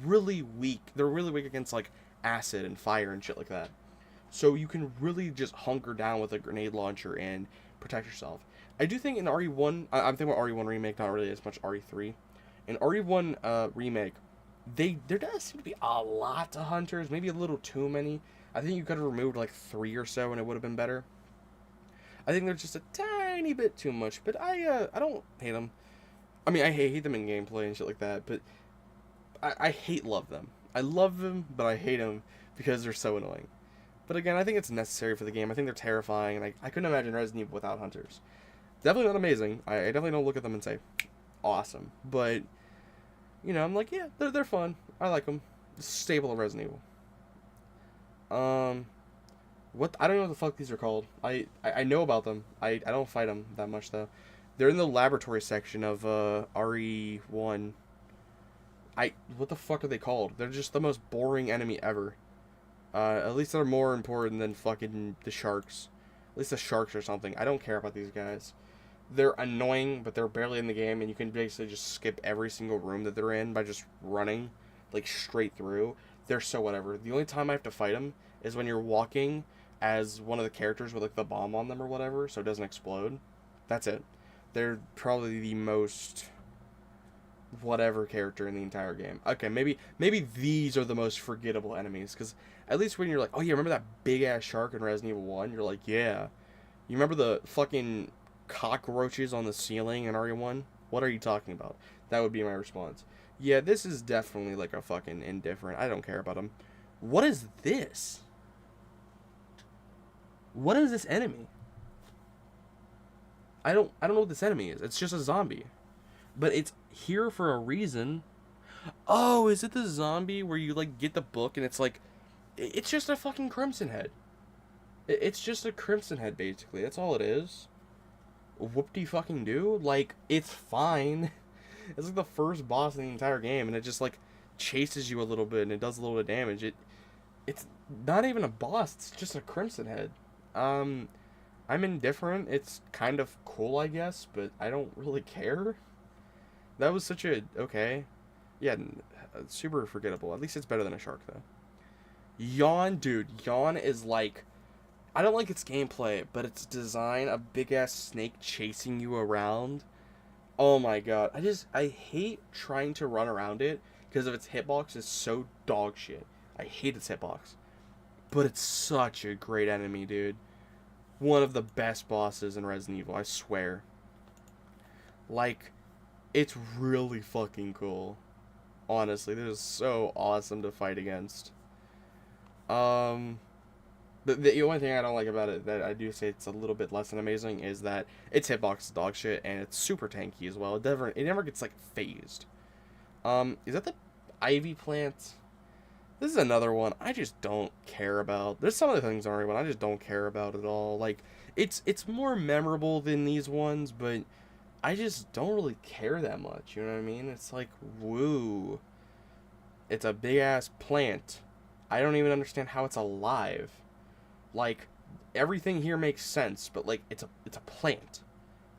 really weak. They're really weak against, like, acid and fire and shit like that. So you can really just hunker down with a grenade launcher and protect yourself. I do think in RE1, I'm thinking about RE1 Remake, not really as much RE3. In RE1 Remake, there does seem to be a lot of hunters, maybe a little too many. I think you could have removed, like, 3 or so and it would have been better. I think there's just a tiny bit too much, but I don't hate them. I mean, I hate them in gameplay and shit like that, but I love them. I love them, but I hate them because they're so annoying. But again, I think it's necessary for the game. I think they're terrifying, and I couldn't imagine Resident Evil without hunters. Definitely not amazing. I definitely don't look at them and say, awesome. But, you know, I'm like, yeah, they're fun. I like them. Staple of Resident Evil. I don't know what the fuck these are called. I know about them. I don't fight them that much, though. They're in the laboratory section of RE1. What the fuck are they called? They're just the most boring enemy ever. At least they're more important than fucking the sharks. At least the sharks or something. I don't care about these guys. They're annoying, but they're barely in the game, and you can basically just skip every single room that they're in by just running, like, straight through. They're so whatever. The only time I have to fight them is when you're walking as one of the characters with, like, the bomb on them or whatever, so it doesn't explode. That's it. They're probably the most whatever character in the entire game. Okay, maybe these are the most forgettable enemies, because at least when you're like, oh yeah, remember that big-ass shark in Resident Evil 1? You're like, yeah. You remember the fucking cockroaches on the ceiling in RE1? What are you talking about? That would be my response. Yeah, this is definitely like a fucking indifferent. I don't care about them. What is this? What is this enemy? I don't know what this enemy is. It's just a zombie. But it's here for a reason. Oh, is it the zombie where you, like, get the book and it's like... It's just a fucking Crimson Head. It's just a Crimson Head, basically. That's all it is. Whoop-de-fucking-do? Like, it's fine. It's like the first boss in the entire game, and it just, like, chases you a little bit, and it does a little bit of damage. It's not even a boss. It's just a Crimson Head. I'm indifferent. It's kind of cool, I guess, but I don't really care. That was such a... Okay. Yeah, super forgettable. At least it's better than a shark, though. Yawn, dude. Yawn is like... I don't like its gameplay, but its design, a big-ass snake chasing you around. Oh my god. I hate trying to run around it, because of its hitbox is so dog shit. I hate its hitbox. But it's such a great enemy, dude. One of the best bosses in Resident Evil, I swear. Like, it's really fucking cool. Honestly, this is so awesome to fight against. The only thing I don't like about it, that I do say it's a little bit less than amazing, is that its hitbox is dog shit, and it's super tanky as well. It never gets, like, phased. Is that the ivy plant? This is another one I just don't care about. There's some of the things on RE1 I just don't care about at all. Like, it's more memorable than these ones, but I just don't really care that much, you know what I mean? It's like, woo. It's a big-ass plant. I don't even understand how it's alive. Like, everything here makes sense, but, like, it's a plant.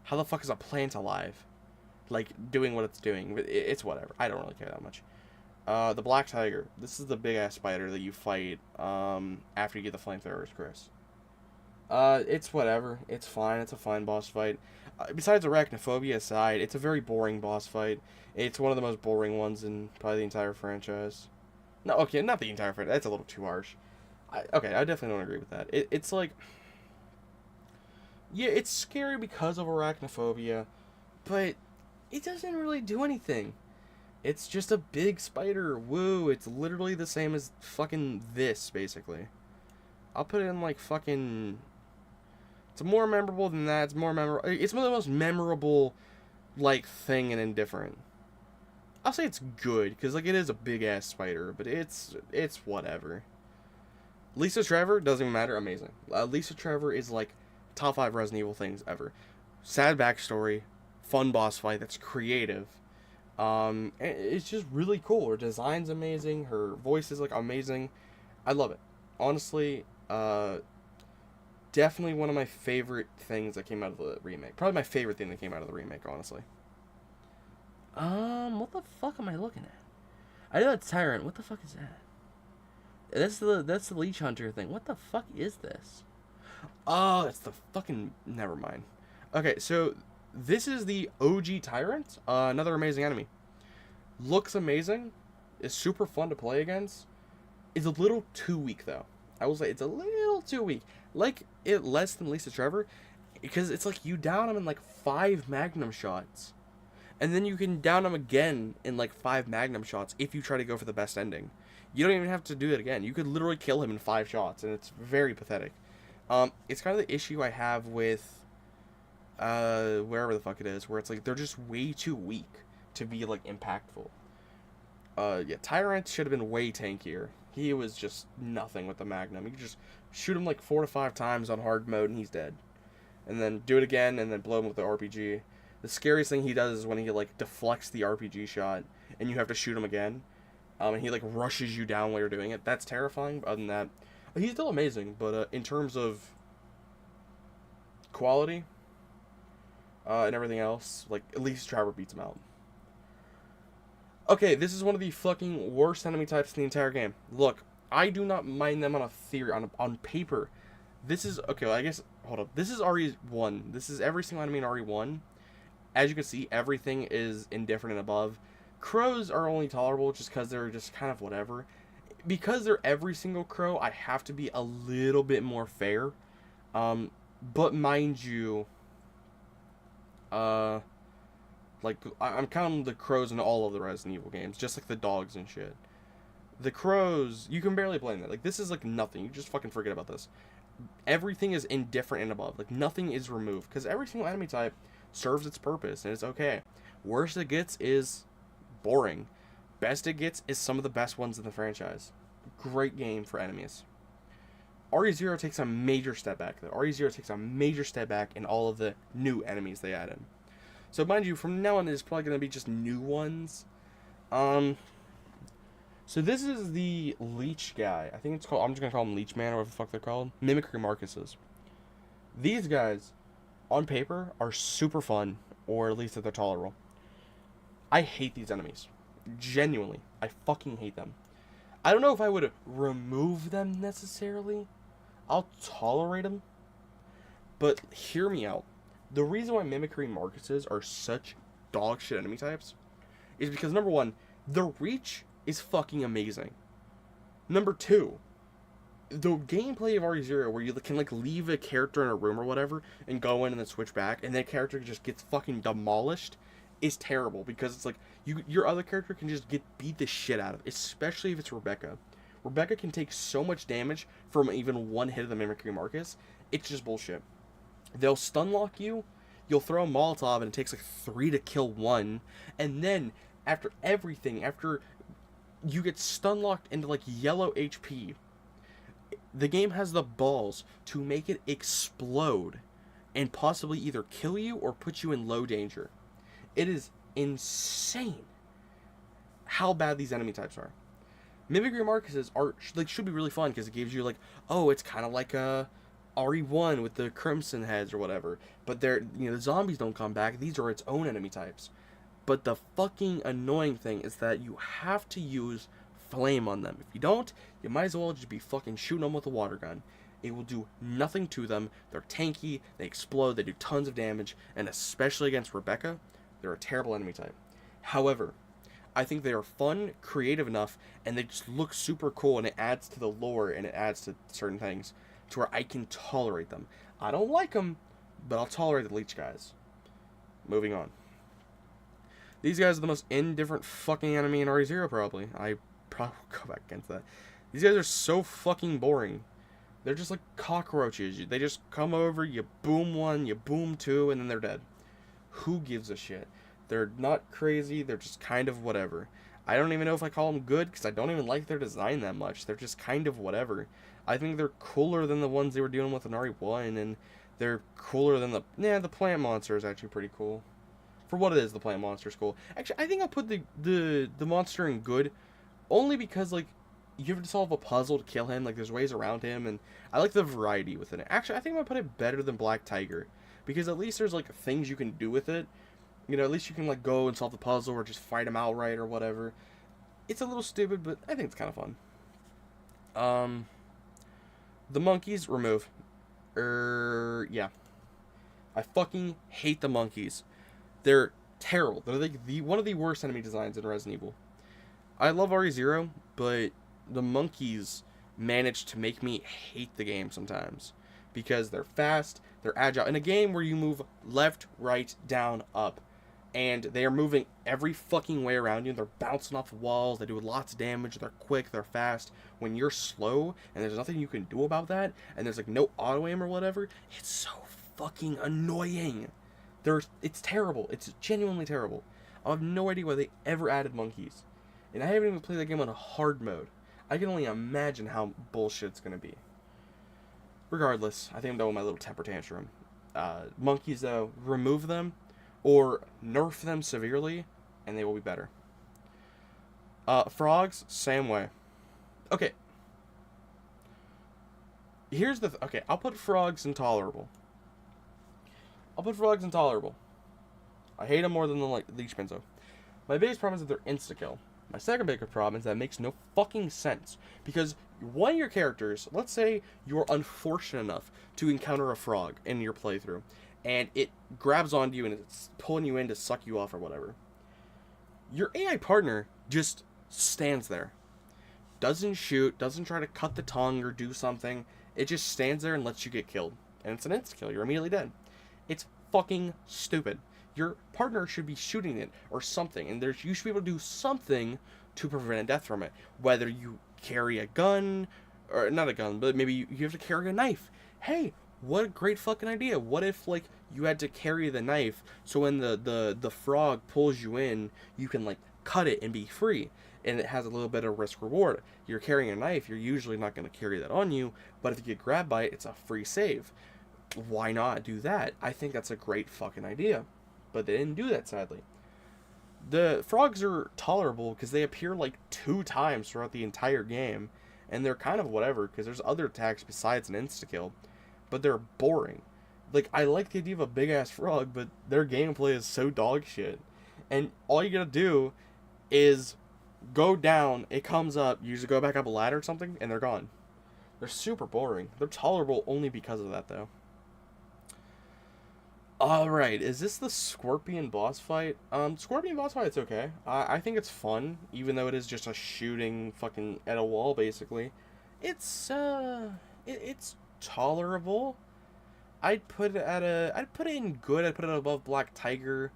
How the fuck is a plant alive? Like, doing what it's doing. But it's whatever. I don't really care that much. The Black Tiger. This is the big-ass spider that you fight, after you get the flamethrowers, Chris. It's whatever. It's fine. It's a fine boss fight. besides arachnophobia aside, it's a very boring boss fight. It's one of the most boring ones in probably the entire franchise. No, okay, not the entire franchise. That's a little too harsh. Okay, I definitely don't agree with that. It's like, yeah, it's scary because of arachnophobia, but it doesn't really do anything. It's just a big spider. Woo, it's literally the same as fucking this, basically. I'll put it in like fucking... It's more memorable than that. It's more memorable. It's one of the most memorable, like, thing in Indifferent. I'll say it's good, because, like, it is a big-ass spider, but it's whatever. Lisa Trevor, doesn't even matter, amazing. Lisa Trevor is, like, top 5 Resident Evil things ever. Sad backstory, fun boss fight that's creative. And it's just really cool. Her design's amazing, her voice is, like, amazing. I love it. Honestly, definitely one of my favorite things that came out of the remake. Probably my favorite thing that came out of the remake, honestly. What the fuck am I looking at? I know that's Tyrant. What the fuck is that? That's the Leech Hunter thing. What the fuck is this? Oh, it's the fucking... Never mind. Okay, so this is the OG Tyrant. Another amazing enemy. Looks amazing. Is super fun to play against. It's a little too weak, though. I will say it's a little too weak. Like it less than Lisa Trevor, because it's like you down him in like 5 Magnum shots. And then you can down him again in like 5 Magnum shots if you try to go for the best ending. You don't even have to do it again. You could literally kill him in 5 shots, and it's very pathetic. It's kind of the issue I have with wherever the fuck it is, where it's like they're just way too weak to be like impactful. Yeah, Tyrant should have been way tankier. He was just nothing with the Magnum. You could just shoot him like 4 to 5 times on hard mode and he's dead. And then do it again and then blow him with the RPG. The scariest thing he does is when he like deflects the RPG shot and you have to shoot him again. And he like rushes you down while you're doing it. That's terrifying. Other than that, he's still amazing. But in terms of quality and everything else, like at least Trevor beats him out. Okay, this is one of the fucking worst enemy types in the entire game. Look, I do not mind them on a theory, on paper. This is, okay, I guess, hold up. This is RE1. This is every single enemy in RE1. As you can see, everything is indifferent and above. Crows are only tolerable just because they're just kind of whatever. Because they're every single crow, I have to be a little bit more fair. But mind you, like, I'm counting the crows in all of the Resident Evil games, just like the dogs and shit. The crows, you can barely blame that. Like, this is like nothing. You just fucking forget about this. Everything is indifferent and above. Like, nothing is removed. Because every single enemy type serves its purpose, and it's okay. Worst it gets is boring. Best it gets is some of the best ones in the franchise. Great game for enemies. RE0 takes a major step back, though. RE0 takes a major step back in all of the new enemies they added. So, mind you, from now on, there's probably going to be just new ones. So this is the Leech guy. I think it's called, I'm just going to call him Leech Man, or whatever the fuck they're called. Mimicry Marcuses. These guys, on paper, are super fun, or at least that they're tolerable. I hate these enemies. Genuinely. I fucking hate them. I don't know if I would remove them necessarily. I'll tolerate them. But hear me out. The reason why Mimicry Marcuses are such dog shit enemy types is because, number one, the reach is fucking amazing. Number two, the gameplay of RE0 where you can like leave a character in a room or whatever and go in and then switch back and that character just gets fucking demolished is terrible, because it's like your other character can just get beat the shit out of, especially if it's Rebecca. Rebecca can take so much damage from even one hit of the Mimicry Marcus. It's just bullshit. They'll stun lock you, you'll throw a Molotov and it takes like 3 to kill 1, and then after everything, after you get stun locked into like yellow HP, the game has the balls to make it explode and possibly either kill you or put you in low danger. It is insane how bad these enemy types are. Mimicry Marcuses are like should be really fun because it gives you like, oh, it's kind of like a RE1 with the Crimson Heads or whatever, but they're, you know, the zombies don't come back. These are its own enemy types. But the fucking annoying thing is that you have to use flame on them. If you don't, you might as well just be fucking shooting them with a water gun. it will do nothing to them. They're tanky, they explode, they do tons of damage, and especially against Rebecca, they're a terrible enemy type. However, I think they are fun, creative enough, and they just look super cool, and it adds to the lore, and it adds to certain things, to where I can tolerate them. I don't like them, but I'll tolerate the leech guys. Moving on. These guys are the most indifferent fucking enemy in RE0, probably. I probably will go back against that. These guys are so fucking boring. They're just like cockroaches. They just come over, you boom one, you boom two, and then they're dead. Who gives a shit? They're not crazy, they're just kind of whatever. I don't even know if I call them good, because I don't even like their design that much. They're just kind of whatever. I think they're cooler than the ones they were dealing with in RE1, and they're cooler than the plant monster is actually pretty cool. For what it is, the plant monster is cool. Actually, I think I'll put the monster in good, only because, like, you have to solve a puzzle to kill him. Like, there's ways around him, and I like the variety within it. Actually, I think I'm going to put it better than Black Tiger, because at least there's, like, things you can do with it. You know, at least you can, like, go and solve the puzzle, or just fight him outright, or whatever. It's a little stupid, but I think it's kind of fun. The monkeys, remove. Yeah. I fucking hate the monkeys. They're terrible. They're like one of the worst enemy designs in Resident Evil. I love RE0, but the monkeys manage to make me hate the game sometimes. Because they're fast, they're agile. In a game where you move left, right, down, up, and they are moving every fucking way around you, they're bouncing off walls, they do lots of damage, they're quick, they're fast. When you're slow, and there's nothing you can do about that, and there's like no auto-aim or whatever, it's so fucking annoying. It's terrible. It's genuinely terrible. I have no idea why they ever added monkeys. And I haven't even played that game on a hard mode. I can only imagine how bullshit it's going to be. Regardless, I think I'm done with my little temper tantrum. Monkeys, though, remove them or nerf them severely, and they will be better. Frogs, same way. Okay. Here's the... Okay, I'll put frogs intolerable. I hate them more than the leech pinzo. My biggest problem is that they're insta-kill. My second biggest problem is that it makes no fucking sense. Because one of your characters, let's say you're unfortunate enough to encounter a frog in your playthrough, and it grabs onto you and it's pulling you in to suck you off or whatever. Your AI partner just stands there. Doesn't shoot, doesn't try to cut the tongue or do something. It just stands there and lets you get killed. And it's an insta-kill. You're immediately dead. It's fucking stupid. Your partner should be shooting it or something, and you should be able to do something to prevent a death from it. Whether you carry a gun, or not a gun, but maybe you have to carry a knife. Hey, what a great fucking idea. What if, like, you had to carry the knife, so when the frog pulls you in, you can, like, cut it and be free. And it has a little bit of risk reward. You're carrying a knife, you're usually not going to carry that on you, but if you get grabbed by it, it's a free save. Why not do that? I think that's a great fucking idea. But they didn't do that, sadly. The frogs are tolerable because they appear like 2 times throughout the entire game. And they're kind of whatever, because there's other attacks besides an insta-kill. But they're boring. Like, I like the idea of a big-ass frog, but their gameplay is so dog shit. And all you gotta do is go down, it comes up, you usually go back up a ladder or something, and they're gone. They're super boring. They're tolerable only because of that, though. Alright, is this the Scorpion boss fight? Scorpion boss fight, it's okay. I think it's fun, even though it is just a shooting fucking at a wall, basically. It's tolerable. I'd put it in good. I'd put it above Black Tiger.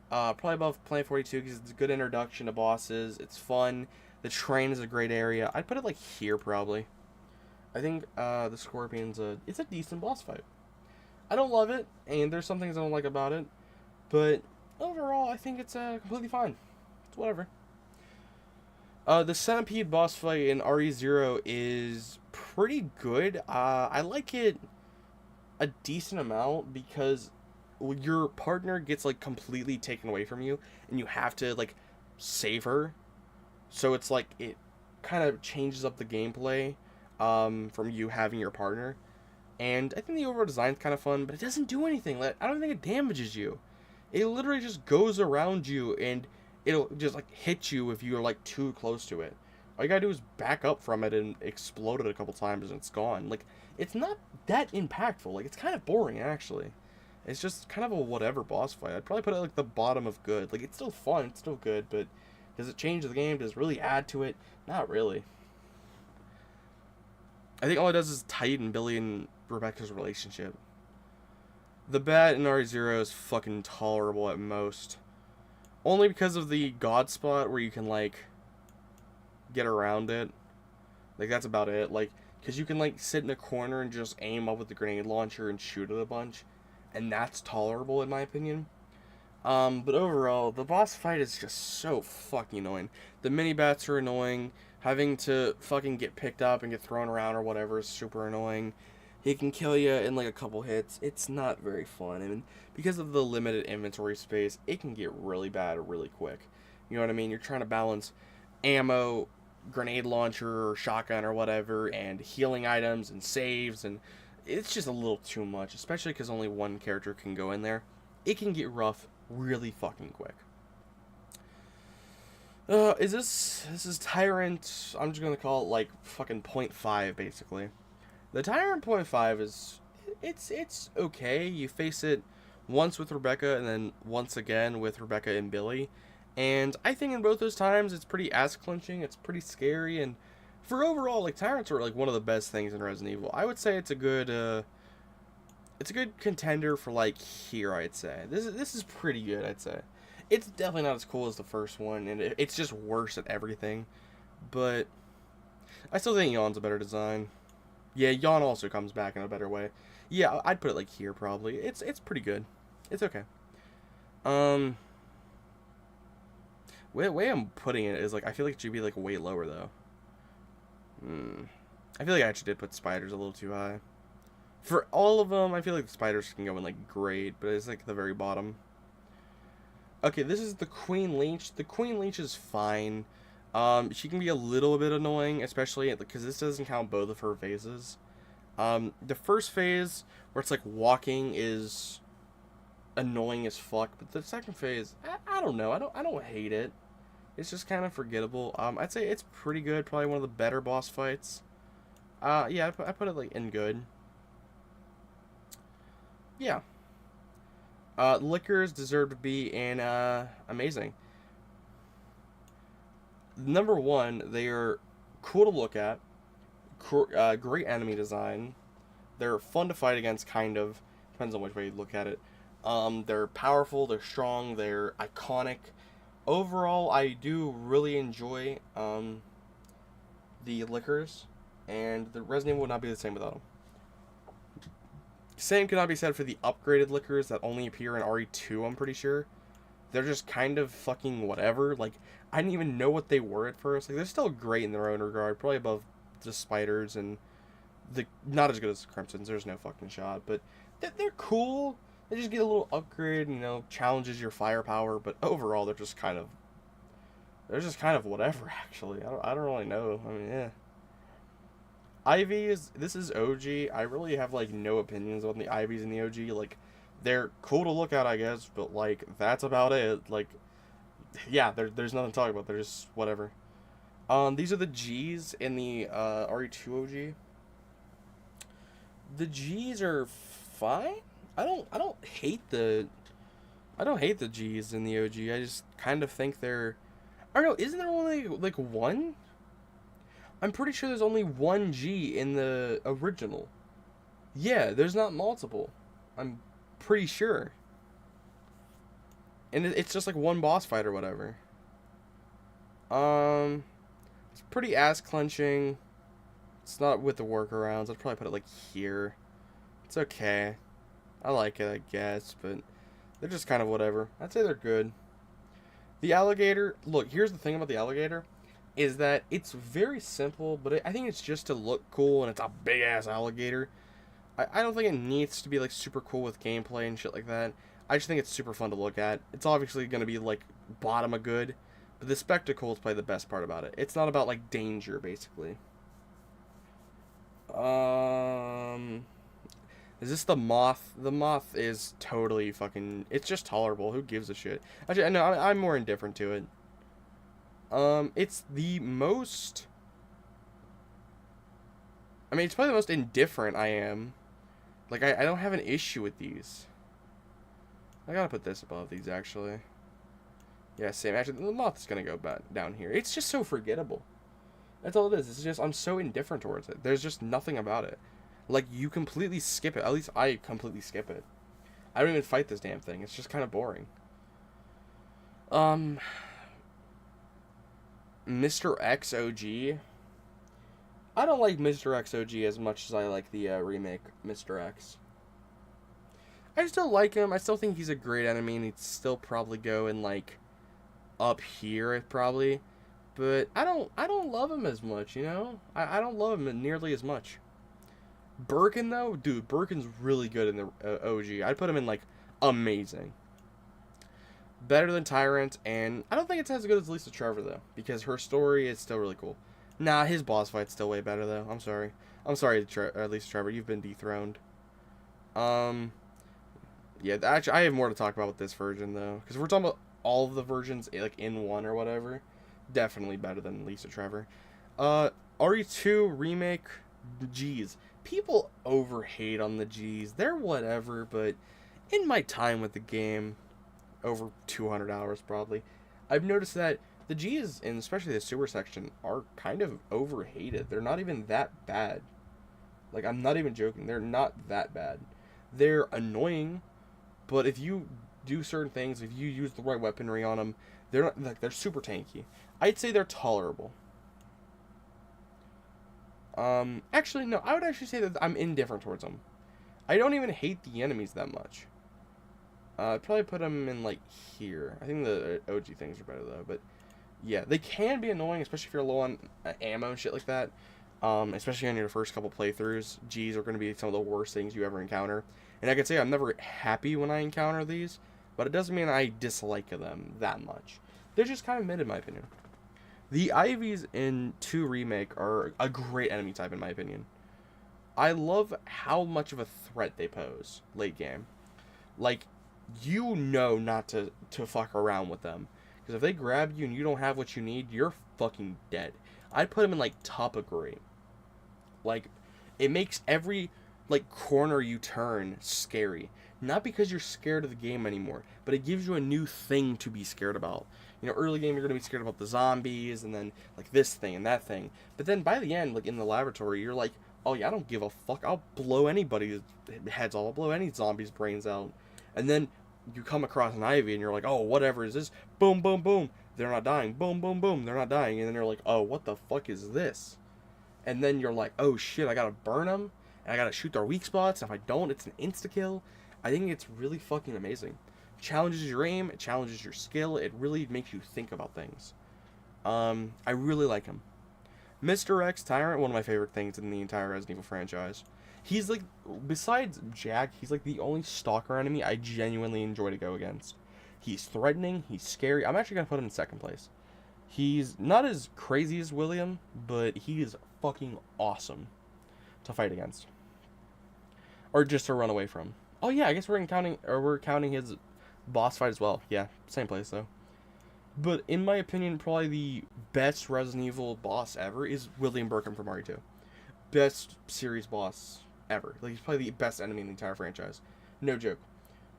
Probably above Planet 42, because it's a good introduction to bosses. It's fun. The train is a great area. I'd put it, like, here, probably. I think, the Scorpion's it's a decent boss fight. I don't love it, and there's some things I don't like about it, but overall, I think it's completely fine. It's whatever. The Centipede boss fight in RE0 is pretty good. I like it a decent amount because your partner gets, like, completely taken away from you, and you have to, like, save her. So it's like, it kind of changes up the gameplay from you having your partner. And I think the overall design is kind of fun, but it doesn't do anything. Like, I don't think it damages you. It literally just goes around you, and it'll just, like, hit you if you're, like, too close to it. All you gotta do is back up from it and explode it a couple times and it's gone. Like, it's not that impactful. Like, it's kind of boring, actually. It's just kind of a whatever boss fight. I'd probably put it, like, the bottom of good. Like, it's still fun, it's still good, but does it change the game? Does it really add to it? Not really. I think all it does is tighten Billy and Rebecca's relationship. The bat in RE0 is fucking tolerable at most. Only because of the god spot where you can, like, get around it. Like, that's about it. Like, because you can, like, sit in a corner and just aim up with the grenade launcher and shoot it a bunch. And that's tolerable, in my opinion. But overall, the boss fight is just so fucking annoying. The mini-bats are annoying. Having to fucking get picked up and get thrown around or whatever is super annoying. He can kill you in, like, a couple hits. It's not very fun. And because of the limited inventory space, it can get really bad really quick. You know what I mean? You're trying to balance ammo, grenade launcher, or shotgun or whatever, and healing items and saves, and it's just a little too much, especially because only one character can go in there. It can get rough really fucking quick. This is Tyrant, I'm just gonna call it, like, fucking 0.5, basically. The Tyrant 0.5 is, it's okay. You face it once with Rebecca, and then once again with Rebecca and Billy. And I think in both those times, it's pretty ass-clenching, it's pretty scary, and for overall, like, Tyrants are, like, one of the best things in Resident Evil. I would say it's a good contender for, like, here, I'd say. This is pretty good, I'd say. It's definitely not as cool as the first one, and it's just worse at everything. But I still think Yawn's a better design. Yeah, Yawn also comes back in a better way. Yeah, I'd put it, like, here, probably. It's pretty good. It's okay. Way I'm putting it is, like, I feel like it should be, like, way lower, though. I feel like I actually did put spiders a little too high. For all of them, I feel like the spiders can go in, like, grade, but it's, like, the very bottom. Okay, this is the Queen Leech. The Queen Leech is fine. She can be a little bit annoying, especially because this doesn't count both of her phases. The first phase, where it's, like, walking, is annoying as fuck, but the second phase, I don't know. I don't hate it. It's just kind of forgettable. I'd say it's pretty good. Probably one of the better boss fights. Yeah, I put it, like, in good. Yeah. Liquors deserve to be in, amazing. Number one, they are cool to look at. Great enemy design. They're fun to fight against, kind of. Depends on which way you look at it. They're powerful, they're strong, they're iconic. Overall, I do really enjoy the Liquors, and the Resident Evil would not be the same without them. Same cannot be said for the upgraded Liquors that only appear in RE2, I'm pretty sure. They're just kind of fucking whatever. Like, I didn't even know what they were at first. Like, they're still great in their own regard, probably above the Spiders, and not as good as the Crimsons, there's no fucking shot, but they're cool. They just get a little upgrade, you know, challenges your firepower, but overall they're just kind of whatever, actually. I don't really know. I mean, yeah. This is OG. I really have, like, no opinions on the Ivies in the OG. Like, they're cool to look at, I guess, but, like, that's about it. Like, yeah, there's nothing to talk about. They're just whatever. These are the G's in the RE2 OG. The G's are fine. I don't hate the G's in the OG. I just kind of think they're, I don't know, isn't there only, like, one? I'm pretty sure there's only one G in the original. Yeah, there's not multiple. I'm pretty sure. And it's just like one boss fight or whatever. It's pretty ass clenching. It's not with the workarounds. I'd probably put it, like, here. It's okay. I like it, I guess, but they're just kind of whatever. I'd say they're good. The alligator, look, here's the thing about the alligator, is that it's very simple, but I think it's just to look cool, and it's a big-ass alligator. I don't think it needs to be, like, super cool with gameplay and shit like that. I just think it's super fun to look at. It's obviously going to be, like, bottom of good, but the spectacle is probably the best part about it. It's not about, like, danger, basically. Is this the moth? The moth is totally fucking, it's just tolerable. Who gives a shit? Actually, no, I'm more indifferent to it. It's the most... I mean, it's probably the most indifferent I am. Like, I don't have an issue with these. I gotta put this above these, actually. Yeah, same. Actually, the moth is gonna go back down here. It's just so forgettable. That's all it is. It's just, I'm so indifferent towards it. There's just nothing about it. Like, you completely skip it. At least I completely skip it. I don't even fight this damn thing. It's just kind of boring. Mr. X OG. I don't like Mr. X OG as much as I like the remake Mr. X. I still like him. I still think he's a great enemy, and he'd still probably go in, like, up here, probably. But I don't love him as much, you know? I don't love him nearly as much. Birkin, though? Dude, Birkin's really good in the OG. I'd put him in, like, amazing. Better than Tyrant, and I don't think it's as good as Lisa Trevor, though, because her story is still really cool. Nah, his boss fight's still way better, though. I'm sorry. I'm sorry, Lisa Trevor. You've been dethroned. Yeah, actually, I have more to talk about with this version, though, because if we're talking about all of the versions, like, in one or whatever, definitely better than Lisa Trevor. RE2 Remake, G's. People overhate on the G's. They're whatever, but in my time with the game, over 200 hours probably, I've noticed that the G's, and especially the sewer section, are kind of overhated. They're not even that bad. Like, I'm not even joking. They're not that bad. They're annoying, but if you do certain things, if you use the right weaponry on them, they're not, like, they're super tanky. I'd say they're tolerable. Actually, no, I would actually say that I'm indifferent towards them. I don't even hate the enemies that much. I'd probably put them in, like, here. I think the OG things are better, though, but yeah, they can be annoying, especially if you're low on ammo and shit like that. Especially on your first couple playthroughs. G's are going to be some of the worst things you ever encounter. And I can say I'm never happy when I encounter these, but it doesn't mean I dislike them that much. They're just kind of mid, in my opinion. The Ivies in 2 Remake are a great enemy type, in my opinion. I love how much of a threat they pose late game. Like, you know not to fuck around with them. Because if they grab you and you don't have what you need, you're fucking dead. I'd put them in, like, top of grade. Like, it makes every, like, corner you turn scary. Not because you're scared of the game anymore, but it gives you a new thing to be scared about. You know, early game, you're going to be scared about the zombies, and then, like, this thing and that thing. But then by the end, like, in the laboratory, you're like, oh, yeah, I don't give a fuck. I'll blow anybody's heads off. I'll blow any zombie's brains out. And then you come across an Ivy, and you're like, oh, whatever is this? Boom, boom, boom. They're not dying. Boom, boom, boom. They're not dying. And then you're like, oh, what the fuck is this? And then you're like, oh, shit, I gotta burn them, and I gotta shoot their weak spots. If I don't, it's an insta-kill. I think it's really fucking amazing. Challenges your aim, it challenges your skill, it really makes you think about things. I really like him. Mr. X Tyrant, one of my favorite things in the entire Resident Evil franchise. He's like, besides Jack, he's like the only stalker enemy I genuinely enjoy to go against. He's threatening, he's scary. I'm actually gonna put him in second place. He's not as crazy as William, but he is fucking awesome to fight against. Or just to run away from. Oh yeah, I guess we're counting his boss fight as well. Yeah, same place though. But in my opinion, probably the best Resident Evil boss ever is William Birkin from RE2. Best series boss ever. Like, he's probably the best enemy in the entire franchise. No joke.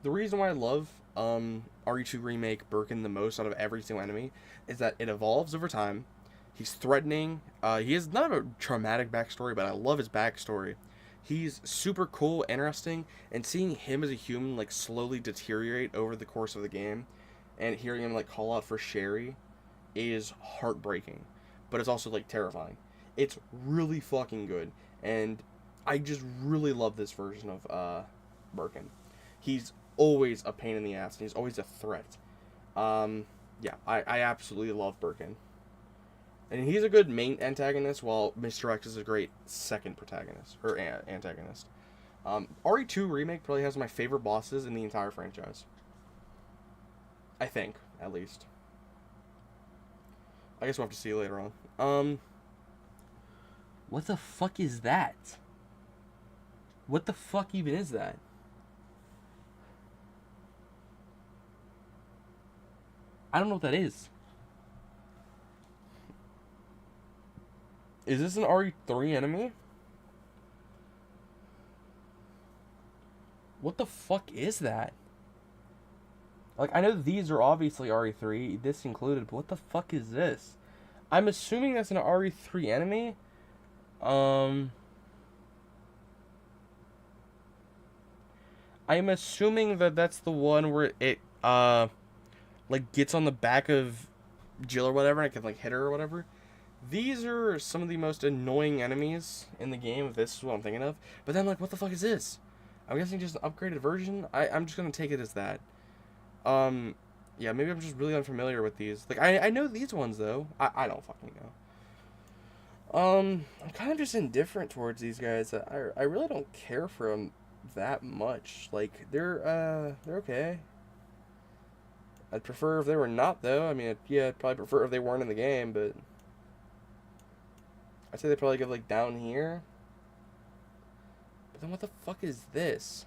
The reason why I love RE2 Remake Birkin the most out of every single enemy is that it evolves over time. He's threatening. He has not a traumatic backstory, but I love his backstory. He's super cool, interesting, and seeing him as a human, like, slowly deteriorate over the course of the game, and hearing him, like, call out for Sherry is heartbreaking, but it's also, like, terrifying. It's really fucking good, and I just really love this version of Birkin. He's always a pain in the ass, and he's always a threat. Yeah, I absolutely love Birkin. And he's a good main antagonist, while Mr. X is a great second protagonist, or antagonist. RE2 Remake probably has my favorite bosses in the entire franchise. I think, at least. I guess we'll have to see later on. What the fuck is that? What the fuck even is that? I don't know what that is. Is this an RE3 enemy? What the fuck is that? Like, I know these are obviously RE3, this included, but what the fuck is this? I'm assuming that's an RE3 enemy. I'm assuming that that's the one where it, like, gets on the back of Jill or whatever, and I can, like, hit her or whatever. These are some of the most annoying enemies in the game, if this is what I'm thinking of. But then, like, what the fuck is this? I'm guessing just an upgraded version? I'm just gonna take it as that. Yeah, maybe I'm just really unfamiliar with these. Like, I know these ones, though. I don't fucking know. I'm kind of just indifferent towards these guys. I really don't care for them that much. Like, they're okay. I'd prefer if they were not, though. I mean, yeah, I'd probably prefer if they weren't in the game, but I'd say they probably go, like, down here. But then what the fuck is this?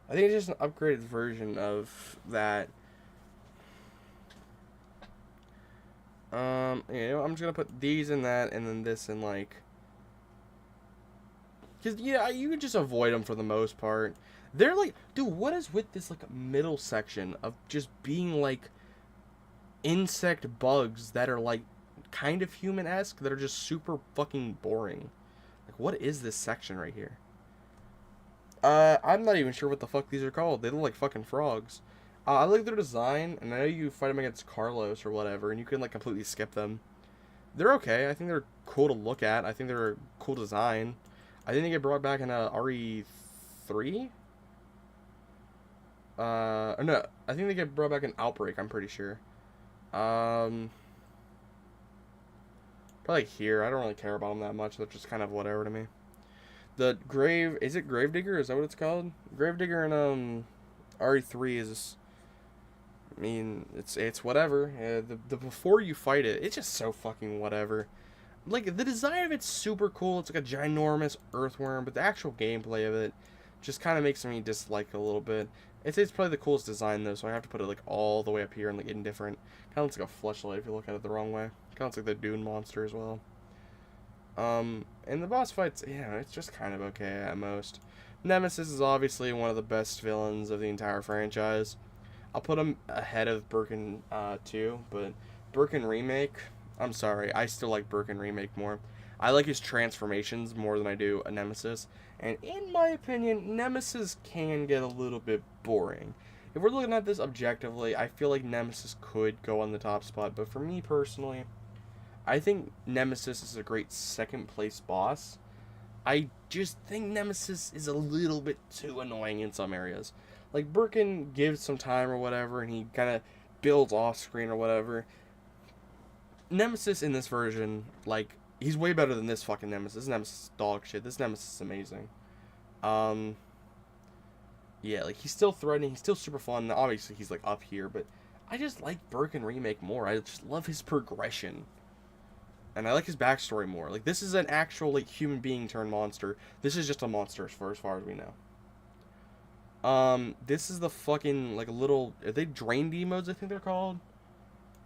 I think it's just an upgraded version of that. You know, I'm just gonna put these in that, and then this in, like... Because, yeah, you can just avoid them for the most part. They're like... Dude, what is with this, like, middle section of just being, like, insect bugs that are, like, kind of human-esque, that are just super fucking boring? Like, what is this section right here? I'm not even sure what the fuck these are called. They look like fucking frogs. I like their design, and I know you fight them against Carlos or whatever, and you can, like, completely skip them. They're okay. I think they're cool to look at. I think they're a cool design. I think they get brought back in RE3? Or no, I think they get brought back in Outbreak, I'm pretty sure. Probably here. I don't really care about them that much. They're just kind of whatever to me. The Grave... Is it Gravedigger? Is that what it's called? Gravedigger in, RE3 is... I mean, it's whatever. The before you fight it, it's just so fucking whatever. Like, the design of it's super cool. It's like a ginormous earthworm, but the actual gameplay of it just kind of makes me dislike it a little bit. It's probably the coolest design, though, so I have to put it, like, all the way up here and, like, indifferent. Kind of looks like a fleshlight if you look at it the wrong way. Kind of looks like the Dune monster as well. And the boss fights, yeah, it's just kind of okay at most. Nemesis is obviously one of the best villains of the entire franchise. I'll put him ahead of Birkin 2, but Birkin Remake, I'm sorry, I still like Birkin Remake more. I like his transformations more than I do a Nemesis, and in my opinion, Nemesis can get a little bit boring. If we're looking at this objectively, I feel like Nemesis could go on the top spot, but for me personally, I think Nemesis is a great second place boss. I just think Nemesis is a little bit too annoying in some areas. Like, Birkin gives some time or whatever, and he kind of builds off screen or whatever. Nemesis in this version, like, he's way better than this fucking Nemesis. This Nemesis is dog shit. This Nemesis is amazing. Yeah, like, he's still threatening. He's still super fun. Obviously, he's, like, up here, but I just like Birkin Remake more. I just love his progression. And I like his backstory more. Like, this is an actual, like, human being turned monster. This is just a monster as far as we know. This is the fucking, like, little... Are they Drain Demodes, I think they're called?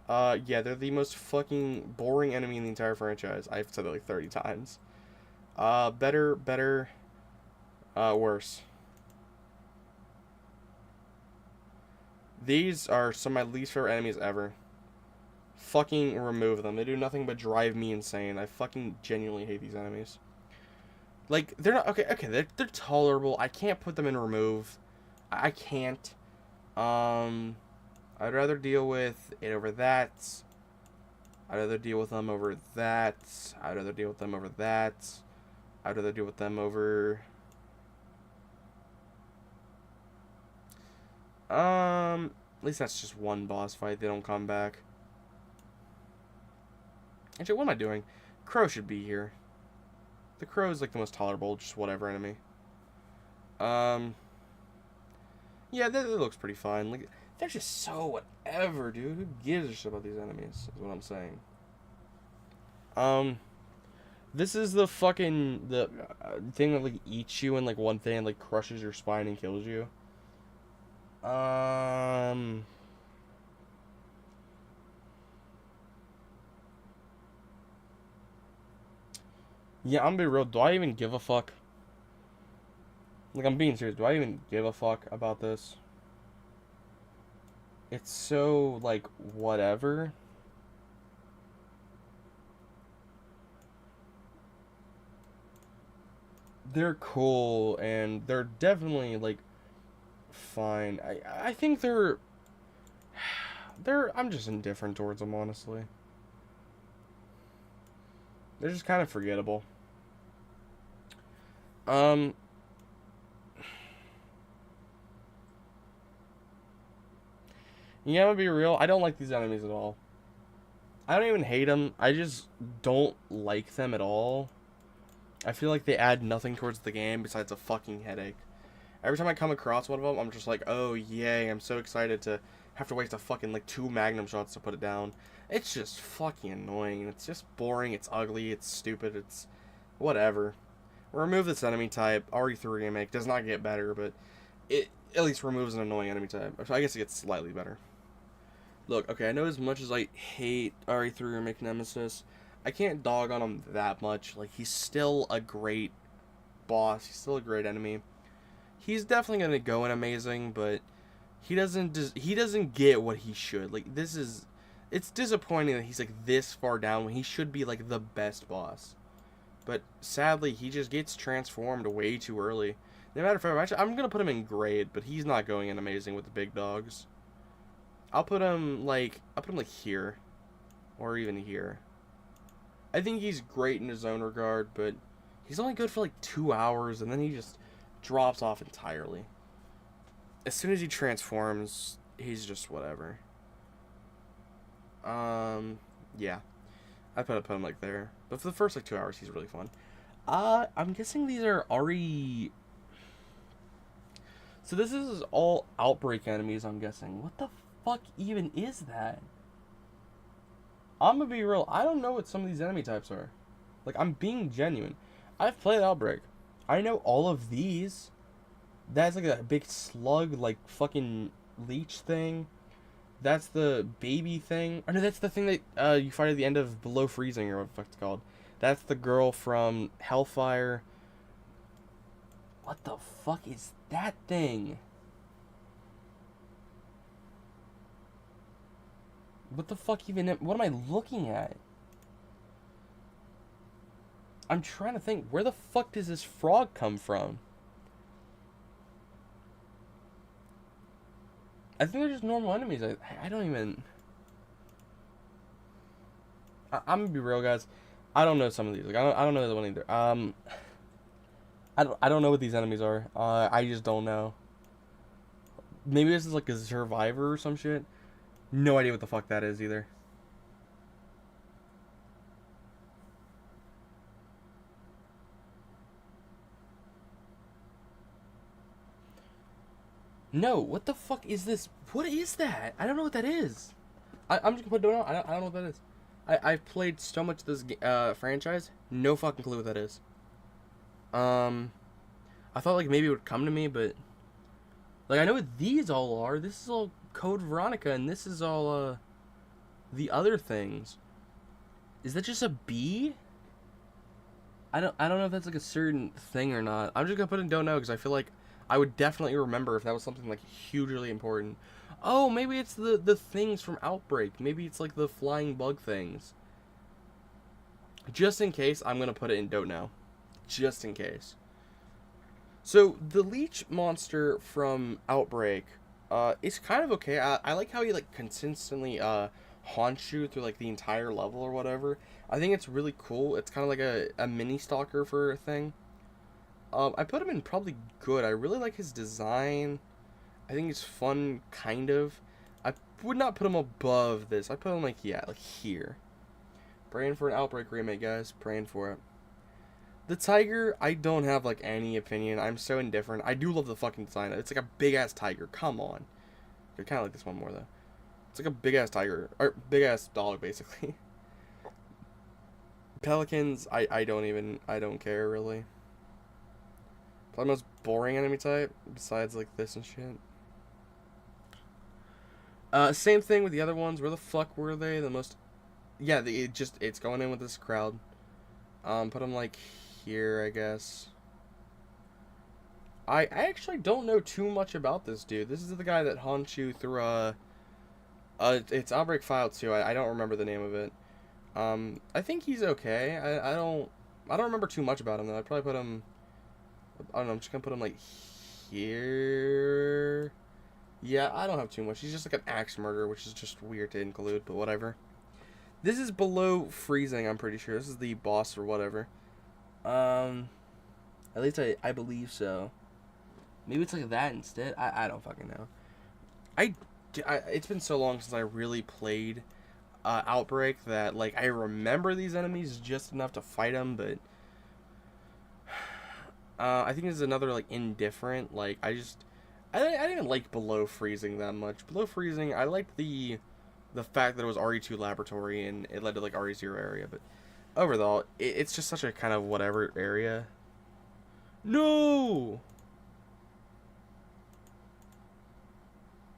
Yeah, they're the most fucking boring enemy in the entire franchise. I've said that, like, 30 times. Better, worse. These are some of my least favorite enemies ever. Fucking remove them. They do nothing but drive me insane. I fucking genuinely hate these enemies. Like, they're not... Okay, they're tolerable. I can't put them in remove. I can't. I'd rather deal with it over that. I'd rather deal with them over that. I'd rather deal with them over that. I'd rather deal with them over... At least that's just one boss fight. They don't come back. Actually, what am I doing? Crow should be here. The Crow is, like, the most tolerable, just whatever enemy. Yeah, that looks pretty fine. Like, they're just so whatever, dude. Who gives a shit about these enemies, is what I'm saying. This is the fucking, thing that, like, eats you in, like, one thing and, like, crushes your spine and kills you. Yeah, I'm gonna be real. Do I even give a fuck? Like, I'm being serious. Do I even give a fuck about this? It's so, like, whatever. They're cool, and they're definitely, like, fine. I think I'm just indifferent towards them, honestly. They're just kind of forgettable. Yeah, I'm gonna be real. I don't like these enemies at all. I don't even hate them. I just don't like them at all. I feel like they add nothing towards the game besides a fucking headache. Every time I come across one of them, I'm just like, oh, yay, I'm so excited to have to waste a fucking, like, 2 Magnum shots to put it down. It's just fucking annoying. It's just boring. It's ugly. It's stupid. It's whatever. Remove this enemy type. RE3 remake does not get better, but it at least removes an annoying enemy type. So I guess it gets slightly better. Look, okay, I know as much as I hate RE3 remake Nemesis, I can't dog on him that much. Like, he's still a great boss. He's still a great enemy. He's definitely gonna go in amazing, but he doesn't get what he should. Like, it's disappointing that he's like this far down when he should be like the best boss. But sadly, he just gets transformed way too early. No matter if I'm gonna put him in grade, but he's not going in amazing with the big dogs. I'll put him like here, or even here. I think he's great in his own regard, but he's only good for like 2 hours, and then he just drops off entirely. As soon as he transforms, he's just whatever. Yeah. I put him like there. But for the first like 2 hours, he's really fun. I'm guessing these are RE... So this is all Outbreak enemies, I'm guessing. What the fuck even is that? I'm gonna be real, I don't know what some of these enemy types are. Like, I'm being genuine. I've played Outbreak. I know all of these. That's like a big slug, like, fucking leech thing. That's the baby thing. Or no, that's the thing that you fight at the end of Below Freezing, or what the fuck it's called. That's the girl from Hellfire. What the fuck is that thing? What the fuck even... What am I looking at? I'm trying to think. Where the fuck does this frog come from? I think they're just normal enemies. I don't even... I'm gonna be real, guys. I don't know some of these. Like, I don't know the one either. I don't know what these enemies are. I just don't know. Maybe this is like a survivor or some shit. No idea what the fuck that is either. No, what the fuck is this? What is that? I don't know what that is. I'm just gonna put it down. I don't know what that is. I've played so much of this franchise. No fucking clue what that is. I thought like maybe it would come to me, but like I know what these all are. This is all Code Veronica, and this is all the other things. Is that just a bee? I don't know if that's like a certain thing or not. I'm just gonna put in don't know because I feel like I would definitely remember if that was something like hugely important. Oh, maybe it's the things from Outbreak. Maybe it's like the flying bug things. Just in case, I'm gonna put it in don't know. Just in case. So the leech monster from Outbreak, is kind of okay. I like how he like consistently haunts you through like the entire level or whatever. I think it's really cool. It's kind of like a mini stalker for a thing. I put him in probably good. I really like his design. I think he's fun, kind of. I would not put him above this. I put him like, yeah, like here. Praying for an Outbreak remake, guys. Praying for it. The tiger, I don't have like any opinion. I'm so indifferent. I do love the fucking design. It's like a big ass tiger. Come on. I kind of like this one more though. It's like a big ass tiger, or big ass dog basically. Pelicans, I don't care really. Probably the most boring enemy type besides like this and shit. Same thing with the other ones. Where the fuck were they? The most... Yeah, it's going in with this crowd. Put him like here, I guess. I actually don't know too much about this dude. This is the guy that haunts you through it's Outbreak File 2. I don't remember the name of it. I think he's okay. I don't remember too much about him though. I'd probably put him, I don't know, I'm just gonna put him like here. Yeah, I don't have too much. He's just like an axe murderer, which is just weird to include, but whatever. This is below freezing, I'm pretty sure. This is the boss or whatever. At least I believe so. Maybe it's like that instead. I don't fucking know. It's been so long since I really played Outbreak that like I remember these enemies just enough to fight them, but I think this is another like indifferent. Like I didn't like Below Freezing that much. Below Freezing, I liked the fact that it was RE2 laboratory and it led to like RE0 area, but overall it's just such a kind of whatever area. No.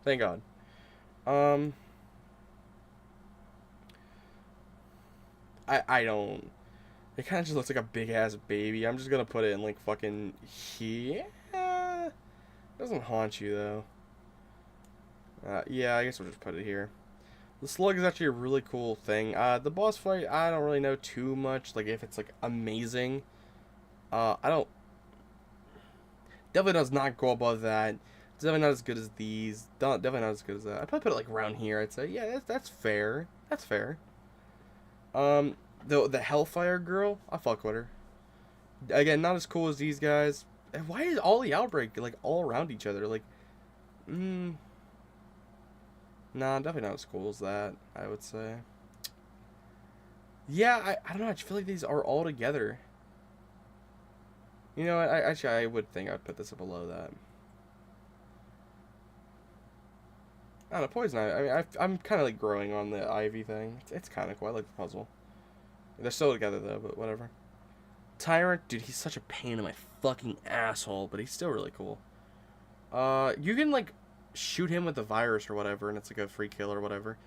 Thank God. I don't. It kind of just looks like a big ass baby. I'm just gonna put it in like fucking here. Doesn't haunt you though. Yeah, I guess we'll just put it here. The slug is actually a really cool thing. The boss fight, I don't really know too much. Like if it's like amazing. I don't. Definitely does not go above that. It's definitely not as good as these. Definitely not as good as that. I'd probably put it like around here. I'd say, yeah, that's fair. That's fair. The Hellfire girl, I fuck with her. Again, not as cool as these guys. And why is all the Outbreak like all around each other? Like, nah, definitely not as cool as that. I would say. Yeah, I don't know. I just feel like these are all together. You know what? I would think I'd put this below that. I don't know, Poison Ivy. I mean, I'm kind of like growing on the Ivy thing. It's kind of cool. I like the puzzle. They're still together though, but whatever. Tyrant, dude, he's such a pain in my fucking asshole, but he's still really cool. You can like shoot him with the virus or whatever, and it's like a free kill or whatever.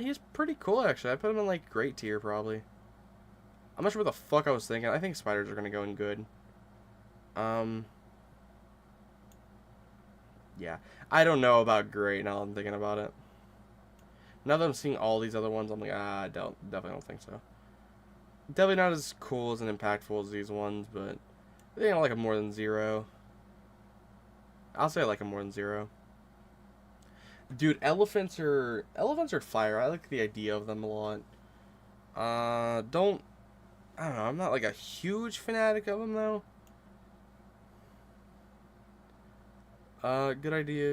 He's pretty cool actually. I put him in like great tier probably. I'm not sure what the fuck I was thinking. I think spiders are gonna go in good. Yeah, I don't know about great now that I'm thinking about it. Now that I'm seeing all these other ones, I'm like, I definitely don't think so. Definitely not as cool as and impactful as these ones, but I think I like them more than 0. I'll say I like them more than 0. Dude, elephants are fire. I like the idea of them a lot. I don't know. I'm not like a huge fanatic of them though. Good idea.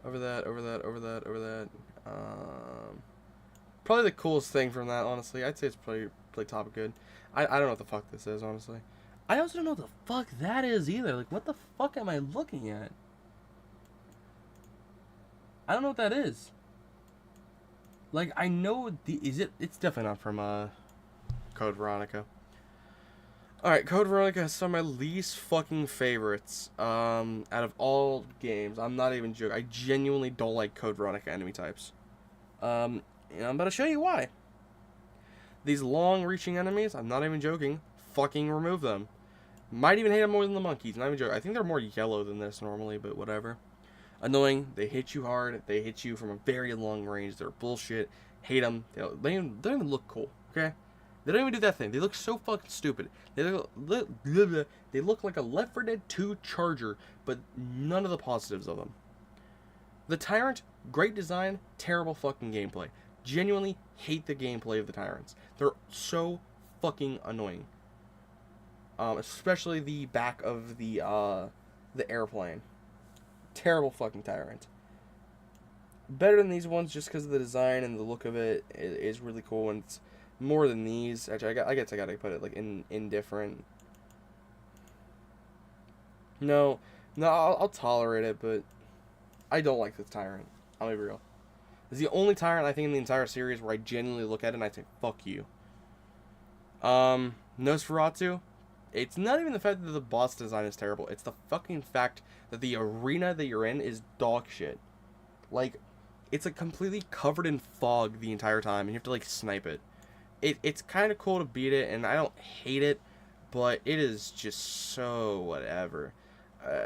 Over that. Probably the coolest thing from that, honestly. I'd say it's probably top good. I don't know what the fuck this is, honestly. I also don't know what the fuck that is either. Like, what the fuck am I looking at? I don't know what that is. Like, I know it's definitely not from, Code Veronica. Alright, Code Veronica is some of my least fucking favorites, out of all games. I'm not even joking. I genuinely don't like Code Veronica enemy types. And I'm about to show you why. These long-reaching enemies, I'm not even joking, fucking remove them. Might even hate them more than the monkeys, not even joking. I think they're more yellow than this normally, but whatever. Annoying, they hit you hard, they hit you from a very long range, they're bullshit, hate them, they don't even look cool, okay? They don't even do that thing. They look so fucking stupid. They look like a Left 4 Dead 2 Charger, but none of the positives of them. The Tyrant, great design, terrible fucking gameplay. Genuinely hate the gameplay of the Tyrants. They're so fucking annoying. Especially the back of the airplane. Terrible fucking Tyrant. Better than these ones just because of the design and the look of it is really cool, and it's more than these. Actually, I guess I gotta put it like in different. No, I'll tolerate it, but I don't like this Tyrant. I'll be real. It's the only Tyrant I think in the entire series where I genuinely look at it and I say, fuck you. Nosferatu, it's not even the fact that the boss design is terrible. It's the fucking fact that the arena that you're in is dog shit. Like, it's like completely covered in fog the entire time and you have to like snipe it. it's kind of cool to beat it, and I don't hate it, but it is just so whatever.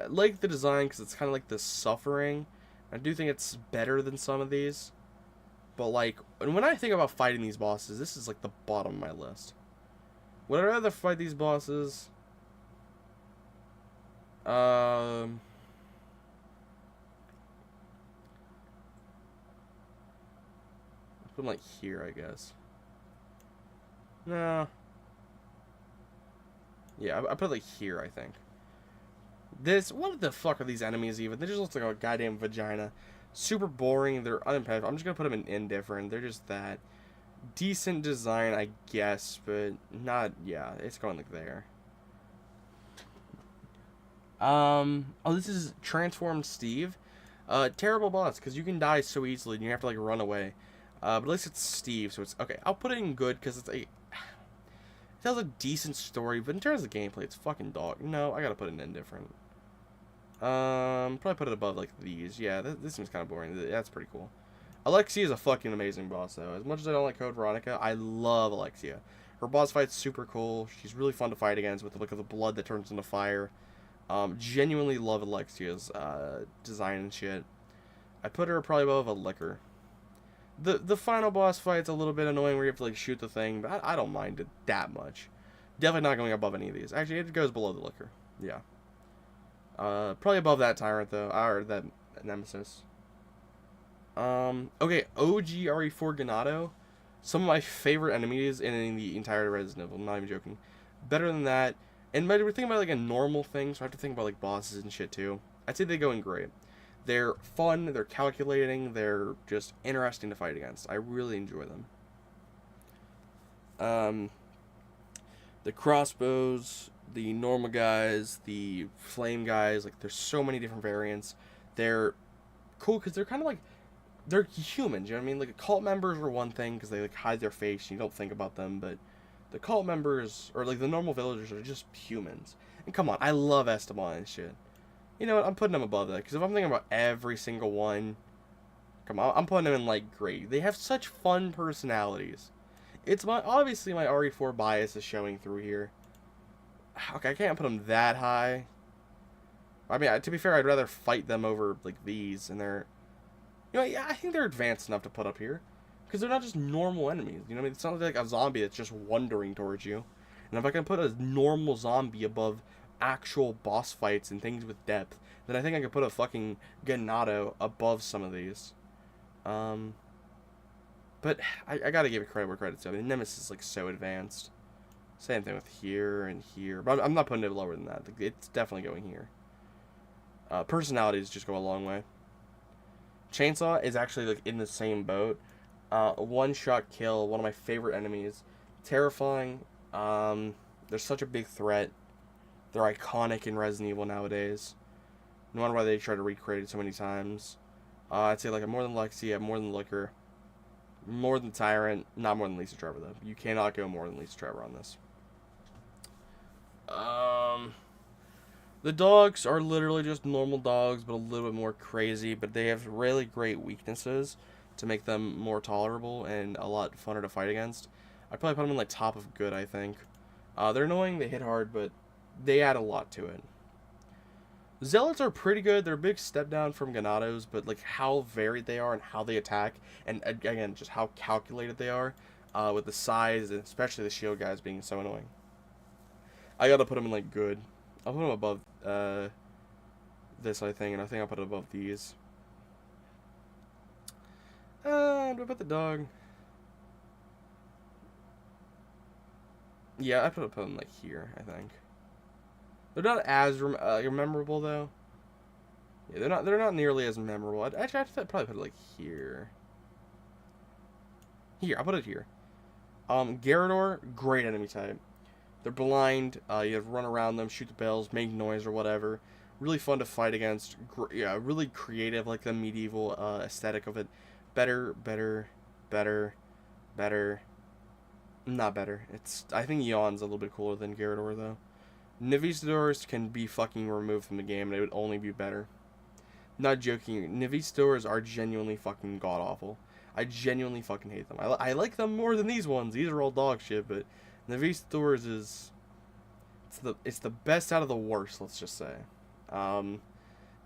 Like the design because it's kind of like the suffering. I do think it's better than some of these, but like when I think about fighting these bosses, this is like the bottom of my list. Would I rather fight these bosses? Put them like here, I guess. No. Yeah, I put like here, I think. What the fuck are these enemies even? They just look like a goddamn vagina. Super boring. They're unimpactful. I'm just gonna put them in indifferent. They're just that. Decent design, I guess, but not, yeah, it's going like there. Oh, this is Transformed Steve. Terrible boss, because you can die so easily and you have to, like, run away. But at least it's Steve, so it's, okay, I'll put it in good, because it tells a decent story, but in terms of gameplay, it's fucking dog. No, I gotta put it in indifferent. Probably put it above, like, these. Yeah, this seems kind of boring. That's pretty cool. Alexia is a fucking amazing boss, though. As much as I don't like Code Veronica, I love Alexia. Her boss fight's super cool. She's really fun to fight against with the look of the blood that turns into fire. Genuinely love Alexia's design and shit. I put her probably above a Liquor. The final boss fight's a little bit annoying where you have to like shoot the thing, but I don't mind it that much. Definitely not going above any of these. Actually, it goes below the Liquor. Yeah. Probably above that Tyrant, though. Or that Nemesis. Okay, OG RE4 Ganado. Some of my favorite enemies in the entire Resident Evil. I'm not even joking. Better than that. And we're thinking about like a normal thing, so I have to think about like bosses and shit too. I'd say they go in great. They're fun, they're calculating, they're just interesting to fight against. I really enjoy them. The crossbows, the normal guys, the flame guys, like there's so many different variants. They're cool because they're kind of like, they're humans, you know what I mean? Like, cult members are one thing because they, like, hide their face and you don't think about them, but the cult members, or, like, the normal villagers are just humans. And come on, I love Esteban and shit. You know what? I'm putting them above that, because if I'm thinking about every single one, come on, I'm putting them in, like, great. They have such fun personalities. It's obviously my RE4 bias is showing through here. Okay, I can't put them that high. I mean, to be fair, I'd rather fight them over, like, these, and they're... You know, yeah, I think they're advanced enough to put up here. Because they're not just normal enemies. You know what I mean? It's not like a zombie that's just wandering towards you. And if I can put a normal zombie above actual boss fights and things with depth, then I think I could put a fucking Ganado above some of these. But I gotta give it credit where credit's due. I mean, Nemesis is like so advanced. Same thing with here and here. But I'm not putting it lower than that. It's definitely going here. Personalities just go a long way. Chainsaw is actually like in the same boat. One-shot kill, one of my favorite enemies. Terrifying. They're such a big threat. They're iconic in Resident Evil nowadays. No wonder why they try to recreate it so many times. I'd say like more than Lexia, more than Liquor, more than Tyrant, not more than Lisa Trevor though. You cannot go more than Lisa Trevor on this. The dogs are literally just normal dogs, but a little bit more crazy. But they have really great weaknesses to make them more tolerable and a lot funner to fight against. I'd probably put them in like top of good, I think. They're annoying, they hit hard, but they add a lot to it. Zealots are pretty good. They're a big step down from Ganados, but like how varied they are and how they attack, and again, just how calculated they are, with the size, and especially the shield guys being so annoying. I gotta put them in like good. I'll put them above this, I think, and I think I'll put it above these. Do I put the dog? Yeah, I put them like here, I think. They're not as memorable though. Yeah, they're not nearly as memorable. Actually, I'd probably put it like here. Here, I'll put it here. Garrador, great enemy type. They're blind. You have to run around them, shoot the bells, make noise or whatever. Really fun to fight against. Yeah, really creative, like the medieval aesthetic of it. Better. Not better. I think Yawn's a little bit cooler than Garrador though. Navistadors can be fucking removed from the game and it would only be better. Not joking. Navistadors are genuinely fucking god awful. I genuinely fucking hate them. I like them more than these ones. These are all dog shit, but Navistors is it's the best out of the worst. Let's just say.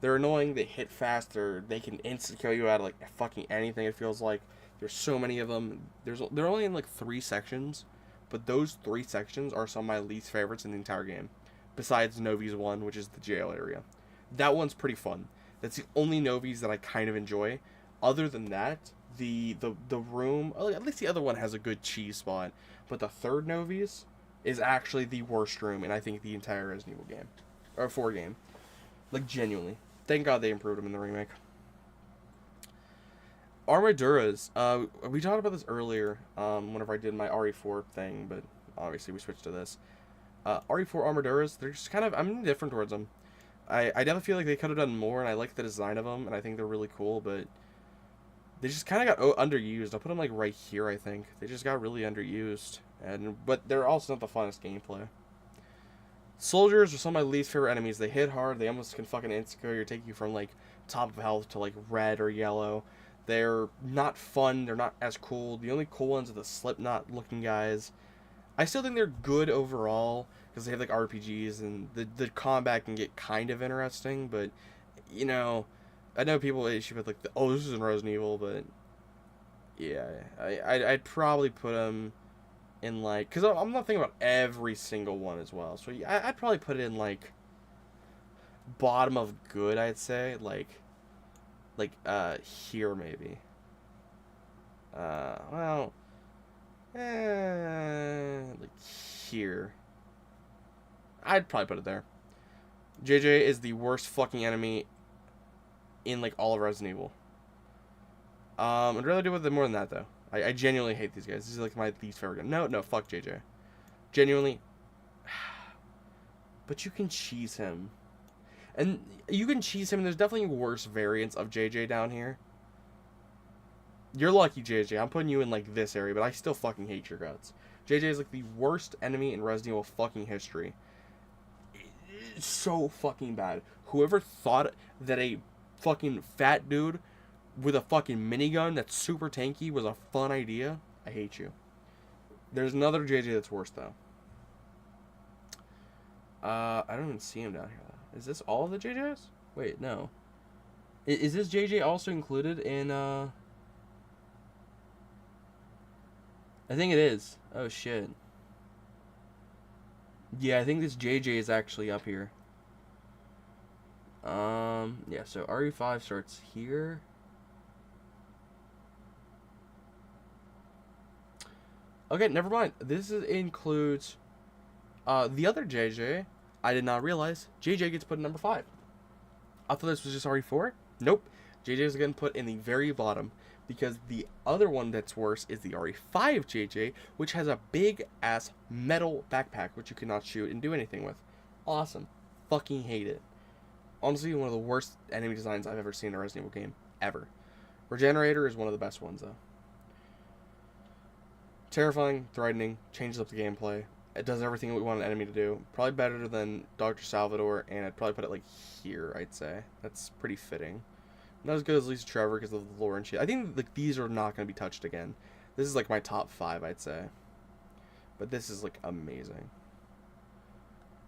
They're annoying. They hit faster. They can instant kill you out of like fucking anything. It feels like there's so many of them. They're only in like 3 sections, but those 3 sections are some of my least favorites in the entire game. Besides Novi's one, which is the jail area. That one's pretty fun. That's the only Novi's that I kind of enjoy. Other than that, the room, at least the other one has a good cheese spot. But the third Novi's is actually the worst room in I think the entire Resident Evil game. Or 4 game. Like genuinely. Thank God they improved them in the remake. Armaduras. We talked about this earlier, whenever I did my RE4 thing, but obviously we switched to this. RE4 Armaduras, they're just kind of, I'm indifferent towards them. I definitely feel like they could have done more, and I like the design of them, and I think they're really cool, but they just kind of got underused. I'll put them like right here, I think. They just got really underused, but they're also not the funnest gameplay. Soldiers are some of my least favorite enemies. They hit hard, they almost can fucking insta-kill you or take you from like top of health to like red or yellow. They're not fun, they're not as cool. The only cool ones are the Slipknot looking guys. I still think they're good overall, because they have like RPGs, and the combat can get kind of interesting, but, you know, I know people issue with like, oh, this isn't Resident Evil, but, yeah, I'd probably put them in like, because I'm not thinking about every single one as well, so I'd probably put it in like, bottom of good, I'd say, like, here maybe. Well, like here. I'd probably put it there. JJ is the worst fucking enemy in like all of Resident Evil. I'd rather do with it more than that though. I genuinely hate these guys. This is like my least favorite. No, fuck JJ. Genuinely. But you can cheese him. And you can cheese him, and there's definitely worse variants of JJ down here. You're lucky, JJ. I'm putting you in, like, this area, but I still fucking hate your guts. JJ is, like, the worst enemy in Resident Evil fucking history. It's so fucking bad. Whoever thought that a fucking fat dude with a fucking minigun that's super tanky was a fun idea, I hate you. There's another JJ that's worse, though. I don't even see him down here, though. Is this all of the JJs? Wait, no. Is this JJ also included in, I think it is. Oh, shit. Yeah, I think this JJ is actually up here. Yeah, so RE5 starts here. Okay, never mind. This includes, the other JJ. I did not realize JJ gets put in number 5. I thought this was just RE4. Nope. JJ is getting put in the very bottom. Because the other one that's worse is the RE5 JJ, which has a big-ass metal backpack, which you cannot shoot and do anything with. Awesome. Fucking hate it. Honestly, one of the worst enemy designs I've ever seen in a Resident Evil game. Ever. Regenerator is one of the best ones, though. Terrifying, threatening, changes up the gameplay. It does everything we want an enemy to do. Probably better than Dr. Salvador, and I'd probably put it, like, here, I'd say. That's pretty fitting. Not as good as Lisa Trevor because of the lore and shit. I think like these are not going to be touched again. This is like my top 5, I'd say. But this is like amazing.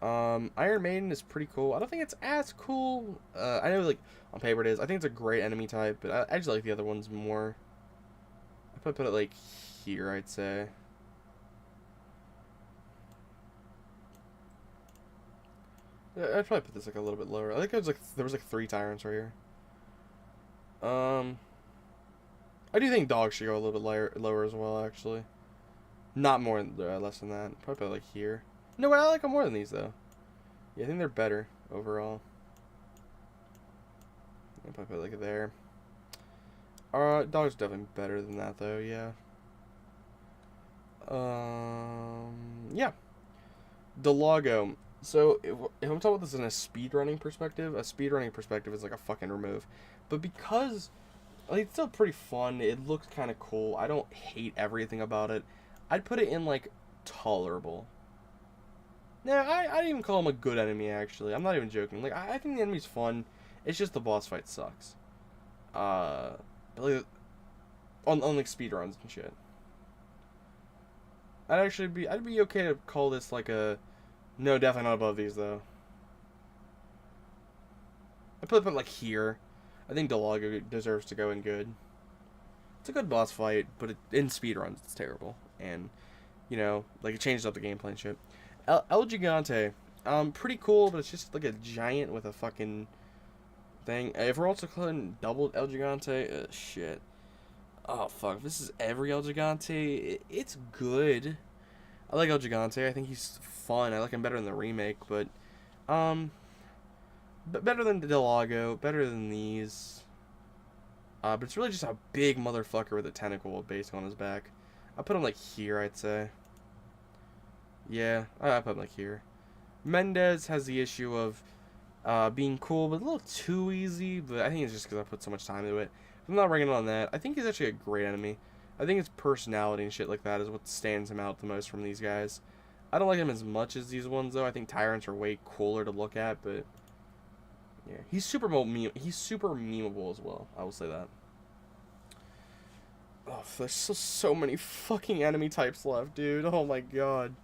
Iron Maiden is pretty cool. I don't think it's as cool. I know like on paper it is. I think it's a great enemy type, but I just like the other ones more. I'd probably put it like here, I'd say. Yeah, I'd probably put this like a little bit lower. I think there was like 3 tyrants right here. I do think dogs should go a little bit lower as well, actually. Not more, less than that. Probably like here. No, but I like them more than these, though. Yeah, I think they're better overall. I'll probably put it like there. Dogs definitely better than that, though, yeah. Yeah. Delago. So, if I'm talking about this in a speedrunning perspective is like a fucking remove. But because like, it's still pretty fun, it looks kind of cool, I don't hate everything about it, I'd put it in, like, tolerable. Nah, I'd even call him a good enemy, actually. I'm not even joking. Like, I think the enemy's fun. It's just the boss fight sucks. Like, on like speedruns and shit. I'd be okay to call this like a, no, definitely not above these though. I put it like here. I think Delago deserves to go in good. It's a good boss fight, but in speedruns it's terrible. And, you know, like it changes up the gameplay and shit. El Gigante, pretty cool, but it's just like a giant with a fucking thing. If we're also calling double El Gigante, shit. Oh fuck, if this is every El Gigante, it's good. I like El Gigante, I think he's fun. I like him better in the remake, but better than Delago, better than these. But it's really just a big motherfucker with a tentacle based on his back. I put him like here, I'd say. Yeah, I put him like here. Mendez has the issue of being cool, but a little too easy. But I think it's just because I put so much time into it. I'm not ranking on that. I think he's actually a great enemy. I think his personality and shit like that is what stands him out the most from these guys. I don't like him as much as these ones though. I think tyrants are way cooler to look at, but yeah, he's super memeable as well. I will say that. Oh, there's so many fucking enemy types left, dude. Oh my god.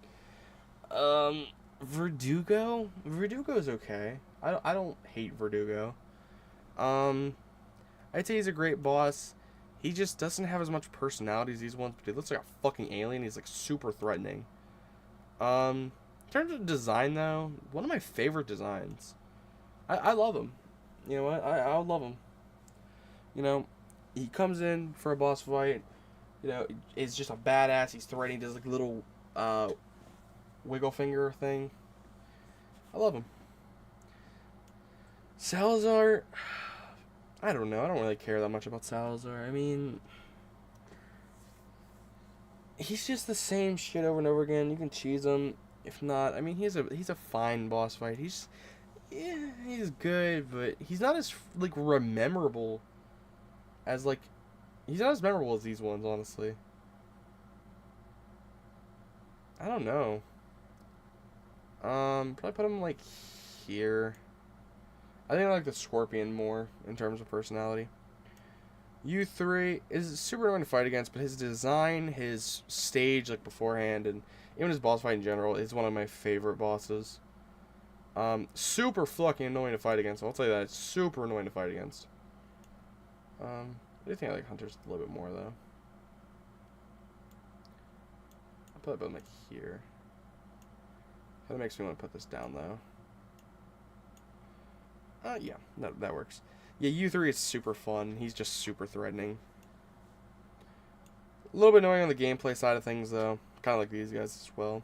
Verdugo? Verdugo's okay. I don't hate Verdugo. I'd say he's a great boss. He just doesn't have as much personality as these ones, but he looks like a fucking alien. He's like super threatening. In terms of design though, one of my favorite designs. I love him. You know what? I love him. You know, he comes in for a boss fight. You know, is just a badass. He's threatening. Does like little wiggle finger thing. I love him. Salazar, I don't know. I don't really care that much about Salazar. I mean, he's just the same shit over and over again. You can cheese him. If not, I mean, he's a fine boss fight. He's good, but he's not as like memorable as like he's not as memorable as these ones, honestly. I don't know. Probably put him like here. I think I like the Scorpion more in terms of personality. U3 is super annoying to fight against, but his design, his stage like beforehand, and even his boss fight in general is one of my favorite bosses. Super fucking annoying to fight against. I'll tell you that. It's super annoying to fight against. I do think I like Hunters a little bit more though. I'll put it like here. Kind of makes me want to put this down though. Yeah, that works. Yeah, U3 is super fun. He's just super threatening. A little bit annoying on the gameplay side of things though. Kind of like these guys as well.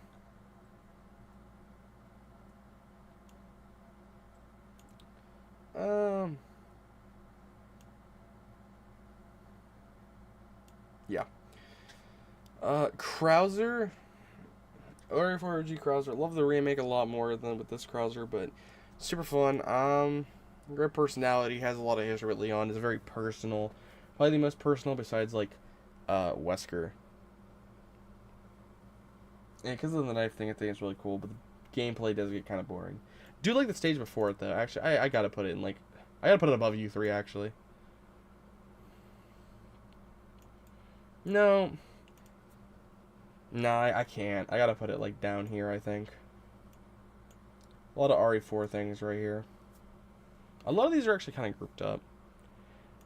Yeah. Krauser. RF4G Krauser. Love the remake a lot more than with this Krauser, but super fun. Great personality. Has a lot of history with Leon. Is very personal. Probably the most personal besides like Wesker. Yeah, because of the knife thing, I think it's really cool, but the gameplay does get kind of boring. Do like the stage before it though. Actually, I gotta put it in like, I gotta put it above U3 actually. No. Nah, I can't. I gotta put it like down here, I think. A lot of RE4 things right here. A lot of these are actually kind of grouped up.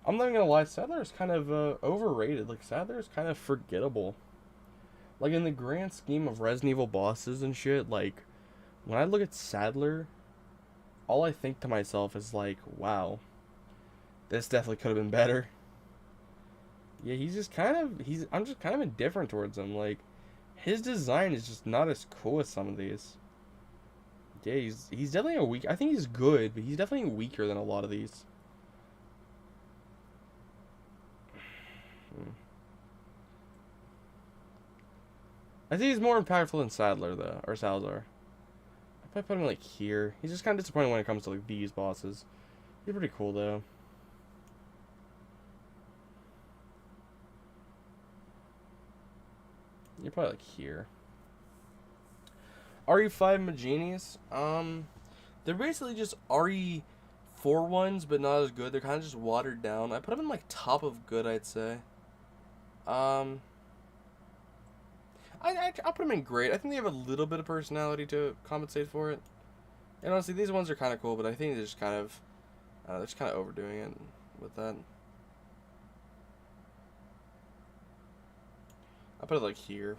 I'm not even gonna lie, Sadler is kind of overrated. Like, Sadler is kind of forgettable. Like, in the grand scheme of Resident Evil bosses and shit, like, when I look at Sadler, all I think to myself is like, wow, this definitely could have been better. Yeah, he's just kind of, I'm just kind of indifferent towards him. Like, his design is just not as cool as some of these. Yeah, he's definitely a weak, I think he's good, but he's definitely weaker than a lot of these. I think he's more impactful than Sadler, though, or Salazar. If I put him, like, here, he's just kind of disappointing when it comes to, like, these bosses. He's pretty cool, though. You're probably, like, here. RE5 Maginis, they're basically just RE4 ones, but not as good. They're kind of just watered down. I put them in, like, top of good, I'd say. I'll put them in great. I think they have a little bit of personality to compensate for it. And honestly, these ones are kind of cool, but I think they're just kind of overdoing it with that. I'll put it like here.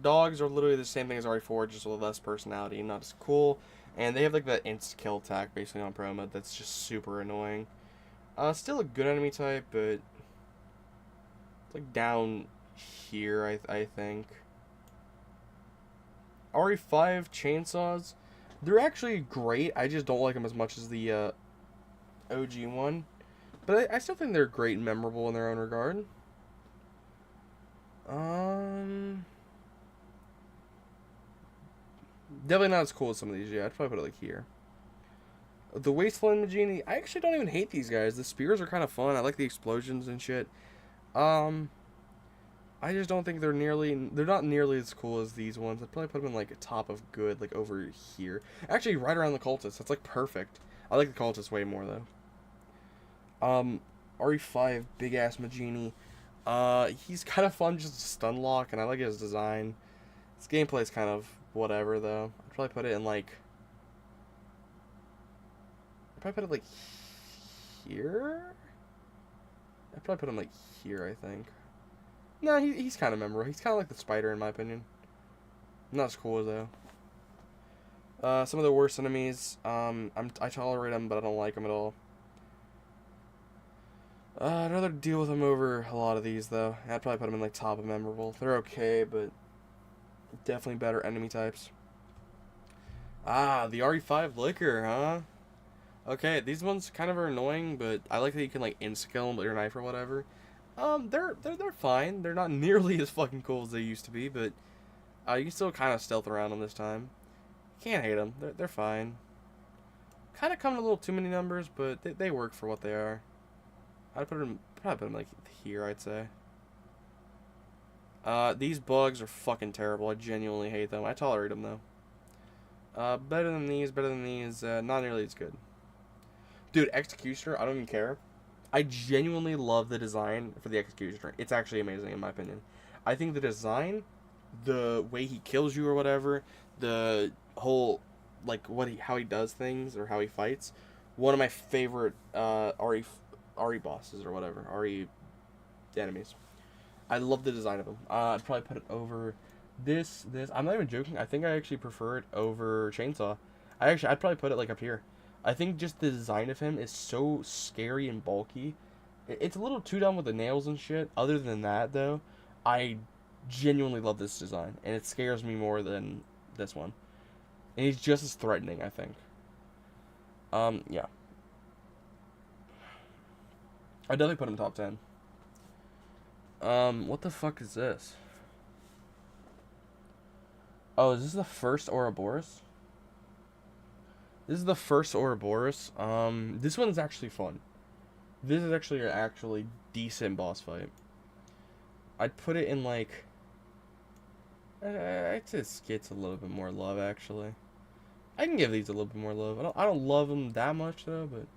Dogs are literally the same thing as RE4, just with less personality and not as cool. And they have like that insta kill attack basically on pro mode that's just super annoying. Still a good enemy type, but it's like down here, I think. RE5 chainsaws, they're actually great. I just don't like them as much as the OG one. But I still think they're great and memorable in their own regard. Definitely not as cool as some of these. Yeah, I'd probably put it like here. The Wasteland Magini, I actually don't even hate these guys. The spears are kind of fun. I like the explosions and shit. I just don't think they're not nearly as cool as these ones. I'd probably put them in like a top of good, like over here. Actually, right around the cultist. That's like perfect. I like the cultist way more though. RE5, big ass Magini. He's kind of fun, just a stun lock, and I like his design. His gameplay is kind of whatever though. I'd probably put it in like. I'd probably put it like here. I'd probably put him like here, I think. No, he's kind of memorable. He's kind of like the spider in my opinion. Not as cool though. Some of the worst enemies. I tolerate them, but I don't like them at all. I'd rather deal with them over a lot of these though. I'd probably put them in like top of memorable. They're okay, but definitely better enemy types. Ah, the RE5 liquor, huh? Okay, these ones kind of are annoying, but I like that you can like insta-kill them with your knife or whatever. They're fine. They're not nearly as fucking cool as they used to be, but you can still kind of stealth around them this time. Can't hate them. They're fine. Kind of come in a little too many numbers, but they work for what they are. I'd probably put them like here, I'd say. These bugs are fucking terrible. I genuinely hate them. I tolerate them though. Better than these. Not nearly as good. Dude, Executioner, I don't even care. I genuinely love the design for the Executioner. It's actually amazing in my opinion. I think the design, the way he kills you or whatever, the whole, like, how he does things or how he fights, one of my favorite RE bosses or whatever, RE enemies. I love the design of him. I'd probably put it over this. I'm not even joking. I think I actually prefer it over Chainsaw. I'd probably put it like up here. I think just the design of him is so scary and bulky. It's a little too dumb with the nails and shit. Other than that, though, I genuinely love this design. And it scares me more than this one. And he's just as threatening, I think. Yeah. I'd definitely put him top 10. What the fuck is this? Oh, is this the first Ouroboros? This is the first Ouroboros. This one's actually fun. This is actually an decent boss fight. I'd put it in like... I'd say this gets a little bit more love, actually. I can give these a little bit more love. I don't love them that much, though, but...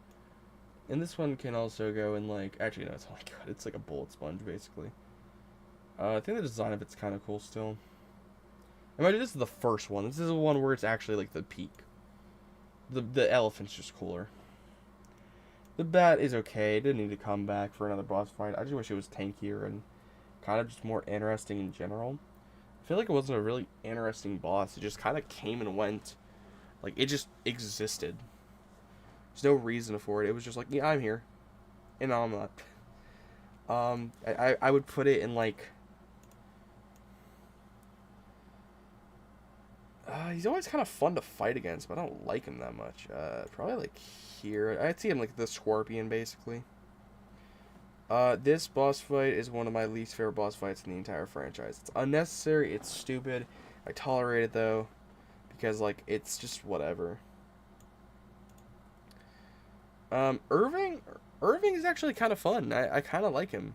And this one can also go in like... Actually, no, it's, oh my god, it's like a bullet sponge, basically. I think the design of it's kind of cool still. And this is the first one. This is the one where it's actually like the peak. The elephant's just cooler. The bat is okay. It didn't need to come back for another boss fight. I just wish it was tankier and kind of just more interesting in general. I feel like it wasn't a really interesting boss. It just kind of came and went. Like, it just existed. There's no reason for it. It was just like, yeah, I'm here. And now I'm not. I would put it in like... he's always kind of fun to fight against, but I don't like him that much. Probably like here. I'd see him like the Scorpion, basically. This boss fight is one of my least favorite boss fights in the entire franchise. It's unnecessary, it's stupid. I tolerate it, though, because, like, it's just whatever. Irving is actually kind of fun. I kind of like him.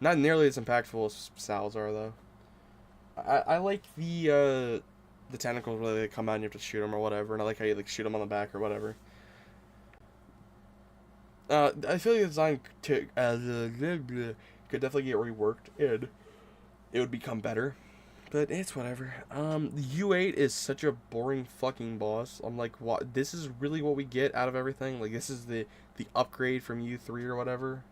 Not nearly as impactful as Salazar, though. I like the tentacles where they come out and you have to shoot them or whatever, and I like how you like shoot them on the back or whatever. I feel like the design could definitely get reworked and it would become better. But it's whatever. U8 is such a boring fucking boss. I'm like, what? This is really what we get out of everything? Like, this is the upgrade from U3 or whatever?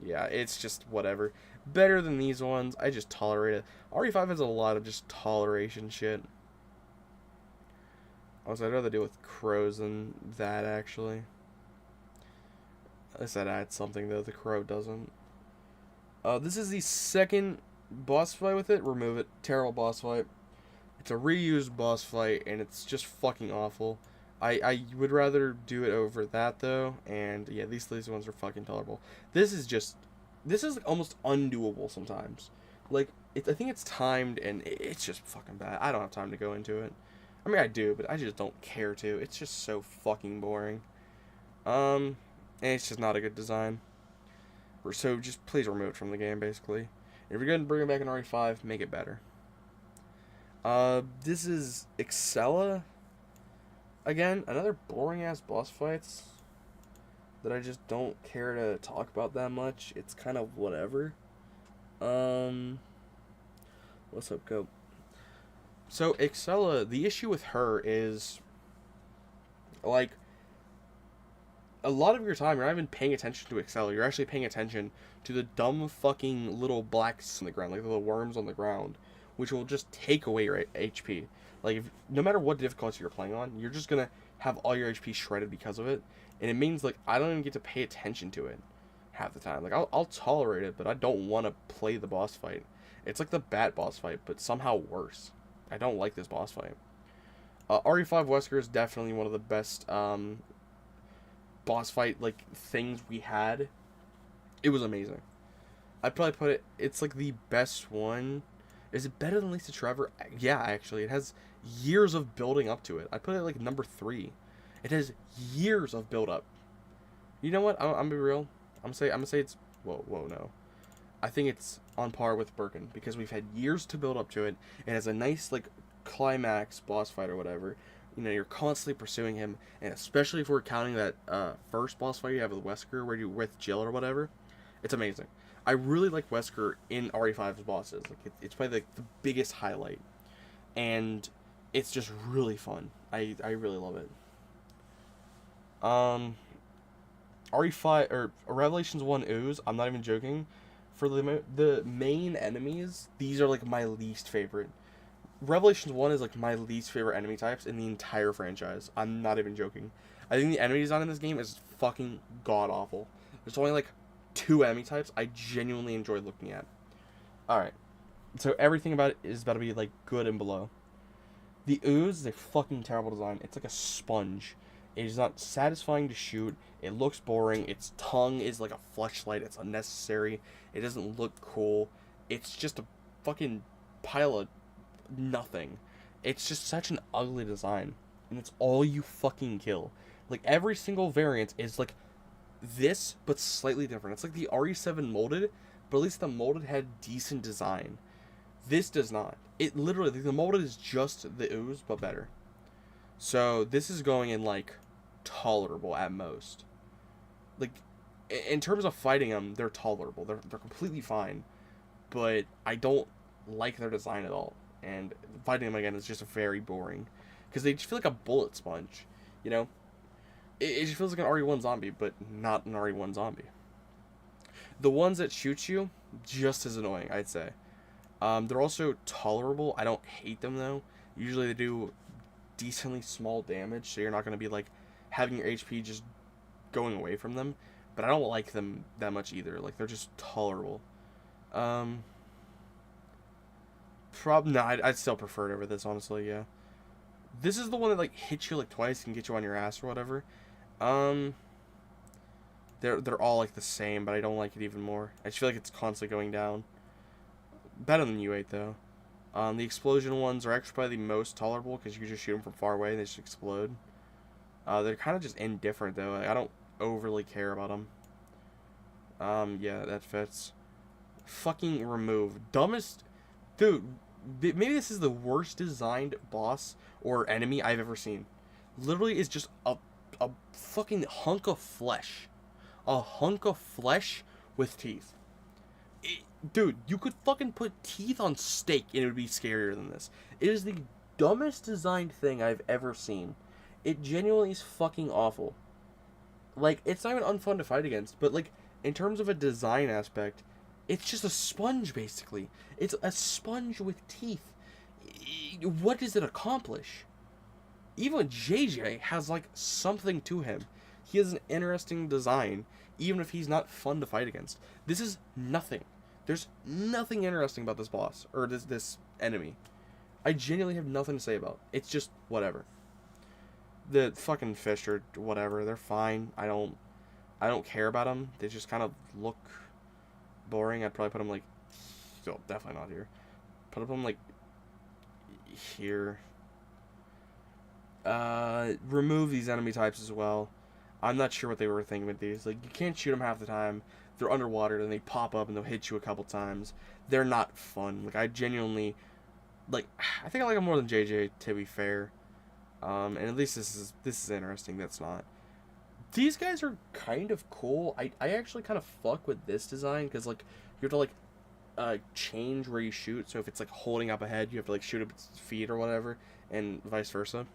Yeah, it's just whatever. Better than these ones. I just tolerate it. RE5 has a lot of just toleration shit. Also, I'd rather deal with crows than that, actually. At least that adds something, though. The crow doesn't. This is the second boss fight with it. Remove it. Terrible boss fight. It's a reused boss fight, and it's just fucking awful. I would rather do it over that, though. And, yeah, these ones are fucking tolerable. This is like almost undoable sometimes. Like, I think it's timed, and it's just fucking bad. I don't have time to go into it. I mean, I do, but I just don't care to. It's just so fucking boring. And it's just not a good design. So just please remove it from the game, basically. If you're going to bring it back in RE5, make it better. This is Excella. Again, another boring-ass boss fights that I just don't care to talk about that much. It's kind of whatever. What's up, Cope? So, Excella, the issue with her is, like, a lot of your time, you're not even paying attention to Excella. You're actually paying attention to the dumb fucking little blacks on the ground, like the little worms on the ground, which will just take away your HP. Like, no matter what difficulty you're playing on, you're just gonna have all your HP shredded because of it. And it means, like, I don't even get to pay attention to it half the time. Like, I'll tolerate it, but I don't want to play the boss fight. It's like the Bat boss fight, but somehow worse. I don't like this boss fight. RE5 Wesker is definitely one of the best boss fight like things we had. It was amazing. I'd probably put it. It's like the best one. Is it better than Lisa Trevor? Yeah, actually, it has years of building up to it. I put it like number 3. It has years of build up. You know what? I'm gonna be real. I'm gonna say it's no. I think it's on par with Birkin because we've had years to build up to it. It has a nice like climax boss fight or whatever. You know, you're constantly pursuing him, and especially if we're counting that first boss fight you have with Wesker, where you're with Jill or whatever, it's amazing. I really like Wesker in RE5's bosses. Like it's probably like the biggest highlight, and it's just really fun. I really love it. RE5 or Revelations 1 ooze. I'm not even joking. For the main enemies, these are like my least favorite. Revelations 1 is like my least favorite enemy types in the entire franchise. I'm not even joking. I think the enemy design in this game is fucking god awful. There's only like 2 enemy types I genuinely enjoy looking at. Alright. So everything about it is about to be like good and below. The ooze is a fucking terrible design. It's like a sponge. It is not satisfying to shoot. It looks boring. Its tongue is like a fleshlight. It's unnecessary. It doesn't look cool. It's just a fucking pile of nothing. It's just such an ugly design. And it's all you fucking kill. Like, every single variant is like this, but slightly different. It's like the RE7 molded, but at least the molded had decent design. This does not. It literally, the molded is just the ooze, but better. So, this is going in, like, tolerable at most. Like, in terms of fighting them, they're tolerable. They're completely fine. But I don't like their design at all. And fighting them again is just very boring. Because they just feel like a bullet sponge. You know? It just feels like an RE1 zombie, but not an RE1 zombie. The ones that shoot you, just as annoying, I'd say. They're also tolerable. I don't hate them, though. Usually they do decently small damage, so you're not going to be, like, having your HP just going away from them. But I don't like them that much either. Like, they're just tolerable. No, I'd still prefer it over this, honestly, yeah. This is the one that, like, hits you, like, twice and gets you on your ass or whatever. They're all, like, the same, but I don't like it even more. I just feel like it's constantly going down. Better than U8, though. The explosion ones are actually probably the most tolerable, because you can just shoot them from far away and they just explode. They're kind of just indifferent, though. I don't overly care about them. Yeah, that fits. Fucking remove. Dumbest... Dude, maybe this is the worst designed boss or enemy I've ever seen. Literally is just a fucking hunk of flesh a hunk of flesh with teeth. Dude, you could fucking put teeth on steak and it would be scarier than this. It is the dumbest designed thing I've ever seen. It genuinely is fucking awful. Like, it's not even unfun to fight against, but like, in terms of a design aspect, it's just a sponge, basically. It's a sponge with teeth. What does it accomplish? Even JJ has, like, something to him. He has an interesting design, even if he's not fun to fight against. This is nothing. There's nothing interesting about this boss, or this enemy. I genuinely have nothing to say about. It's just whatever. The fucking fish or whatever, they're fine. I don't care about them. They just kind of look boring. I'd probably put them like, still definitely not here. Put them like here. Remove these enemy types as well. I'm not sure what they were thinking with these. Like, you can't shoot them half the time. They're underwater, then they pop up and they'll hit you a couple times. They're not fun. Like, I genuinely, like, I think I like them more than JJ, to be fair. And at least this is interesting. That's not. These guys are kind of cool. I actually kind of fuck with this design because, like, you have to, like, change where you shoot. So if it's like holding up ahead, you have to like shoot at its feet or whatever, and vice versa.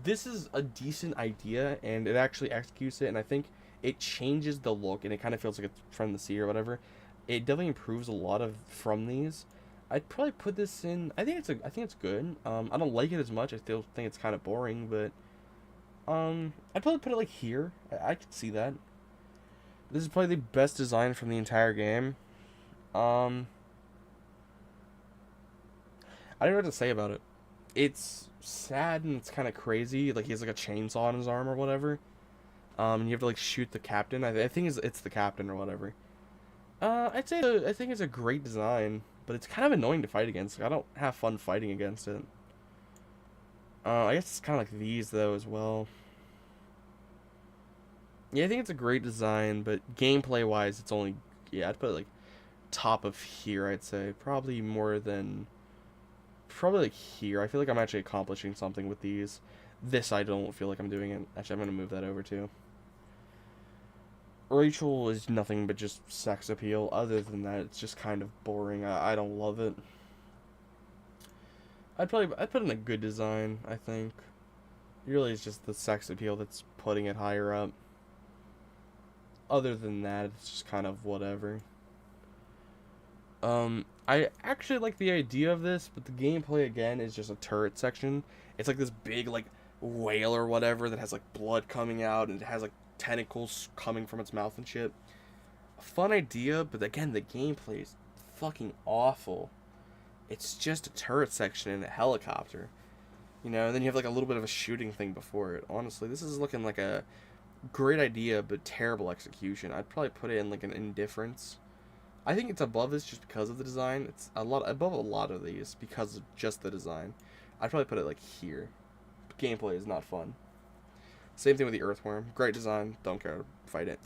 This is a decent idea, and it actually executes it, and I think it changes the look, and it kind of feels like it's from the sea or whatever. It definitely improves a lot from these. I'd probably put this in. I think it's good. I don't like it as much. I still think it's kind of boring, but I'd probably put it like here. I could see that. This is probably the best design from the entire game. I don't know what to say about it. It's sad and it's kind of crazy. Like, he has like a chainsaw on his arm or whatever. And you have to like shoot the captain. I think it's the captain or whatever. I think it's a great design, but it's kind of annoying to fight against. Like, I don't have fun fighting against it. I guess it's kind of like these though as well. Yeah, I think it's a great design, but gameplay wise, it's only, yeah, I'd put it like top of here. I'd say probably like here. I feel like I'm actually accomplishing something with these. This I don't feel like I'm doing it. Actually, I'm gonna move that over too. Rachel is nothing but just sex appeal. Other than that, it's just kind of boring. I don't love it. I'd put in a good design, I think. Really, it's just the sex appeal that's putting it higher up. Other than that, it's just kind of whatever. I actually like the idea of this, but the gameplay again is just a turret section. It's like this big like whale or whatever that has like blood coming out and it has like tentacles coming from its mouth and shit. A fun idea, but again, the gameplay is fucking awful. It's just a turret section in a helicopter. You know, and then you have like a little bit of a shooting thing before it. Honestly, this is looking like a great idea, but terrible execution. I'd probably put it in like an indifference. I think it's above this just because of the design. It's above a lot of these because of just the design. I'd probably put it like here. Gameplay is not fun. Same thing with the earthworm. Great design. Don't care to fight it.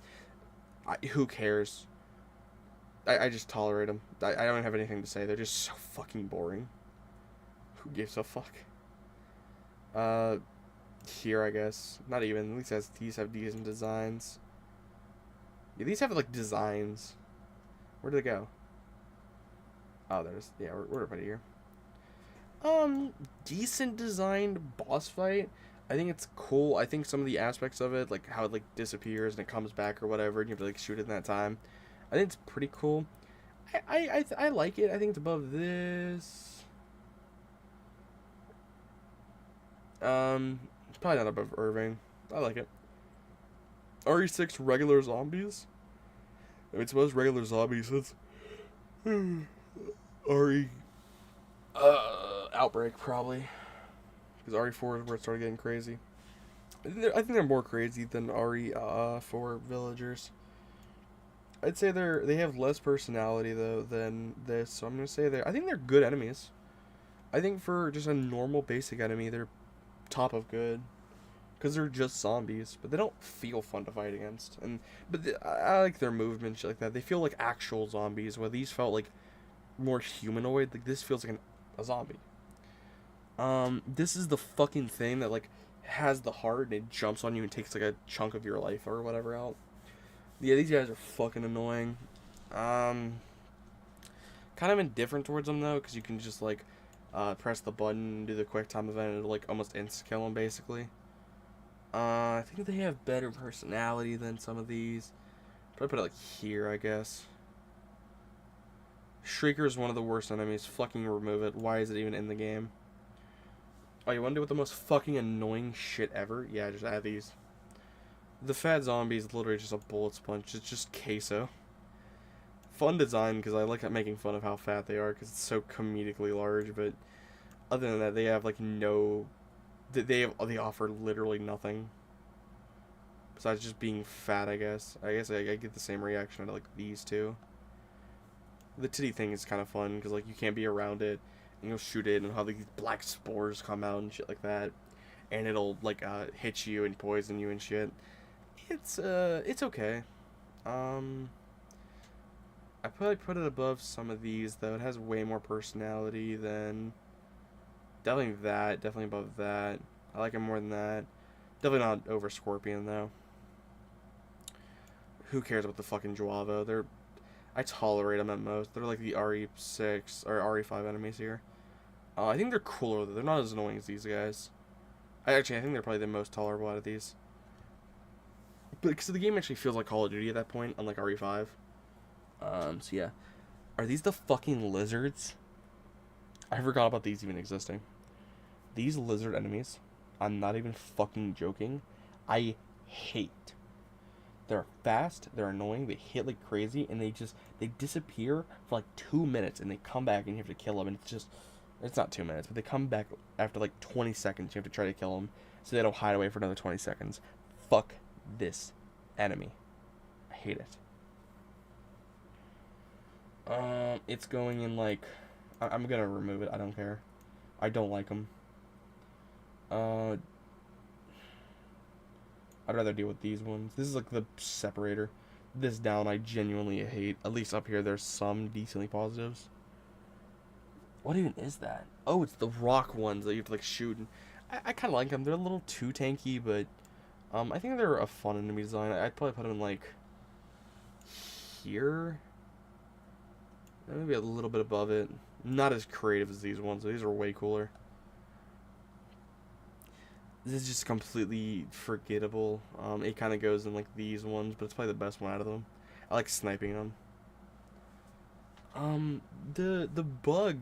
Who cares? I just tolerate them. I don't have anything to say. They're just so fucking boring. Who gives a fuck? Here I guess. Not even. At least these have decent designs. Yeah, these have like designs. Where did it go? Oh, there's, yeah, we're right here. Decent designed boss fight. I think it's cool. I think some of the aspects of it, like how it like disappears and it comes back or whatever, and you have to like shoot it in that time. I think it's pretty cool. I like it. I think it's above this. It's probably not above Irving. I like it. RE6 regular zombies. I mean, it's most regular zombies. It's RE Outbreak probably, because RE4 is where it started getting crazy. I think they're more crazy than RE4 Villagers. I'd say they have less personality though than this, so I'm gonna say I think they're good enemies. I think for just a normal basic enemy, they're top of good. Because they're just zombies, but they don't feel fun to fight against. I like their movement, shit like that. They feel like actual zombies, where these felt like more humanoid. Like, this feels like a zombie. This is the fucking thing that, like, has the heart, and it jumps on you and takes, like, a chunk of your life or whatever out. Yeah, these guys are fucking annoying. Kind of indifferent towards them though, because you can just like press the button, do the quick time event, and it'll like almost insta kill them basically. I think they have better personality than some of these. Probably put it like here, I guess. Shrieker is one of the worst enemies. Fucking remove it. Why is it even in the game? Oh, you want to do what the most fucking annoying shit ever? Yeah, just add these. The fat zombie is literally just a bullet sponge. It's just queso. Fun design because I like making fun of how fat they are because it's so comedically large. But other than that, they have like no. They offer literally nothing. Besides just being fat, I guess. I get the same reaction to like these two. The titty thing is kind of fun because like you can't be around it, and you'll shoot it, and it'll have like these black spores come out and shit like that, and it'll like hit you and poison you and shit. It's okay. I probably put it above some of these though. It has way more personality than definitely that. Definitely above that. I like it more than that. Definitely not over Scorpion though. Who cares about the fucking Joavo? I tolerate them at most. They're like the RE6 or RE5 enemies here. I think they're cooler though. They're not as annoying as these guys. I think they're probably the most tolerable out of these. But because the game actually feels like Call of Duty at that point, unlike RE5. So yeah. Are these the fucking lizards? I forgot about these even existing. These lizard enemies, I'm not even fucking joking, I hate. They're fast, they're annoying, they hit like crazy, and they disappear for like 2 minutes, and they come back, and you have to kill them, and it's not 2 minutes, but they come back after like 20 seconds, you have to try to kill them, so they don't hide away for another 20 seconds. Fuck this enemy. I hate it. It's going in like, I'm gonna remove it, I don't care. I don't like them. I'd rather deal with these ones. This is like the separator. This down I genuinely hate. At least up here there's some decently positives. What even is that? Oh, it's the rock ones that you have to like shoot. And I kind of like them. They're a little too tanky, but I think they're a fun enemy design. I'd probably put them in like here. Maybe a little bit above it. Not as creative as these ones. These are way cooler. This is just completely forgettable. It kind of goes in like these ones, but it's probably the best one out of them. I like sniping them. The bug,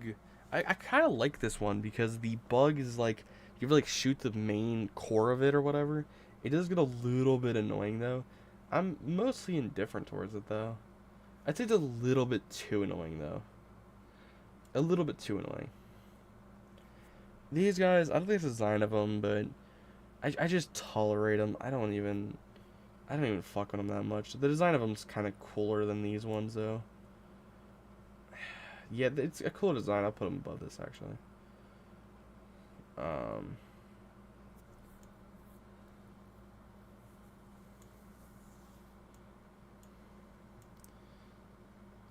I kind of like this one because the bug is like, you ever like shoot the main core of it or whatever. It does get a little bit annoying though. I'm mostly indifferent towards it though. I'd say it's a little bit too annoying though. A little bit too annoying. These guys, I don't think it's the design of them, but I just tolerate them. I don't even fuck with them that much. The design of them's kind of cooler than these ones, though. Yeah, it's a cool design. I'll put them above this, actually.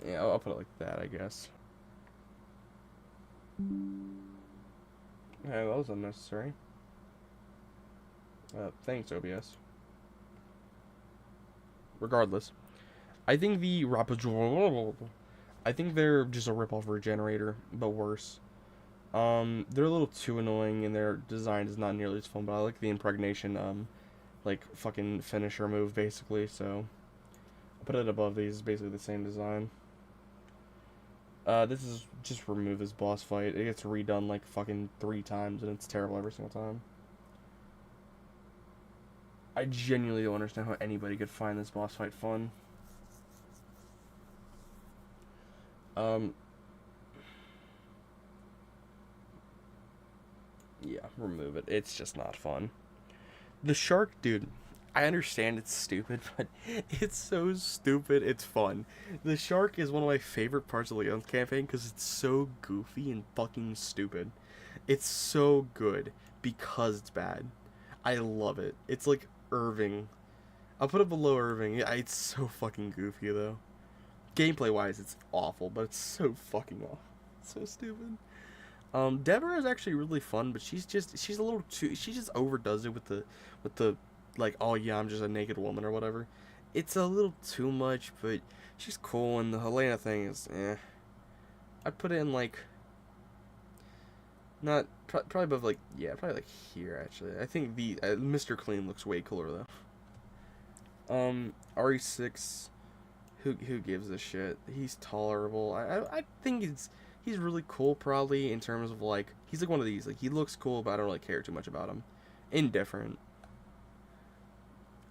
Yeah, I'll put it like that, I guess. Yeah, that was unnecessary. Thanks, OBS. Regardless, I think I think they're just a ripoff Regenerator, but worse. They're a little too annoying, and their design is not nearly as fun. But I like the impregnation, like fucking finisher move, basically. So I'll put it above these. It's basically the same design. This is just remove this boss fight. It gets redone like fucking 3 times, and it's terrible every single time. I genuinely don't understand how anybody could find this boss fight fun. Yeah, remove it. It's just not fun. The shark, dude, I understand it's stupid, but it's so stupid, it's fun. The shark is one of my favorite parts of Leon's campaign because it's so goofy and fucking stupid. It's so good because it's bad. I love it. It's like Irving. I'll put it below Irving. Yeah, it's so fucking goofy though. Gameplay wise, it's awful, but it's so fucking awful. It's so stupid. Deborah is actually really fun, but she's a little too, she just overdoes it with the like, oh yeah, I'm just a naked woman or whatever. it's a little too much, but she's cool, and the Helena thing is, eh. I'd put it in, like, not, probably above, like, yeah, probably, like, here, actually. I think the, Mr. Clean looks way cooler, though. RE6, who gives a shit? He's tolerable. I think he's really cool, probably, in terms of, like, he's, like, one of these, like, he looks cool, but I don't really care too much about him. Indifferent.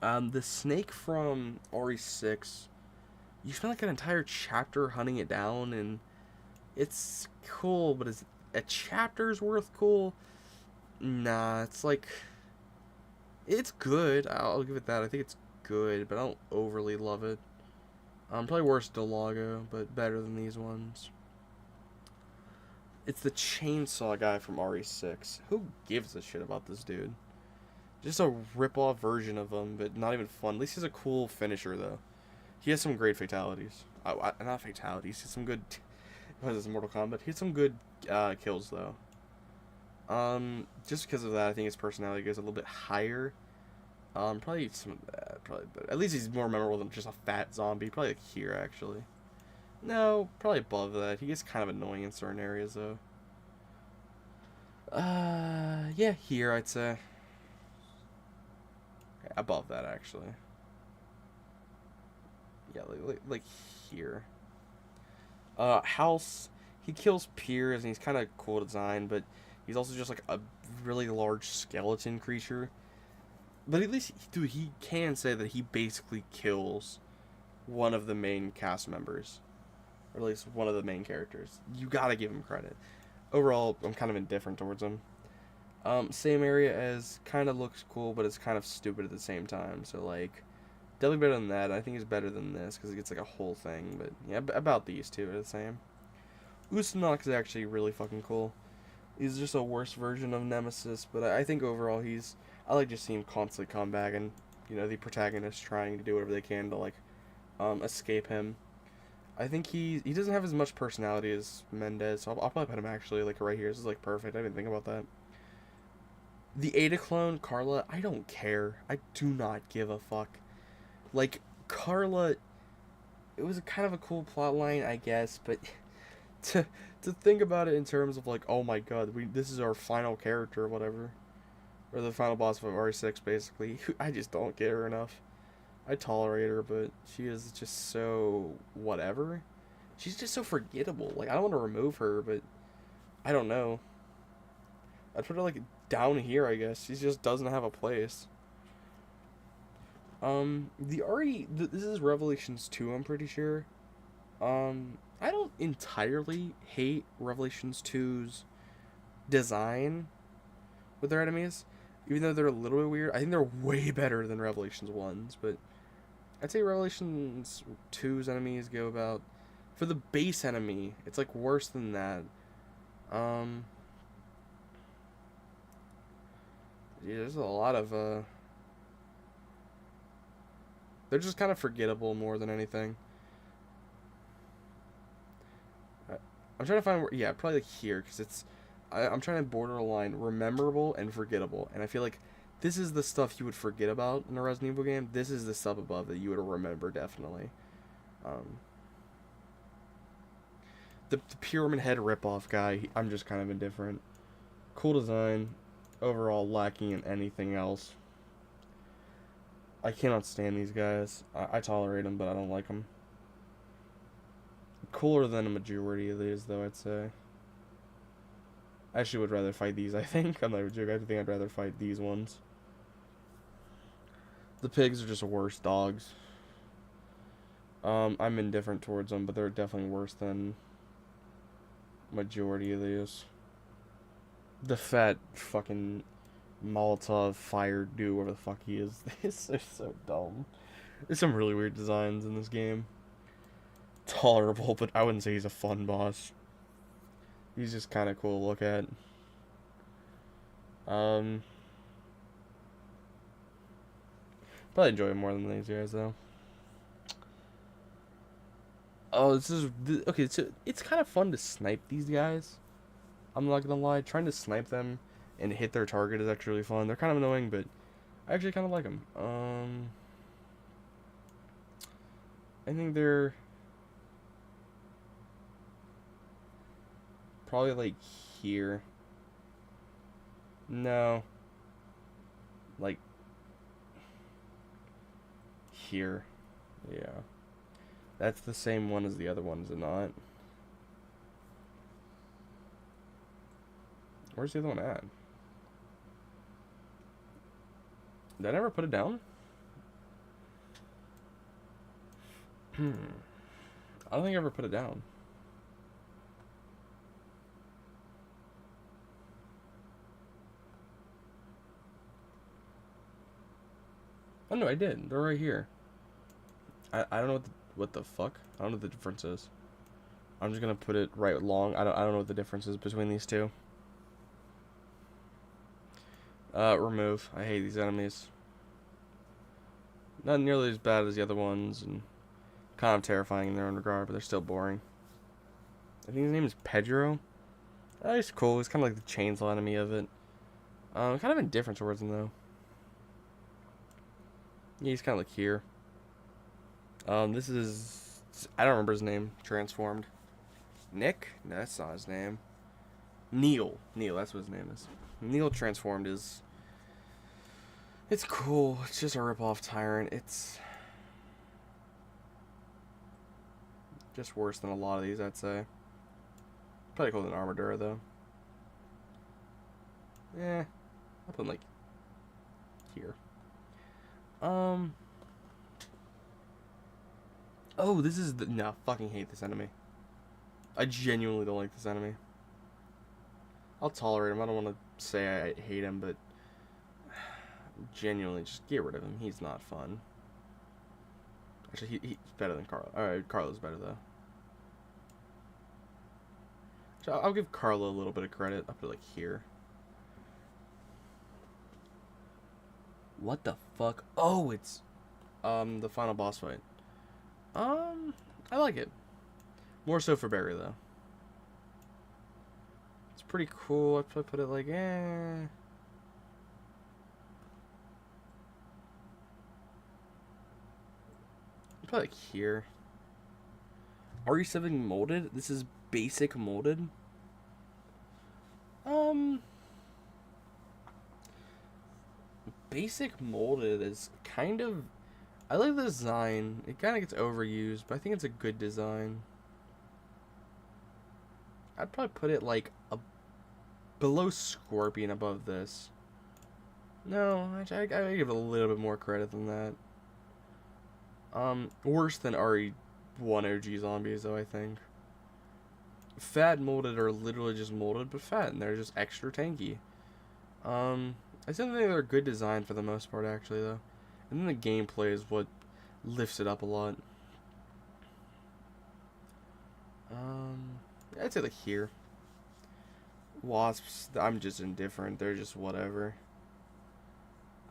The snake from RE6, you spend like an entire chapter hunting it down, and it's cool, but is a chapter's worth cool? Nah, it's like, it's good. I'll give it that. I think it's good, but I don't overly love it. Probably worse Delago, but better than these ones. It's the chainsaw guy from RE6. Who gives a shit about this dude? Just a rip-off version of him, but not even fun. At least he's a cool finisher, though. He has some great fatalities. Not fatalities. He has some good... What is this, Mortal Kombat? He has some good kills, though. Just because of that, I think his personality goes a little bit higher. Probably some of that. Probably better. At least he's more memorable than just a fat zombie. Probably like here, actually. No, probably above that. He gets kind of annoying in certain areas, though. Yeah, here, I'd say. Above that, actually. Yeah, like here. House, he kills peers, and he's kind of cool design, but he's also just like a really large skeleton creature. But at least, dude, he can say that he basically kills one of the main cast members. Or at least one of the main characters. You gotta give him credit. Overall, I'm kind of indifferent towards him. Same area as, kind of looks cool, but it's kind of stupid at the same time. So, like, definitely better than that. I think he's better than this, because it gets, like, a whole thing. But, yeah, about these two are the same. Usanok is actually really fucking cool. He's just a worse version of Nemesis, but I think overall I like just seeing him constantly come back, and, you know, the protagonist trying to do whatever they can to, like, escape him. I think he doesn't have as much personality as Mendez, so I'll probably put him actually, like, right here. This is, like, perfect. I didn't think about that. The Ada clone, Carla, I don't care. I do not give a fuck. Like, Carla, it was kind of a cool plotline, I guess, but to think about it in terms of, like, oh my god, this is our final character or whatever, or the final boss of RE6, basically, I just don't get her enough. I tolerate her, but she is just so whatever. She's just so forgettable. Like, I don't want to remove her, but I don't know. I'd put her, like, down here, I guess. She just doesn't have a place. This is Revelations 2, I'm pretty sure. I don't entirely hate Revelations 2's design with their enemies, even though they're a little bit weird. I think they're way better than Revelations 1's, but I'd say Revelations 2's enemies go about, for the base enemy, it's like worse than that. Yeah, there's a lot of, they're just kind of forgettable more than anything. I'm trying to find where, yeah, probably like here, because I'm trying to borderline rememberable and forgettable, and I feel like this is the stuff you would forget about in a Resident Evil game. This is the stuff above that you would remember, definitely. The Pyramid Head ripoff guy, I'm just kind of indifferent. Cool design, overall lacking in anything else. I cannot stand these guys. I tolerate them, but I don't like them. Cooler than a majority of these, though, I'd say. I actually would rather fight these, I think. I'm not even joking. I think I'd rather fight these ones. The pigs are just worse dogs. I'm indifferent towards them, but they're definitely worse than majority of these. The fat fucking Molotov fire dude, whatever the fuck he is. They're so dumb. There's some really weird designs in this game. Tolerable, but I wouldn't say he's a fun boss. He's just kind of cool to look at. Probably enjoy him more than these guys, though. Oh, okay, so it's kind of fun to snipe these guys. I'm not gonna lie, trying to snipe them and hit their target is actually really fun. They're kind of annoying, but I actually kind of like them. I think they're probably like here. No. Like here. Yeah. That's the same one as the other one, is it not? Where's the other one at? Did I never put it down? I don't think I ever put it down. Oh no, I did. They're right here. I don't know what the fuck. I don't know what the difference is. I'm just gonna put it right along. I don't know what the difference is between these two. Remove. I hate these enemies. Not nearly as bad as the other ones, and kind of terrifying in their own regard, but they're still boring. I think his name is Pedro. He's cool. He's kind of like the chainsaw enemy of it. Kind of indifferent towards him though. Yeah, he's kind of like here. This is... I don't remember his name. Transformed. Nick? No, that's not his name. Neil. Neil, that's what his name is. Neil Transformed is... It's cool. It's just a rip-off Tyrant. It's... just worse than a lot of these, I'd say. Probably cooler than Armadura, though. Eh. I'll put him, like... here. Oh, this is the... No, fucking hate this enemy. I genuinely don't like this enemy. I'll tolerate him. I don't want to say I hate him, but... genuinely, just get rid of him. He's not fun. Actually, he's better than Carlo. Alright, Carlo's better, though. So I'll give Carlo a little bit of credit. I'll put it, like, here. What the fuck? Oh, it's... the final boss fight. I like it. More so for Barry, though. It's pretty cool. I'd probably put it like, probably like here. RE7 molded? This is basic molded? Basic molded is kind of... I like the design. It kind of gets overused, but I think it's a good design. I'd probably put it like below Scorpion, above this. No, I give it a little bit more credit than that. Worse than RE1 OG zombies, though, I think. Fat molded are literally just molded, but fat, and they're just extra tanky. I still think they're a good design for the most part, actually, though. And then the gameplay is what lifts it up a lot. I'd say like here. Wasps, I'm just indifferent. They're just whatever.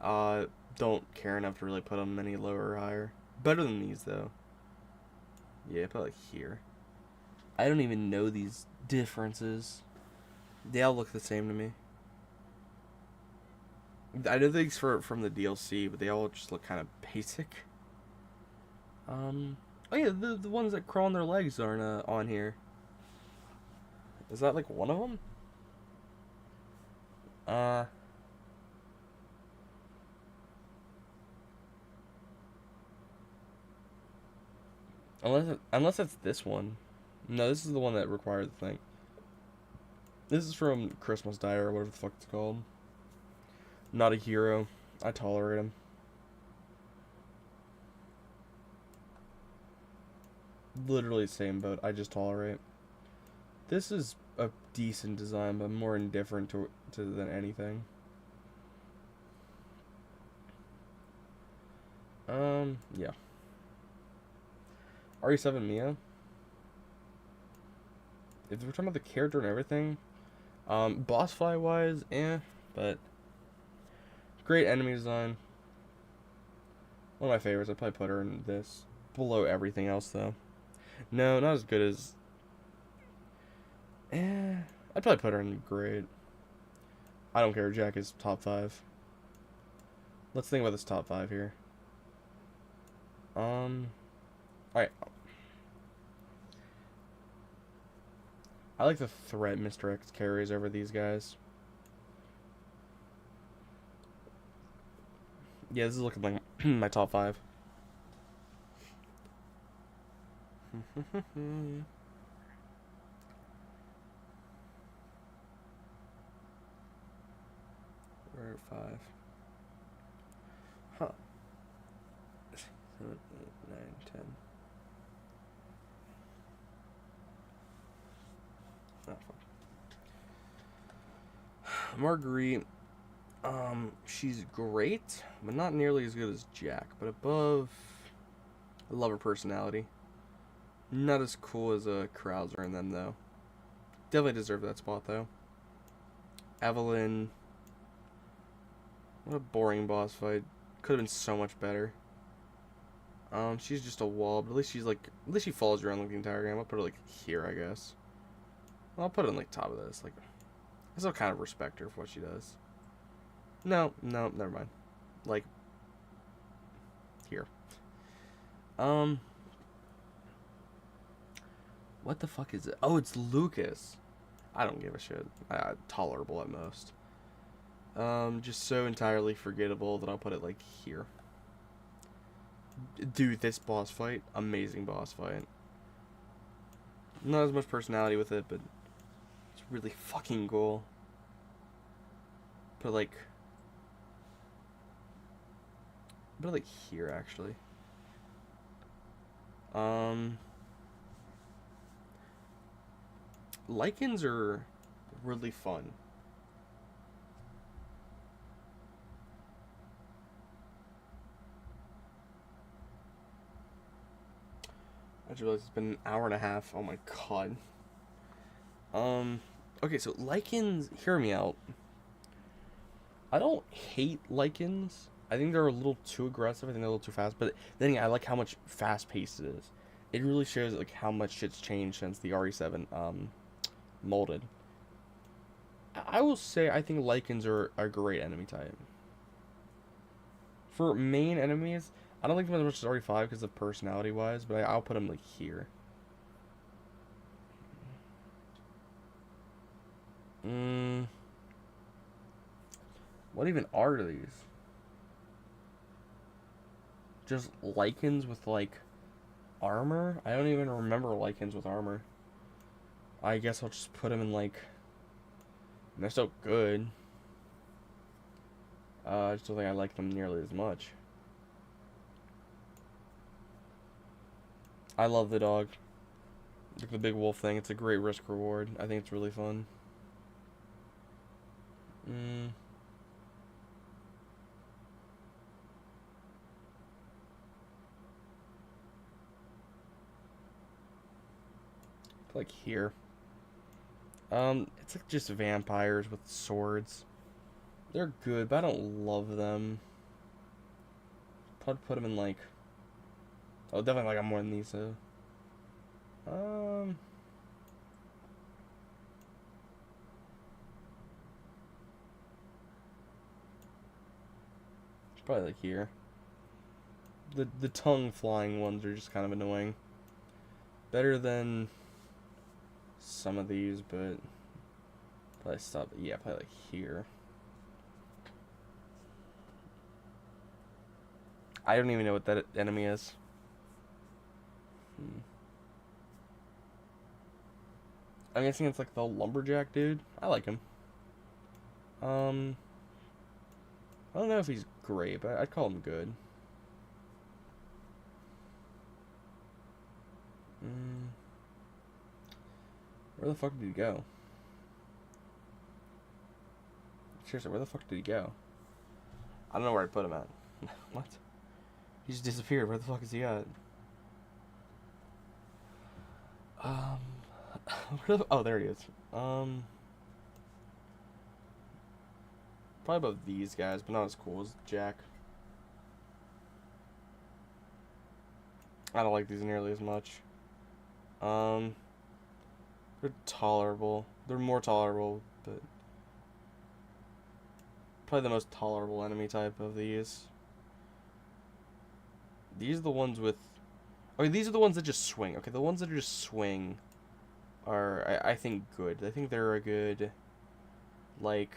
Don't care enough to really put them any lower or higher. Better than these, though. Yeah, probably like here. I don't even know these differences. They all look the same to me. I know things from the DLC, but they all just look kind of basic. Oh yeah, the ones that crawl on their legs aren't on here. Is that like one of them? Unless it's this one. No, this is the one that required the thing. This is from Christmas Die or whatever the fuck it's called. Not a hero. I tolerate him. Literally same boat. I just tolerate. This is a decent design, but I'm more indifferent to than anything. Yeah. RE7 Mia. If we're talking about the character and everything, boss fight wise, but great enemy design. One of my favorites. I'd probably put her in this. Below everything else, though. No, not as good as... I'd probably put her in great. I don't care. Jack is top 5. Let's think about this top 5 here. I'm Alright. I like the threat Mr. X carries over these guys. Yeah, this is looking like my top 5. We're at 5. Huh. 7, 8, 9, 10. Oh, fuck. Marguerite, she's great, but not nearly as good as Jack. But above, I love her personality. Not as cool as a Krauser in them, though. Definitely deserve that spot, though. Evelyn, what a boring boss fight. Could have been so much better. She's just a wall, but at least she's like, at least she follows you around like the entire game. I'll put her like here, I guess. Well, I'll put it on like top of this. Like, I still kind of respect her for what she does. No, never mind. Like, here. What the fuck is it? Oh, it's Lucas. I don't give a shit. Tolerable at most. Just so entirely forgettable that I'll put it like here. Dude, this boss fight, amazing boss fight. Not as much personality with it, but it's really fucking cool. Put like here actually. Lycans are really fun. I just realized it's been an hour and a half. Oh my god. Okay, so Lycans, hear me out. I don't hate Lycans. I think they're a little too aggressive. I think they're a little too fast. But then again, I like how much fast-paced it is. It really shows like how much shit's changed since the RE7 molded. I will say I think Lycans are a great enemy type. For main enemies, I don't like them as much as RE5 because of personality-wise, but I'll put them like here. What even are these? Just Lycans with like armor? I don't even remember Lycans with armor. I guess I'll just put them in like... They're still good. I just don't think I like them nearly as much. I love the dog. Like the big wolf thing. It's a great risk reward. I think it's really fun. Like here. It's like just vampires with swords. They're good, but I don't love them. Put them in like... Oh, definitely like I'm more than these, so... Probably like here. The tongue flying ones are just kind of annoying. Better than some of these, but probably stop. Yeah, probably like here. I don't even know what that enemy is. I'm guessing it's like the lumberjack dude. I like him. I don't know if he's great, but I'd call him good. Where the fuck did he go? Seriously, where the fuck did he go? I don't know where I put him at. What? He just disappeared. Where the fuck is he at? Oh, there he is. Probably above these guys, but not as cool as Jack. I don't like these nearly as much. They're tolerable. They're more tolerable, but probably the most tolerable enemy type of these. These are the ones with... Okay, these are the ones that just swing. Okay, the ones that just swing are, I think, good. I think they're a good, like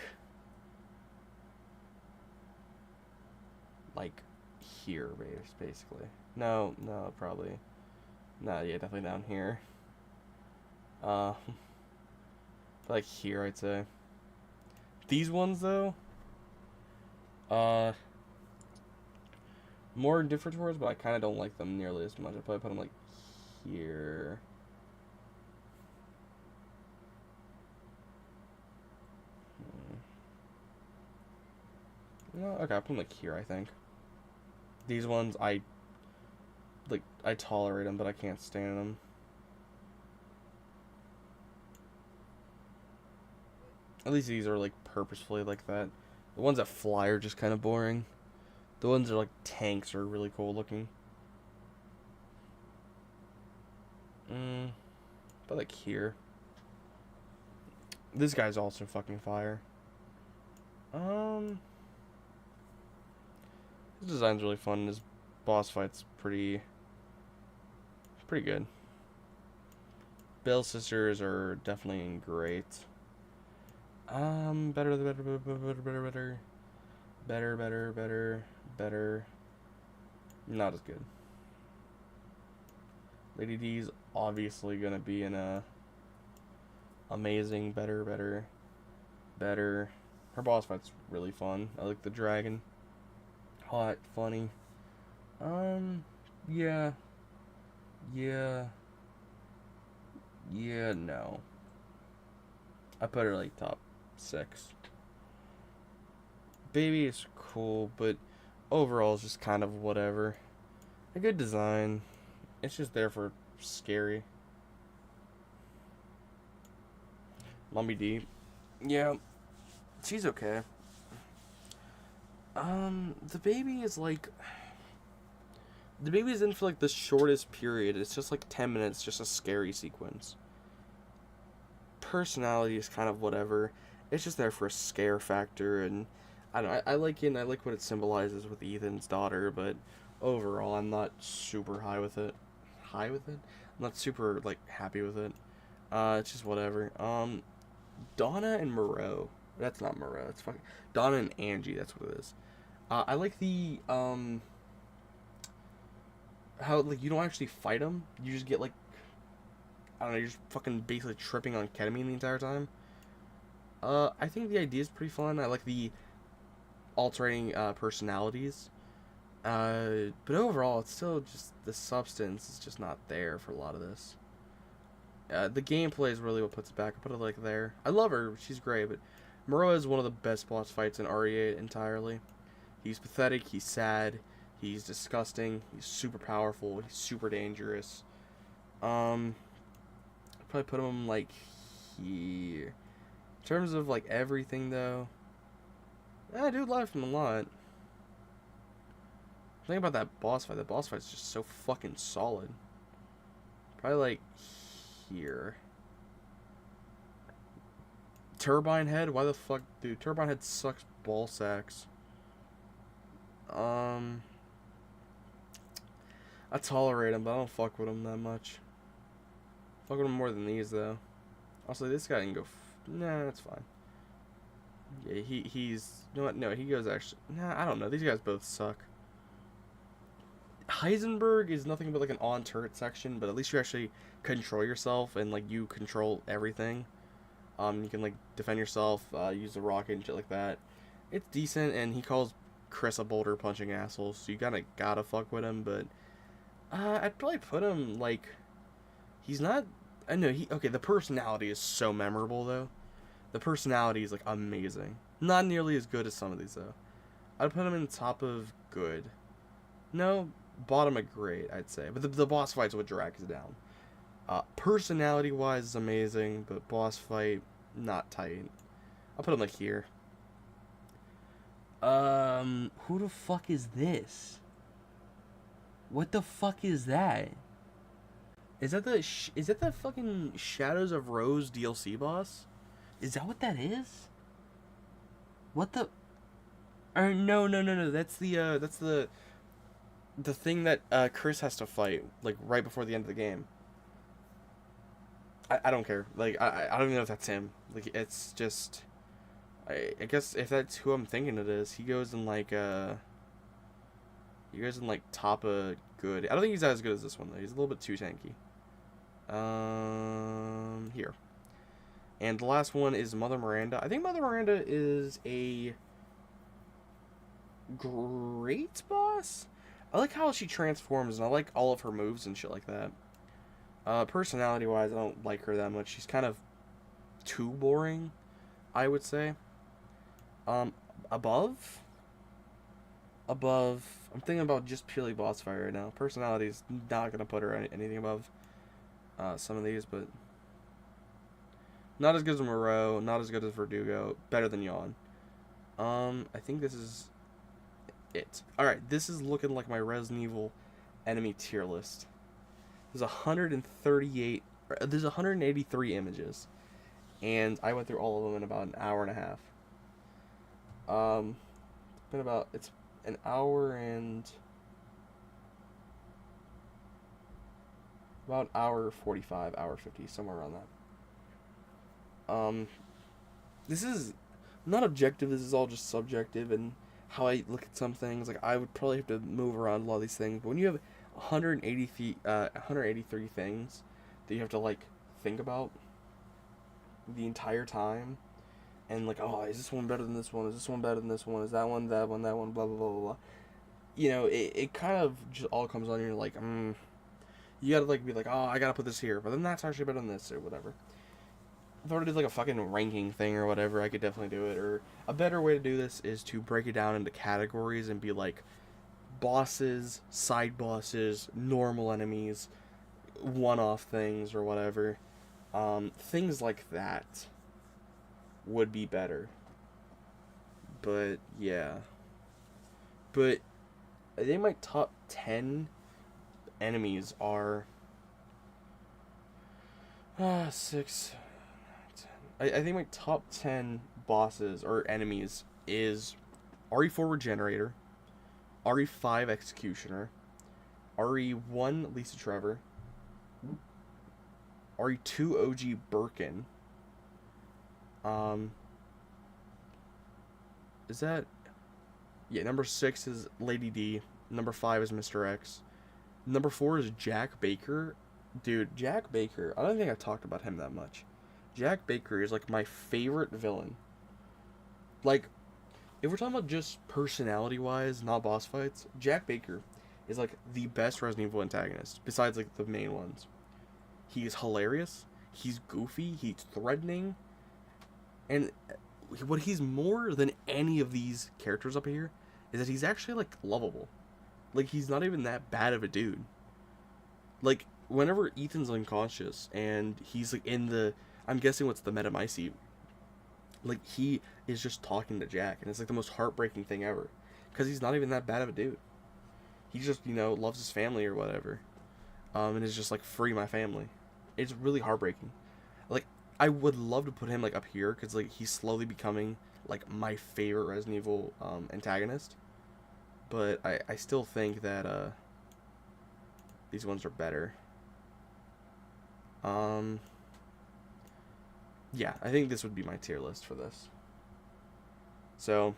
here, basically. No, probably. No, yeah, definitely down here. Like here, I'd say. These ones, though, more indifferent towards, but I kind of don't like them nearly as much. I'd probably put them, like, here. No, okay, I'll put them, like, here, I think. These ones, I tolerate them, but I can't stand them. At least these are, like, purposefully like that. The ones that fly are just kind of boring. The ones that are, like, tanks are really cool looking. But, like, here. This guy's also fucking fire. His design's really fun. His boss fight's pretty good. Bill's sisters are definitely great. Better. Not as good. Lady D's obviously gonna be in a amazing, better. Her boss fight's really fun. I like the dragon. Hot, funny. Yeah, no. I put her like top 6. Baby is cool, but overall it's just kind of whatever. A good design. It's just there for scary. Mommy D. Yeah. She's okay. The baby is like... The baby is in for like the shortest period. It's just like 10 minutes, just a scary sequence. Personality is kind of whatever. It's just there for a scare factor, and I don't know, I like it, and I like what it symbolizes with Ethan's daughter, but overall I'm not super high with it. I'm not super like happy with it. It's just whatever. Donna and Moreau. That's not Moreau, it's fucking Donna and Angie, that's what it is. I like the how like you don't actually fight them. You just get like, I don't know, you're just fucking basically tripping on ketamine the entire time. I think the idea is pretty fun. I like the alternating personalities. But overall, it's still just the substance is just not there for a lot of this. The gameplay is really what puts it back. I put it like there. I love her. She's great, but Murrow is one of the best boss fights in RE8 entirely. He's pathetic. He's sad. He's disgusting. He's super powerful. He's super dangerous. I'd probably put him like here. In terms of like everything though, I do like him a lot. Think about that boss fight. That boss fight's just so fucking solid. Probably like here. Turbine Head? Why the fuck, dude? Turbine Head sucks ball sacks. I tolerate him, but I don't fuck with him that much. Fuck with him more than these, though. Also, this guy can go. Nah, that's fine. Yeah, he's. You know what? No, he goes actually. Nah, I don't know. These guys both suck. Heisenberg is nothing but like an on turret section, but at least you actually control yourself and like you control everything. You can like defend yourself, use the rocket and shit like that. It's decent, and he calls Chris a boulder punching asshole, so you gotta fuck with him. But I'd probably put him like he's not. I know okay. The personality is so memorable though. The personality is like amazing. Not nearly as good as some of these though. I'd put him in top of good. No, bottom of great, I'd say. But the boss fights would drag us down. Personality-wise is amazing, but boss fight, not tight. I'll put him like here. Who the fuck is this? What the fuck is that? Is that the fucking Shadows of Rose DLC boss? Is that what that is? What the? Or no. That's the the thing that Chris has to fight, like, right before the end of the game. I don't care. Like, I don't even know if that's him. Like, it's just... I guess if that's who I'm thinking it is, he goes in, like, he goes in, like, top of good. I don't think he's as good as this one, though. He's a little bit too tanky. Here. And the last one is Mother Miranda. I think Mother Miranda is a great boss. I like how she transforms, and I like all of her moves and shit like that. Personality-wise, I don't like her that much. She's kind of too boring, I would say. Above, I'm thinking about just purely boss fight right now. Personality's not gonna put her anything above some of these, but not as good as Moreau, not as good as Verdugo, better than Yawn. I think this is it. Alright, this is looking like my Resident Evil enemy tier list. There's 138, there's 183 images, and I went through all of them in about an hour and a half. It's an hour and about hour 45, hour 50, somewhere around that. This is not objective, this is all just subjective, and how I look at some things. Like, I would probably have to move around a lot of these things, but when you have 183 things that you have to, like, think about the entire time, and, like, oh, is this one better than this one? Is this one better than this one? Is that one, that one, blah, blah, blah, blah, blah. You know, it kind of just all comes on, and you're like, you gotta, like, be like, oh, I gotta put this here, but then that's actually better than this, or whatever. If I were to do, like, a fucking ranking thing or whatever, I could definitely do it. Or a better way to do this is to break it down into categories and be like, bosses, side bosses, normal enemies, one-off things, or whatever. Things like that would be better. But, yeah. But, I think my top 10 enemies are... 6... I think my top 10 bosses or enemies is RE4 Regenerator, RE5 Executioner, RE1 Lisa Trevor, RE2 OG Birkin. Is that... Yeah, number 6 is Lady D. Number 5 is Mr. X. Number 4 is Jack Baker. Dude, Jack Baker, I don't think I talked about him that much. Jack Baker is, like, my favorite villain. Like, if we're talking about just personality-wise, not boss fights, Jack Baker is, like, the best Resident Evil antagonist, besides, like, the main ones. He is hilarious, he's goofy, he's threatening, and what he's more than any of these characters up here is that he's actually, like, lovable. Like, he's not even that bad of a dude. Like, whenever Ethan's unconscious, and he's, like, in the... I'm guessing what's the Metamycete. Like, he is just talking to Jack, and it's, like, the most heartbreaking thing ever. Because he's not even that bad of a dude. He just, you know, loves his family or whatever. And is just, like, free my family. It's really heartbreaking. Like, I would love to put him, like, up here, because, like, he's slowly becoming, like, my favorite Resident Evil antagonist. But I still think that, these ones are better. Yeah, I think this would be my tier list for this. So,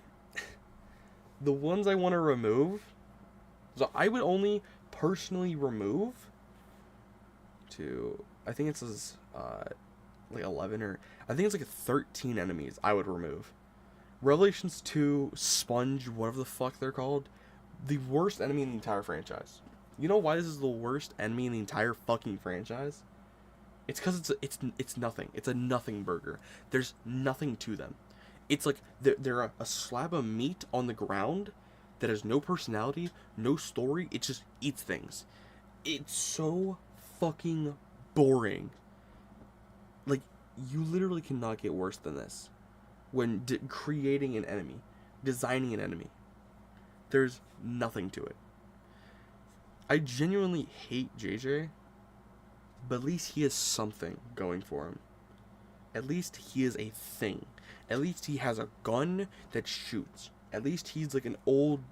the ones I want to remove, so I would only personally remove I think it says, like 11 or, I think it's like 13 enemies I would remove. Revelations 2, Sponge, whatever the fuck they're called, the worst enemy in the entire franchise. You know why this is the worst enemy in the entire fucking franchise? It's because it's nothing. It's a nothing burger. There's nothing to them. It's like they're a slab of meat on the ground that has no personality, no story. It just eats things. It's so fucking boring. Like, you literally cannot get worse than this when creating an enemy, designing an enemy. There's nothing to it. I genuinely hate JJ. But at least he has something going for him. At least he is a thing. At least he has a gun that shoots. At least he's like an old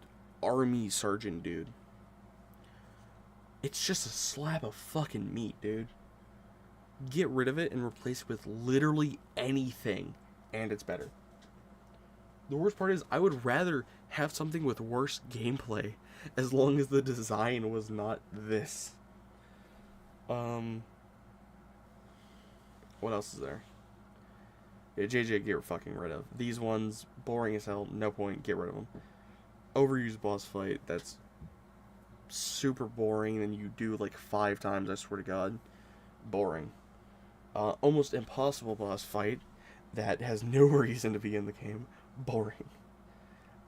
army sergeant dude. It's just a slab of fucking meat, dude. Get rid of it and replace it with literally anything, and it's better. The worst part is, I would rather have something with worse gameplay, as long as the design was not this. What else is there? Yeah, JJ, get fucking rid of. These ones, boring as hell, no point, get rid of them. Overused boss fight, that's super boring, and you do like 5 times, I swear to God. Boring. Almost impossible boss fight that has no reason to be in the game. Boring.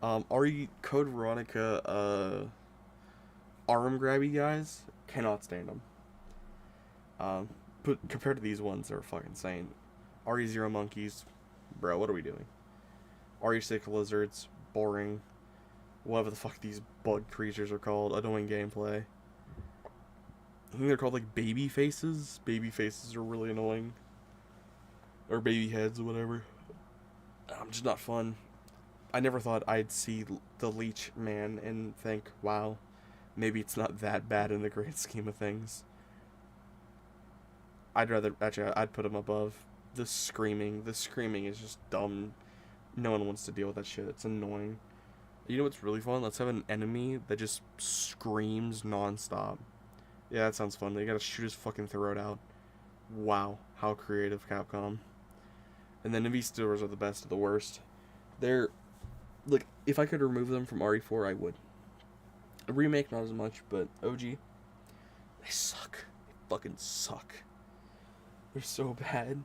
Code Veronica, arm grabby guys, cannot stand them. But compared to these ones, they're fucking insane. RE0 monkeys, bro, what are we doing? RE6 lizards, boring. Whatever the fuck these bug creatures are called, annoying gameplay. I think they're called like baby faces. Baby faces are really annoying. Or baby heads or whatever. Just not fun. I never thought I'd see the Leech Man and think, wow, maybe it's not that bad in the great scheme of things. I'd put him above. The screaming is just dumb. No one wants to deal with that shit. It's annoying. You know what's really fun? Let's have an enemy that just screams nonstop. Yeah, that sounds fun. You gotta shoot his fucking throat out. Wow, how creative, Capcom. And then enemy stealers are the best of the worst. They're, like, if I could remove them from RE4, I would. A remake, not as much, but OG, they suck. They fucking suck. They're so bad.